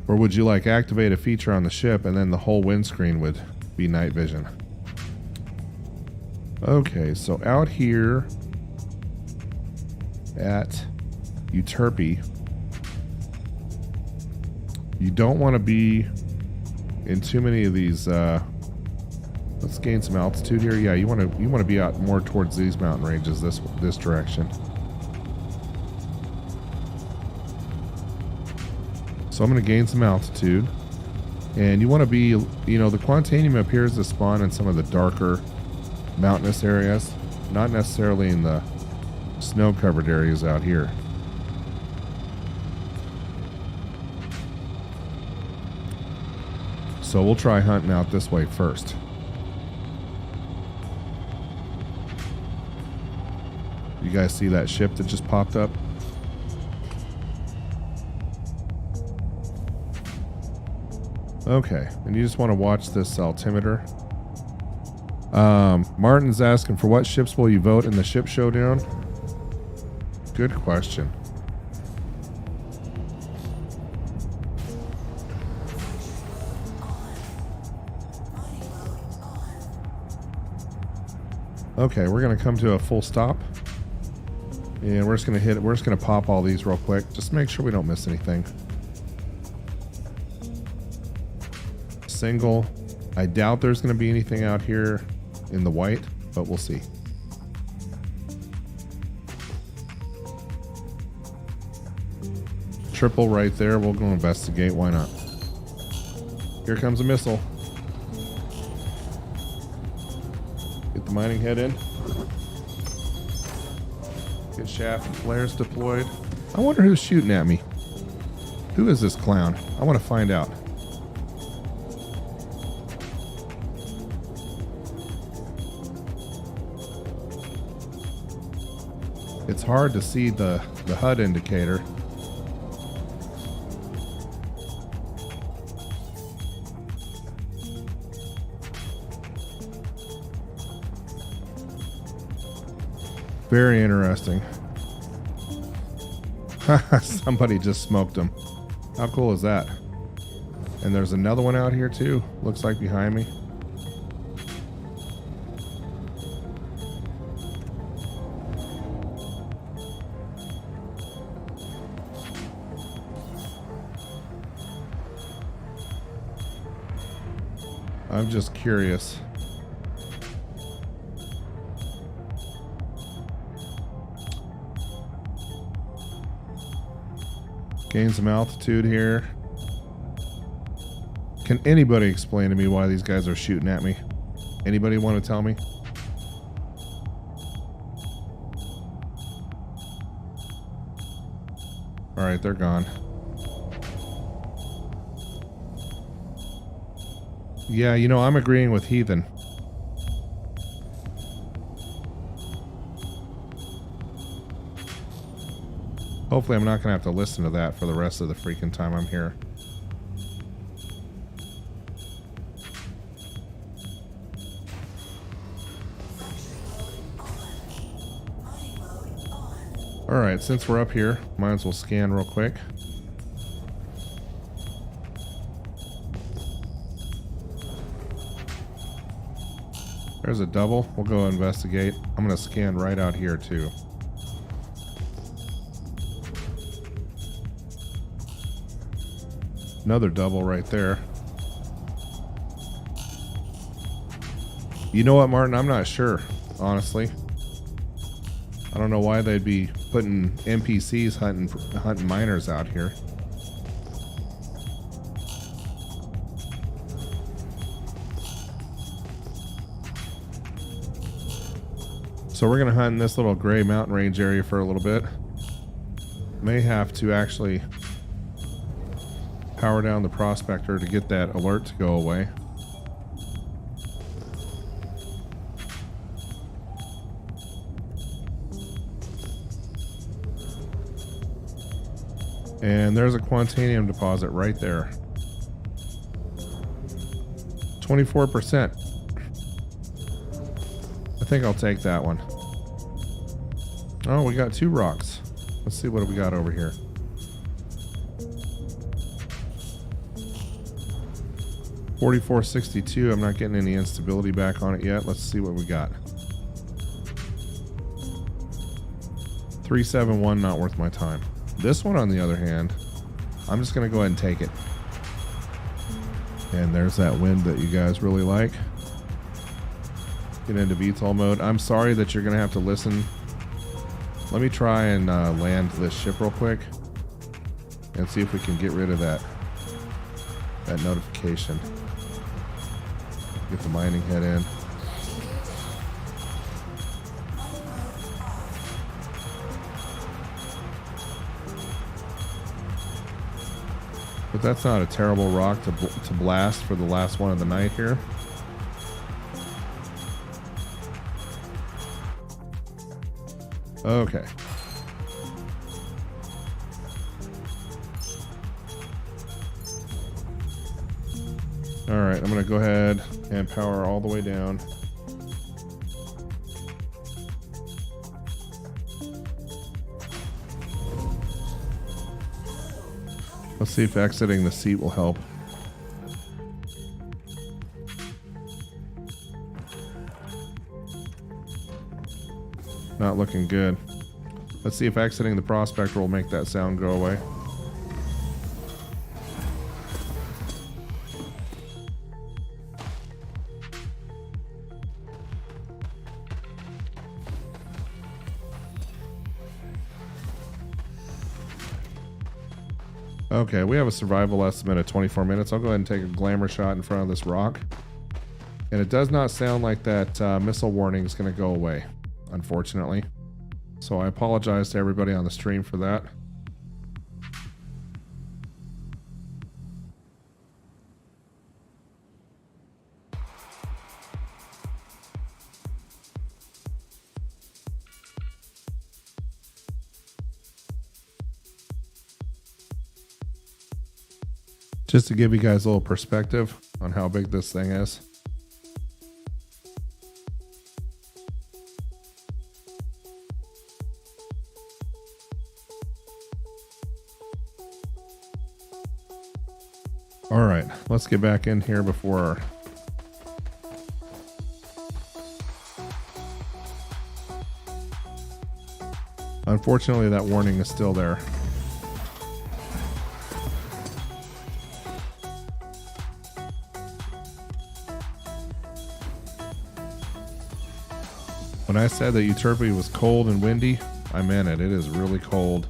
Or would you like activate a feature on the ship and then the whole windscreen would be night vision? Okay, so out here at Uterpy, you don't want to be in too many of these. Let's gain some altitude here. Yeah, you want to be out more towards these mountain ranges this direction. So I'm going to gain some altitude, and you want to be, you know, the Quantanium appears to spawn in some of the darker mountainous areas, not necessarily in the snow-covered areas out here. So we'll try hunting out this way first. You guys see that ship that just popped up? Okay, and you just want to watch this altimeter. Martin's asking, for what ships will you vote in the ship showdown? Good question. Okay, we're gonna come to a full stop. And we're just gonna pop all these real quick. Just make sure we don't miss anything. Single. I doubt there's gonna be anything out here in the white, but we'll see. Triple right there. We'll go investigate. Why not? Here comes a missile. Get the mining head in. Get shaft and flares deployed. I wonder who's shooting at me. Who is this clown? I want to find out. It's hard to see the HUD indicator. Very interesting. Somebody just smoked him. How cool is that? And there's another one out here too. Looks like behind me. I'm just curious. Gain some altitude here. Can anybody explain to me why these guys are shooting at me? Anybody want to tell me? All right, they're gone. Yeah, you know, I'm agreeing with Heathen. Hopefully I'm not going to have to listen to that for the rest of the freaking time I'm here. Alright, since we're up here, might as well scan real quick. There's a double. We'll go investigate. I'm going to scan right out here too. Another double right there. You know what, Martin? I'm not sure, honestly. I don't know why they'd be putting NPCs hunting miners out here. So we're going to hunt in this little gray mountain range area for a little bit. May have to actually power down the prospector to get that alert to go away. And there's a Quantanium deposit right there. 24%. I think I'll take that one. Oh, we got 2 rocks. Let's see what we got over here. $44.62. I'm not getting any instability back on it yet. Let's see what we got. 371, not worth my time. This one, on the other hand, I'm just going to go ahead and take it. And there's that wind that you guys really like. Get into VTOL mode. I'm sorry that you're going to have to listen. Let me try and land this ship real quick and see if we can get rid of that notification. Get the mining head in. But that's not a terrible rock to blast for the last one of the night here. Okay. All right, I'm going to go ahead and power all the way down. Let's see if exiting the seat will help. Not looking good. Let's see if exiting the prospector will make that sound go away. Okay, we have a survival estimate of 24 minutes. I'll go ahead and take a glamour shot in front of this rock. And it does not sound like that missile warning is going to go away, unfortunately. So I apologize to everybody on the stream for that. Just to give you guys a little perspective on how big this thing is. All right, let's get back in here before unfortunately that warning is still there. When I said that Uterpy was cold and windy, I meant it. It is really cold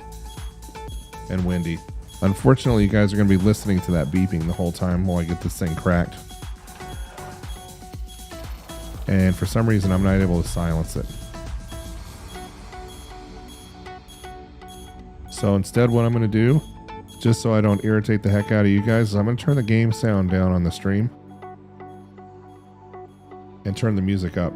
and windy. Unfortunately, you guys are going to be listening to that beeping the whole time while I get this thing cracked. And for some reason, I'm not able to silence it. So instead, what I'm going to do, just so I don't irritate the heck out of you guys, is I'm going to turn the game sound down on the stream and turn the music up.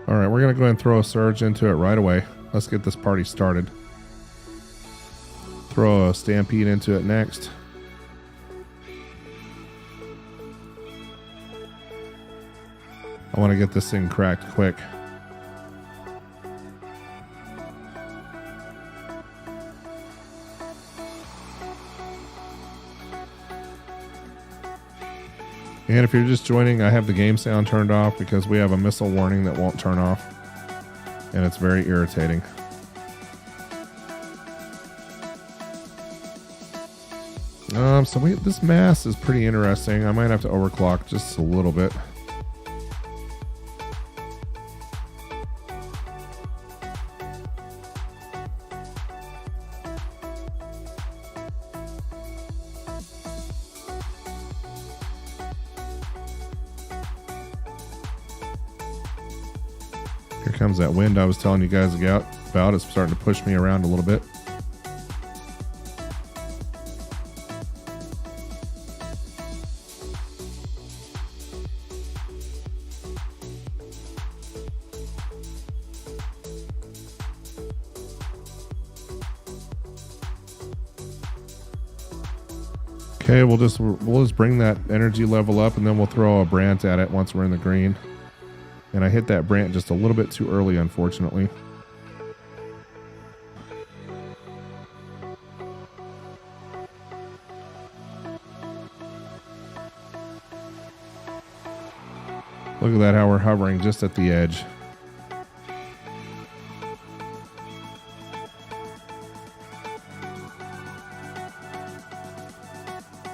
All right, we're going to go ahead and throw a surge into it right away. Let's get this party started. Throw a stampede into it next. I want to get this thing cracked quick. And if you're just joining, I have the game sound turned off because we have a missile warning that won't turn off. And it's very irritating. So this mass is pretty interesting. I might have to overclock just a little bit. Here comes that wind I was telling you guys about. It's starting to push me around a little bit. Okay, we'll just bring that energy level up, and then we'll throw a brant at it once we're in the green. And I hit that brant just a little bit too early, unfortunately. Look at that, how we're hovering just at the edge.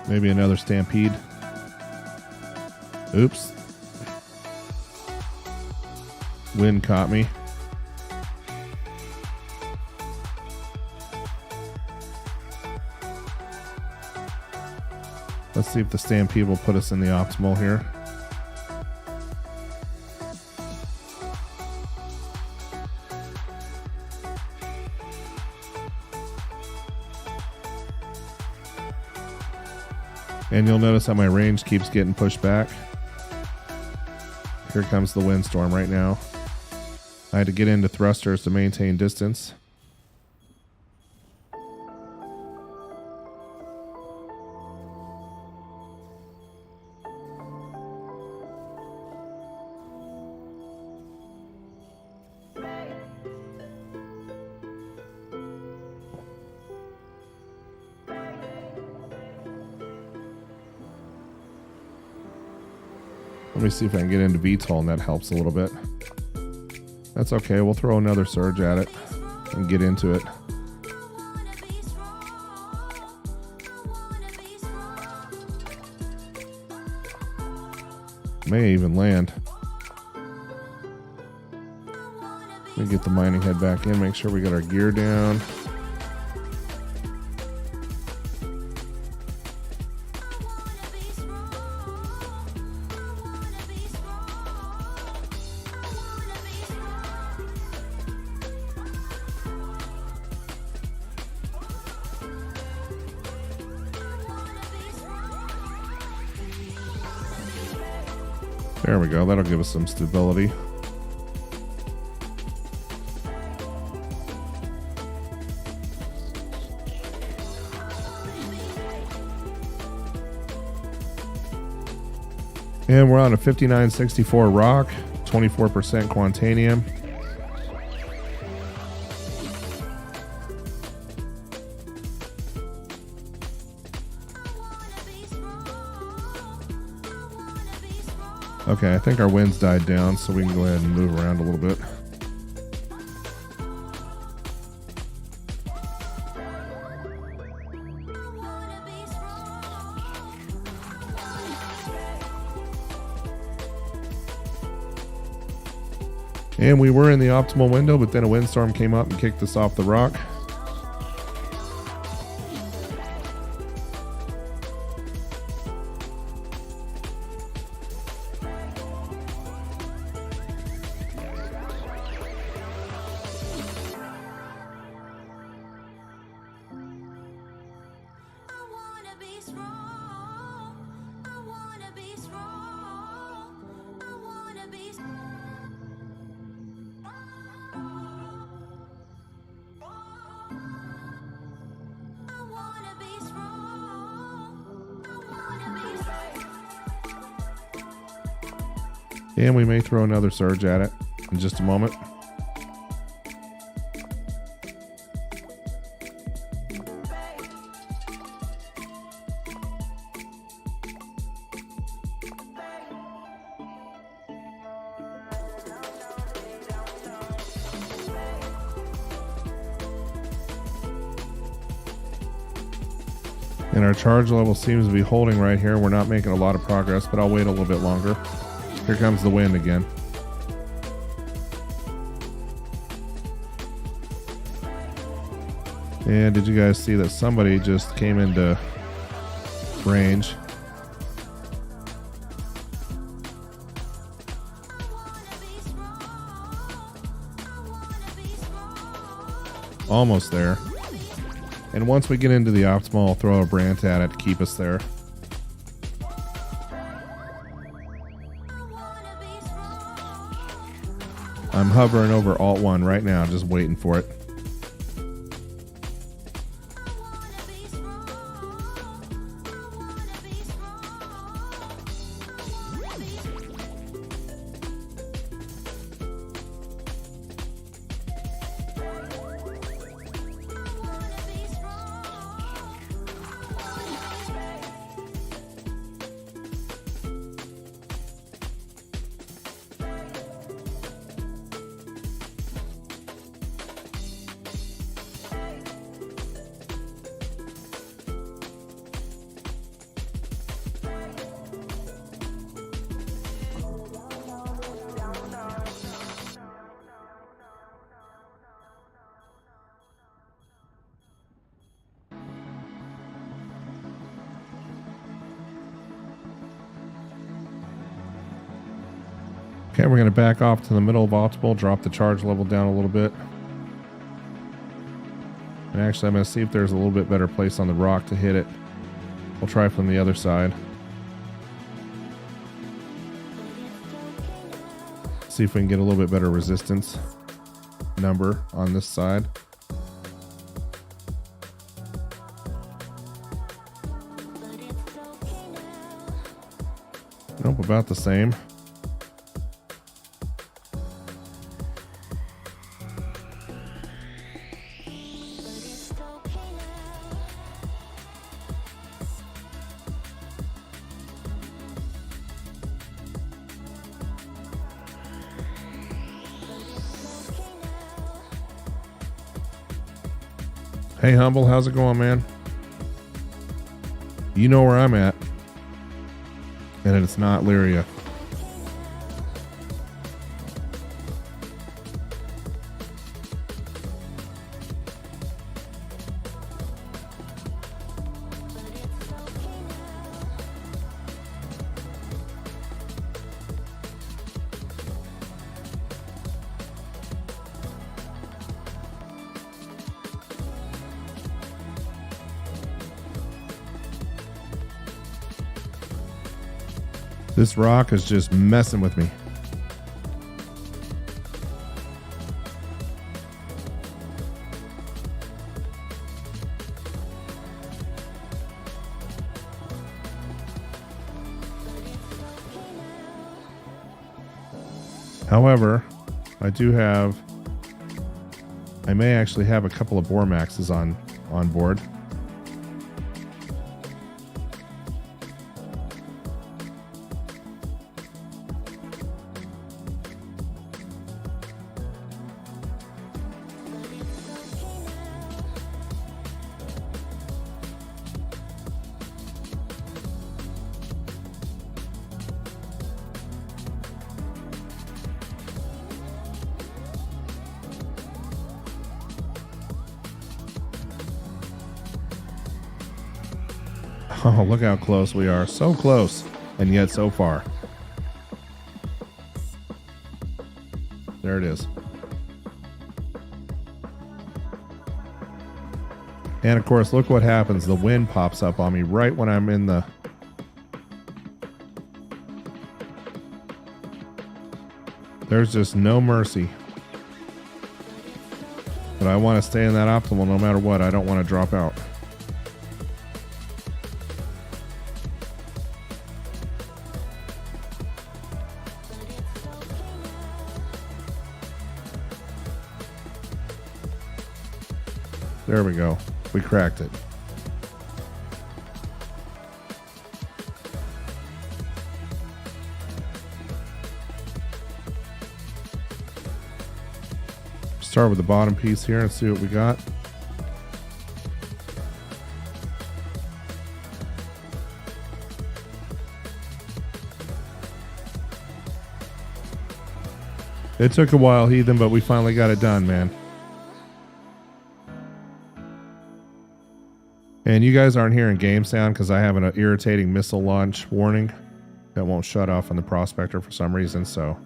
Maybe another stampede. Oops. Wind caught me. Let's see if the stampede will put us in the optimal here. And you'll notice how my range keeps getting pushed back. Here comes the windstorm right now. I had to get into thrusters to maintain distance. Let me see if I can get into VTOL, and that helps a little bit. That's okay. We'll throw another surge at it and get into it. May even land. Let me get the mining head back in, make sure we got our gear down. There we go. That'll give us some stability. And we're on a 5964 rock, 24% Quantanium. Okay, I think our wind's died down, so we can go ahead and move around a little bit. And we were in the optimal window, but then a windstorm came up and kicked us off the rock. And we may throw another surge at it in just a moment. And our charge level seems to be holding right here. We're not making a lot of progress, but I'll wait a little bit longer. Here comes the wind again. And did you guys see that somebody just came into range? Almost there. And once we get into the optimal, I'll throw a brand at it to keep us there. I'm hovering over Alt 1 right now, just waiting for it. Okay, we're going to back off to the middle of optimal, drop the charge level down a little bit. And actually, I'm going to see if there's a little bit better place on the rock to hit it. We'll try from the other side. See if we can get a little bit better resistance number on this side. Nope, about the same. Hey, Humble, how's it going, man? You know where I'm at. And it's not Lyria. This rock is just messing with me. However, I may actually have a couple of Bormaxes on board. Oh, look how close we are. So close, and yet so far. There it is. And of course, look what happens. The wind pops up on me right when I'm in the... There's just no mercy. But I want to stay in that optimal no matter what. I don't want to drop out. There we go. We cracked it. Start with the bottom piece here and see what we got. It took a while, Heathen, but we finally got it done, man. And you guys aren't hearing game sound because I have an irritating missile launch warning that won't shut off on the prospector for some reason, so.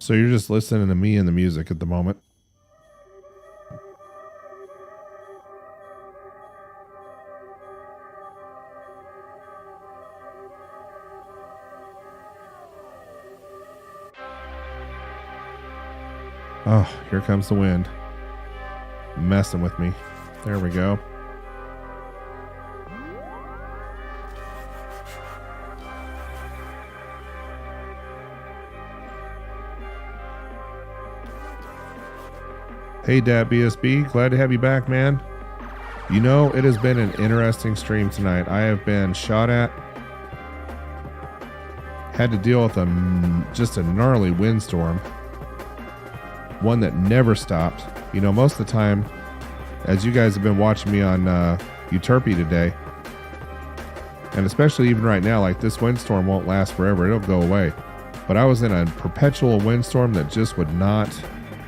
So you're just listening to me and the music at the moment. Oh, here comes the wind. Messing with me. There we go. Hey, Dad BSB, glad to have you back, man. You know, it has been an interesting stream tonight. I have been shot at. Had to deal with just a gnarly windstorm. One that never stopped. You know, most of the time, as you guys have been watching me on Uterpy today, and especially even right now, like this windstorm won't last forever. It'll go away. But I was in a perpetual windstorm that just would not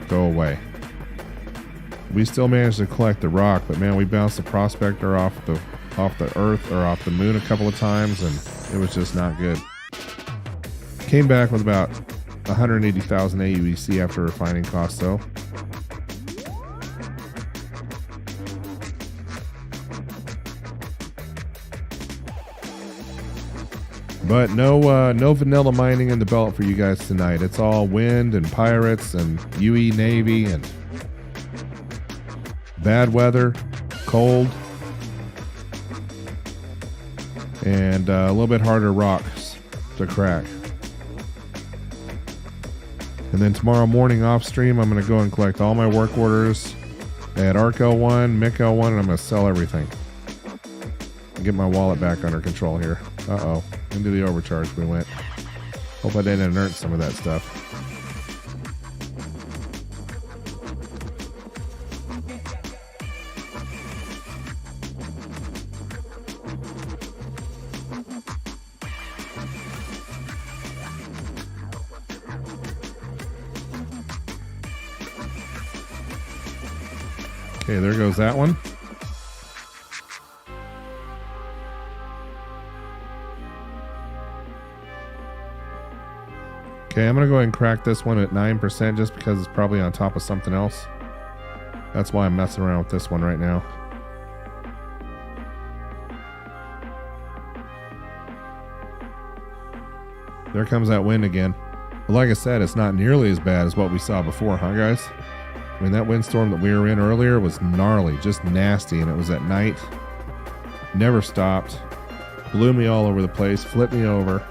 go away. We still managed to collect the rock, but man, we bounced the prospector off the earth or off the moon a couple of times, and it was just not good. Came back with about 180,000 AUEC after refining costs, though. But no vanilla mining in the belt for you guys tonight. It's all wind and pirates and UE Navy and bad weather, cold, and a little bit harder rocks to crack. And then tomorrow morning off stream, I'm going to go and collect all my work orders at ArcL1, MiCL1, and I'm going to sell everything. Get my wallet back under control here. Uh-oh. Into the overcharge we went. Hope I didn't inert some of that stuff. Okay, there goes that one. Okay, I'm going to go ahead and crack this one at 9% just because it's probably on top of something else. That's why I'm messing around with this one right now. There comes that wind again. But like I said, it's not nearly as bad as what we saw before, huh guys? I mean, that windstorm that we were in earlier was gnarly, just nasty, and it was at night. Never stopped. Blew me all over the place, flipped me over.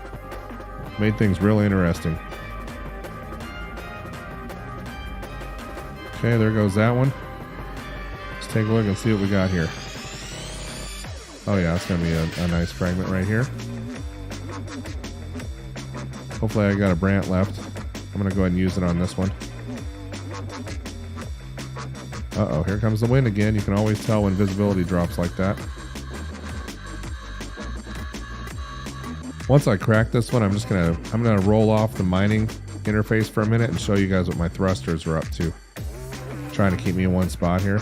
Made things real interesting. Okay, there goes that one. Let's take a look and see what we got here. Oh yeah, it's going to be a nice fragment right here. Hopefully I got a Brant left. I'm going to go ahead and use it on this one. Uh-oh, here comes the wind again. You can always tell when visibility drops like that. Once I crack this one, I'm gonna roll off the mining interface for a minute and show you guys what my thrusters are up to. Trying to keep me in one spot here.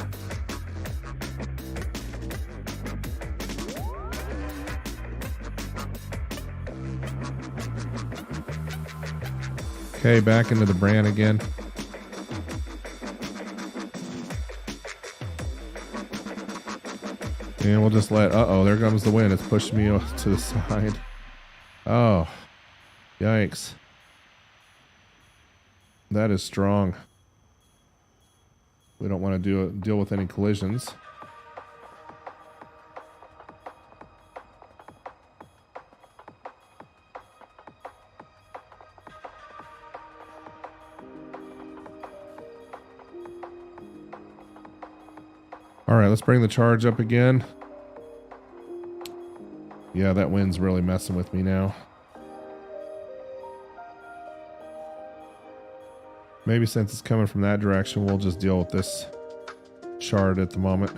Okay, back into the Brant again. And we'll just let, uh-oh, there comes the wind. It's pushing me to the side. Oh, yikes. That is strong. We don't want to deal with any collisions. All right, let's bring the charge up again. Yeah, that wind's really messing with me now. Maybe since it's coming from that direction, we'll just deal with this shard at the moment.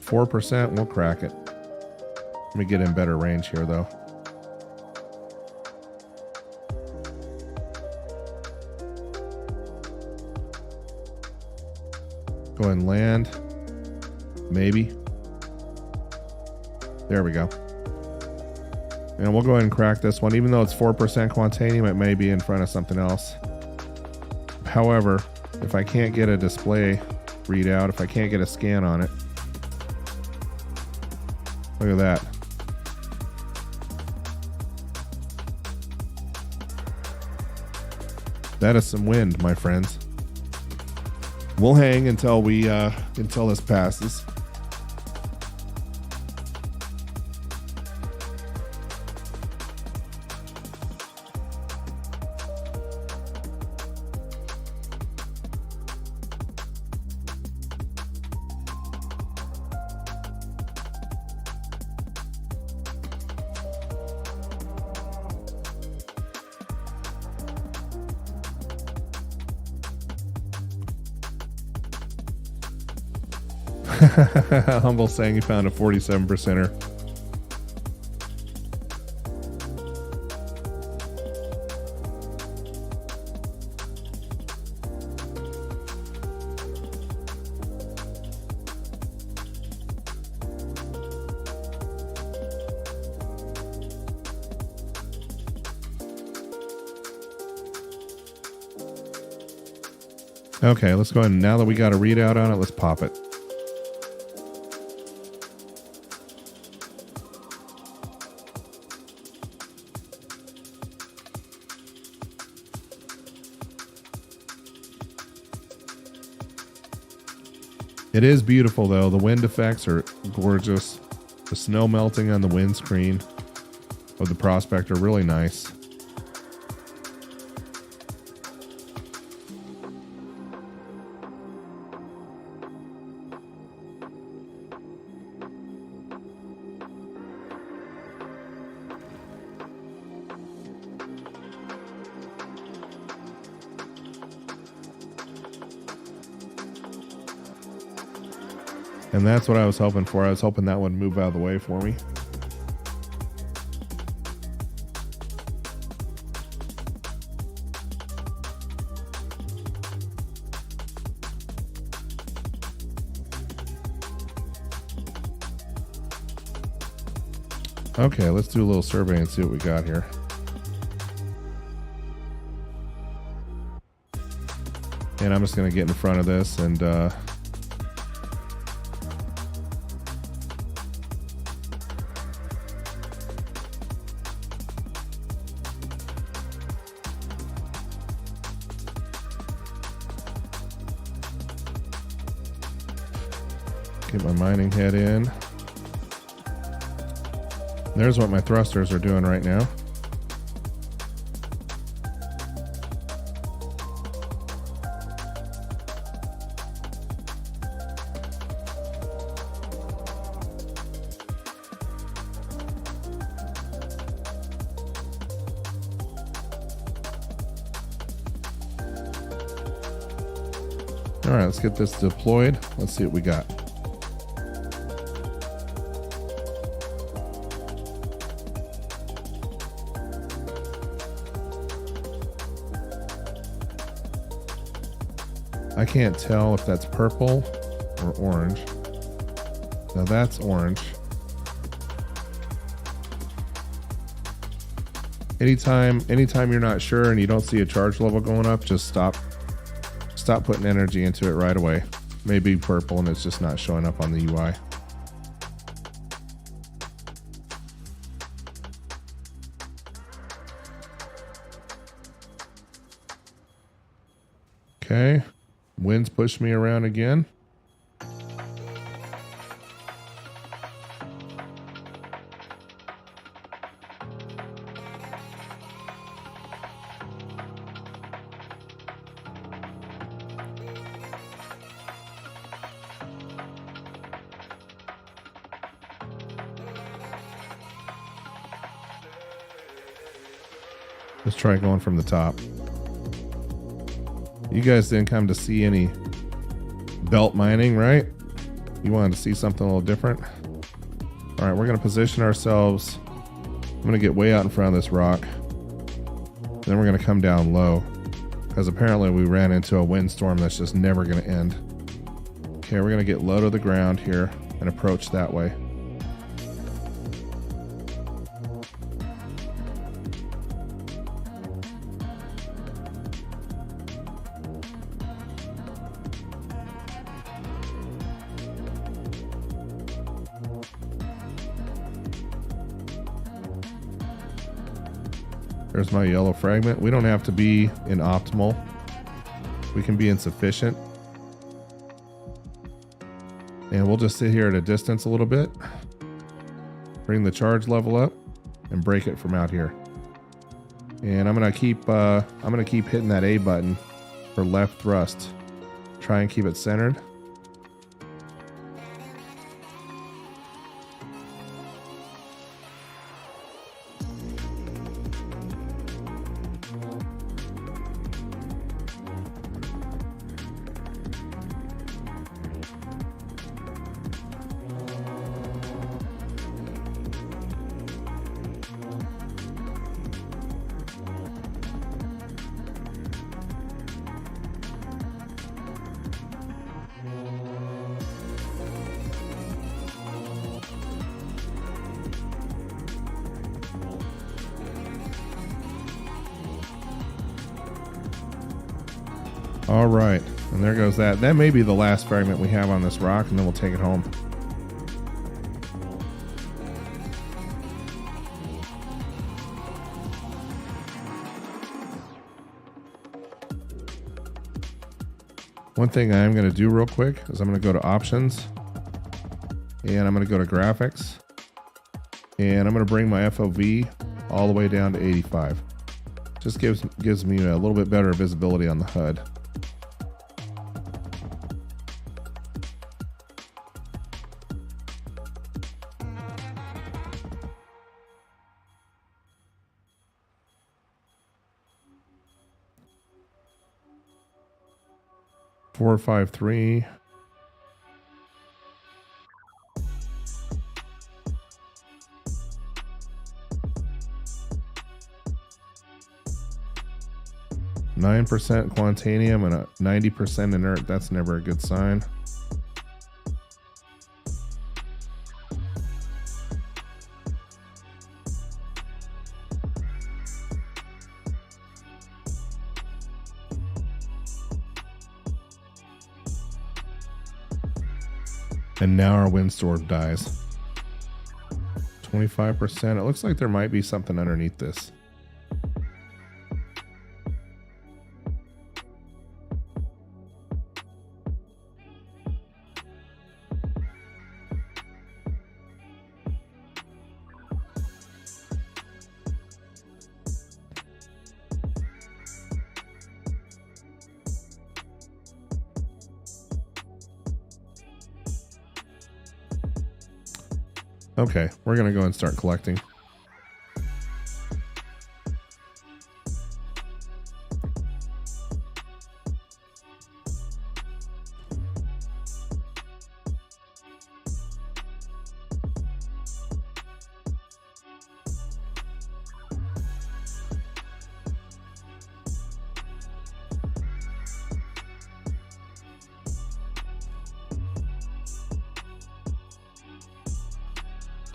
4%, we'll crack it. Let me get in better range here, though. Go ahead and land. Maybe. There we go. And we'll go ahead and crack this one. Even though it's 4% Quantanium, it may be in front of something else. However, if I can't get a display readout, if I can't get a scan on it, look at that. That is some wind, my friends. We'll hang until until this passes. Humble saying he found a 47%er. Okay, let's go ahead and now that we got a readout on it, let's pop it. It is beautiful though. The wind effects are gorgeous. The snow melting on the windscreen of the Prospect are really nice. And that's what I was hoping for. I was hoping that would move out of the way for me. Okay, let's do a little survey and see what we got here. And I'm just going to get in front of this and get my mining head in. There's what my thrusters are doing right now. All right, let's get this deployed. Let's see what we got. I can't tell if that's purple or orange. Now that's orange. Anytime you're not sure and you don't see a charge level going up, just stop putting energy into it right away. Maybe purple and it's just not showing up on the UI. Okay. Winds push me around again. Let's try going from the top. You guys didn't come to see any belt mining, right? You wanted to see something a little different? All right, we're gonna position ourselves. I'm gonna get way out in front of this rock. Then we're gonna come down low, because apparently we ran into a windstorm that's just never gonna end. Okay, we're gonna get low to the ground here and approach that way. There's my yellow fragment. We don't have to be in optimal. We can be in sufficient. And we'll just sit here at a distance a little bit. Bring the charge level up and break it from out here. And I'm gonna keep hitting that A button for left thrust. Try and keep it centered. All right, and there goes that. That may be the last fragment we have on this rock, and then we'll take it home. One thing I am going to do real quick is I'm going to go to options, and I'm going to go to graphics, and I'm going to bring my FOV all the way down to 85. Just gives me a little bit better visibility on the HUD. Four, 5, 3. %, Quantanium and a 90% inert. That's never a good sign. And now our windstorm dies. 25%. It looks like there might be something underneath this. Okay, we're gonna go and start collecting.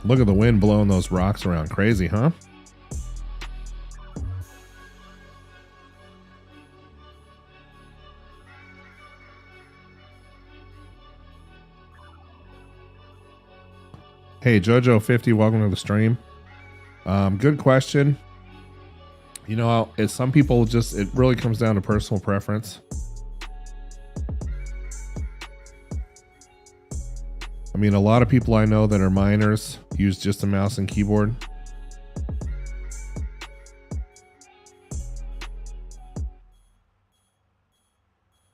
Look at the wind blowing those rocks around. Crazy, huh? Hey, JoJo50, welcome to the stream. Good question. You know, some people just, it really comes down to personal preference. I mean, a lot of people I know that are miners use just a mouse and keyboard.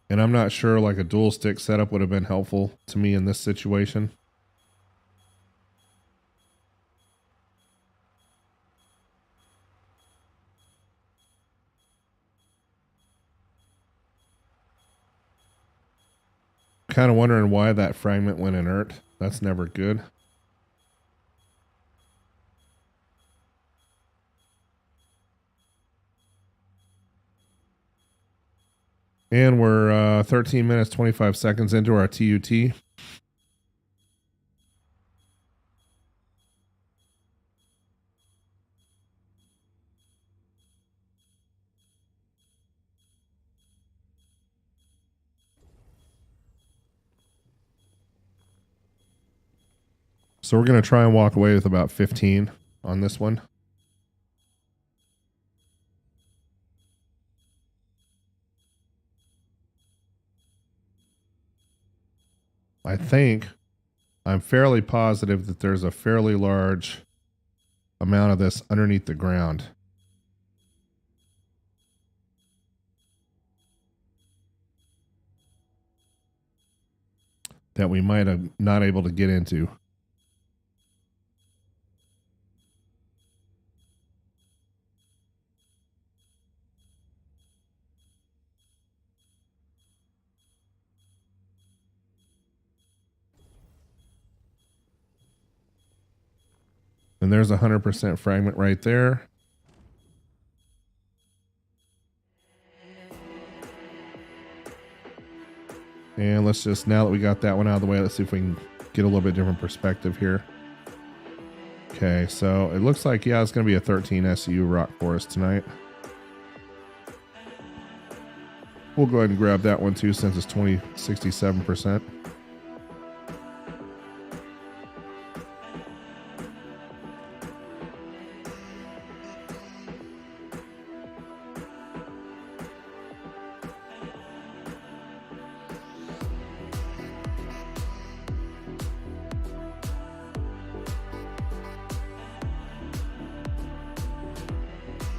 And I'm not sure like a dual stick setup would have been helpful to me in this situation. Kind of wondering why that fragment went inert. That's never good. And we're 13 minutes, 25 seconds into our TUT. So we're going to try and walk away with about 15 on this one. I think, I'm fairly positive that there's a fairly large amount of this underneath the ground. That we might have not able to get into. And there's a 100% fragment right there. And let's just, now that we got that one out of the way, let's see if we can get a little bit different perspective here. Okay, so it looks like, yeah, it's going to be a 13 SU rock for us tonight. We'll go ahead and grab that one too, since it's 67%.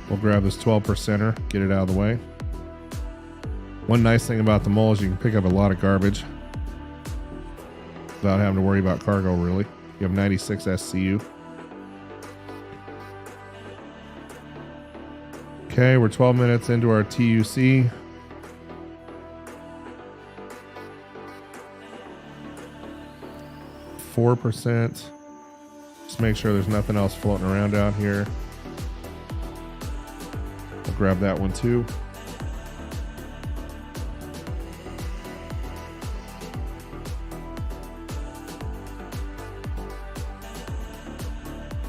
We'll grab this 12%er, get it out of the way. One nice thing about the mole is you can pick up a lot of garbage without having to worry about cargo, really. You have 96 SCU. Okay, we're 12 minutes into our TUC. %. Just make sure there's nothing else floating around out here. We'll grab that one too.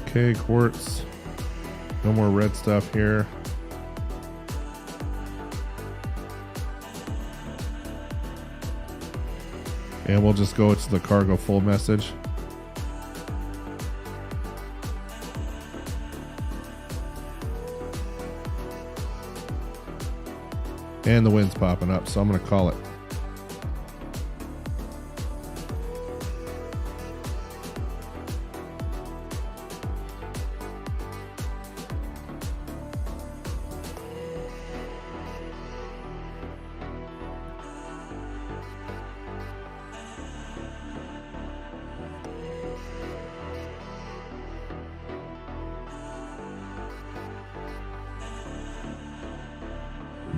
Okay, quartz. No more red stuff here. And we'll just go to the cargo full message. And the wind's popping up, so I'm going to call it.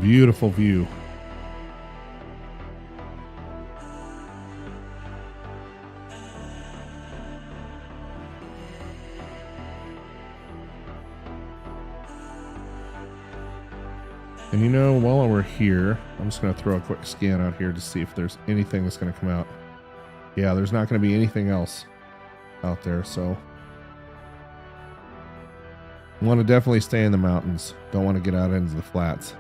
Beautiful view. And you know, while we're here, I'm just going to throw a quick scan out here to see if there's anything that's going to come out. Yeah, there's not going to be anything else out there, so I want to definitely stay in the mountains. Don't want to get out into the flats.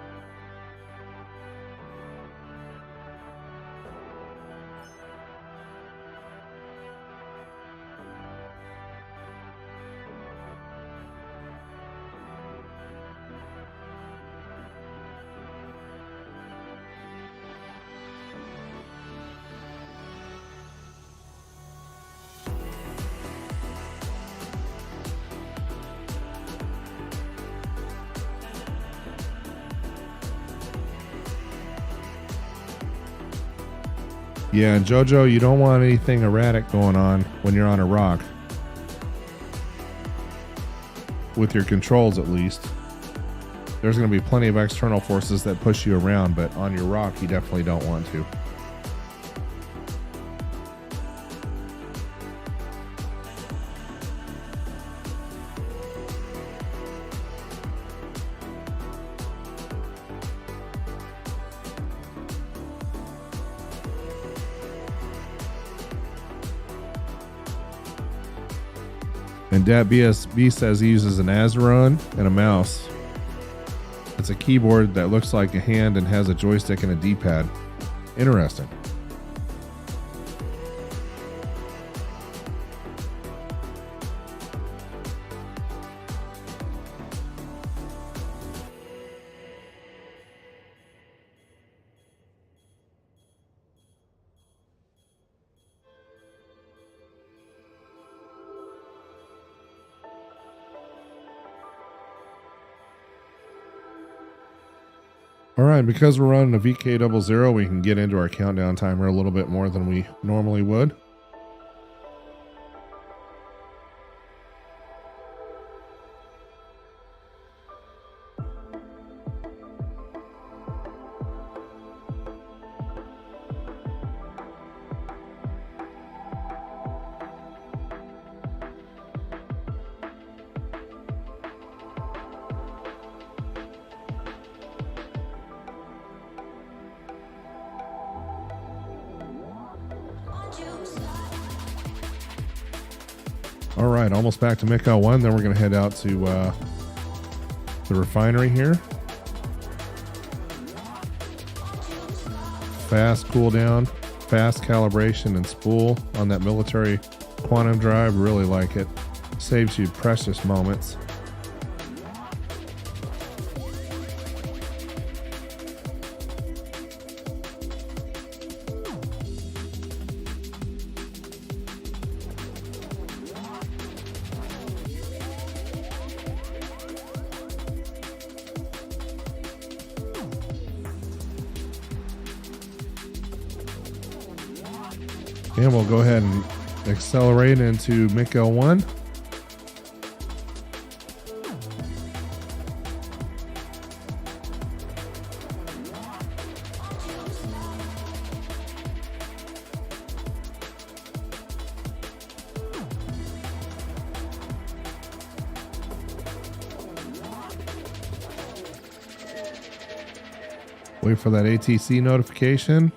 Yeah, and Jojo, you don't want anything erratic going on when you're on a rock. With your controls, at least. There's going to be plenty of external forces that push you around, but on your rock, you definitely don't want to. And Dat BSB says he uses an Azeron and a mouse. It's a keyboard that looks like a hand and has a joystick and a D-pad. Interesting. All right, because we're running a VK00, we can get into our countdown timer a little bit more than we normally would. All right, almost back to MIC L1. Then we're going to head out to the refinery here. Fast cooldown, fast calibration and spool on that military quantum drive. Really like it. Saves you precious moments. And we'll go ahead and accelerate into MIC L1. Wait for that ATC notification.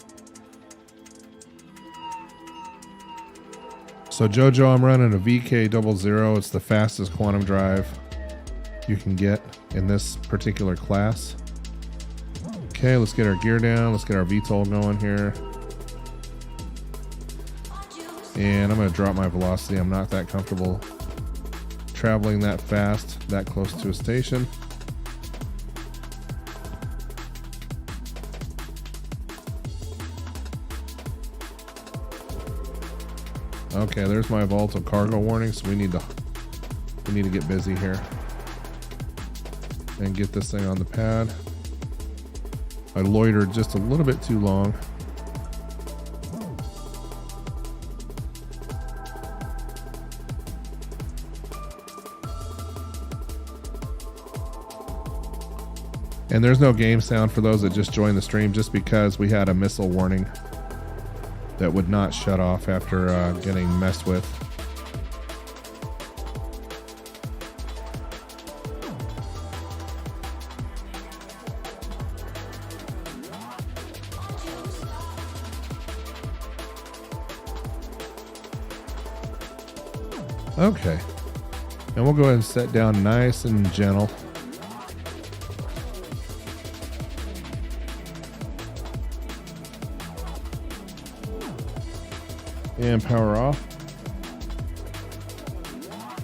So Jojo, I'm running a VK00. It's the fastest quantum drive you can get in this particular class. Okay, let's get our gear down. Let's get our VTOL going here. And I'm going to drop my velocity. I'm not that comfortable traveling that fast, that close to a station. Okay, there's my volatile cargo warning, so we need to get busy here and get this thing on the pad. I loitered just a little bit too long. And there's no game sound for those that just joined the stream, just because we had a missile warning that would not shut off after getting messed with. Okay, and we'll go ahead and set down nice and gentle. And power off.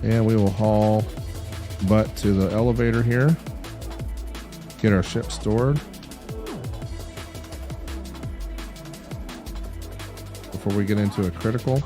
And we will haul butt to the elevator here. Get our ship stored before we get into a critical.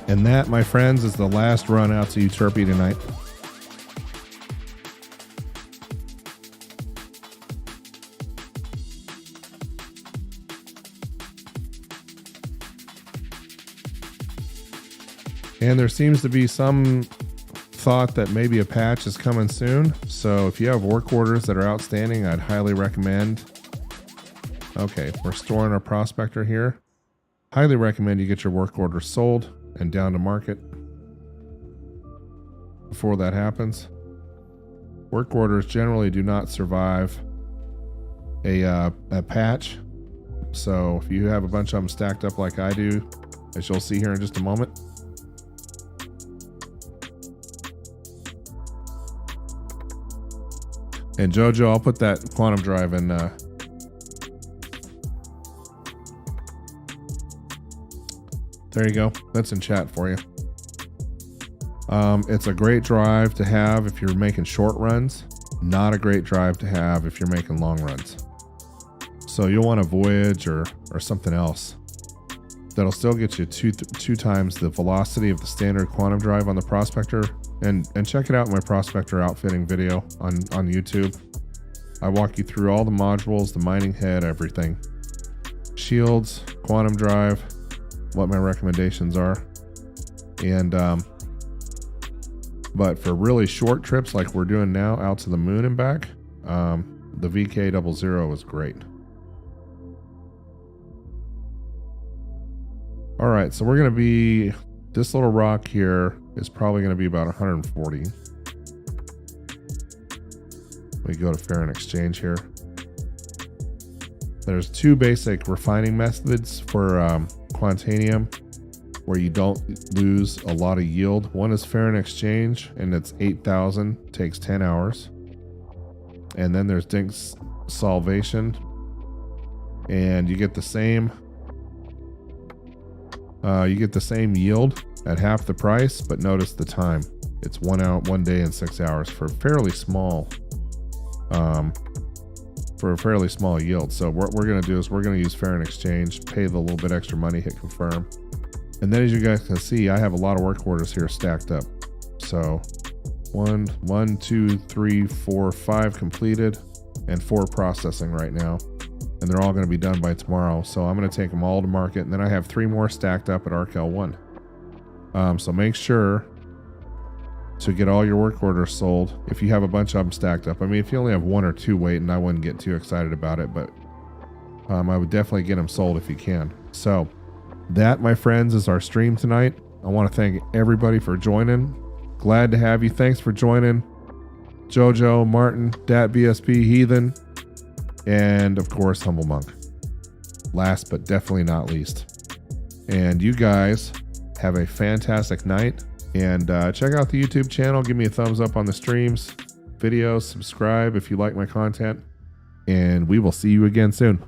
And that, my friends, is the last run out to Uterpy tonight. And there seems to be some thought that maybe a patch is coming soon. So if you have work orders that are outstanding, I'd highly recommend. Okay, we're storing our prospector here. highly recommend you get your work orders sold and down to market before that happens. Work orders generally do not survive a patch. So if you have a bunch of them stacked up like I do, as you'll see here in just a moment, and Jojo, I'll put that quantum drive in. There you go. That's in chat for you. It's a great drive to have if you're making short runs. Not a great drive to have if you're making long runs. So you'll want a Voyage or something else that'll still get you two times the velocity of the standard quantum drive on the Prospector. And check it out in my Prospector outfitting video on YouTube. I walk you through all the modules, the mining head, everything. Shields, quantum drive, what my recommendations are. And but for really short trips like we're doing now out to the moon and back, the VK00 is great. All right, so we're going to be, this little rock here is probably going to be about 140. We go to Fair and Exchange here. There's two basic refining methods for Quantanium where you don't lose a lot of yield. One is Fair and Exchange, and it's 8,000, takes 10 hours. And then there's Dink's Salvation, and you get the same yield at half the price, but notice the time. It's 1 day and 6 hours for a fairly small yield. So what we're going to do is we're going to use Fair and Exchange, pay the little bit extra money, hit confirm. And then as you guys can see, I have a lot of work orders here stacked up. So 1, 2, 3, 4, 5 completed and 4 processing right now. And they're all going to be done by tomorrow. So I'm going to take them all to market. And then I have 3 more stacked up at ArcL1. So make sure to get all your work orders sold if you have a bunch of them stacked up. I mean, if you only have 1 or 2 waiting, I wouldn't get too excited about it. But I would definitely get them sold if you can. So that, my friends, is our stream tonight. I want to thank everybody for joining. Glad to have you. Thanks for joining. Jojo, Martin, Dat BSP, Heathen, and of course, Humble Monk. Last but definitely not least. And you guys have a fantastic night. And check out the YouTube channel. Give me a thumbs up on the streams, videos, subscribe if you like my content. And we will see you again soon.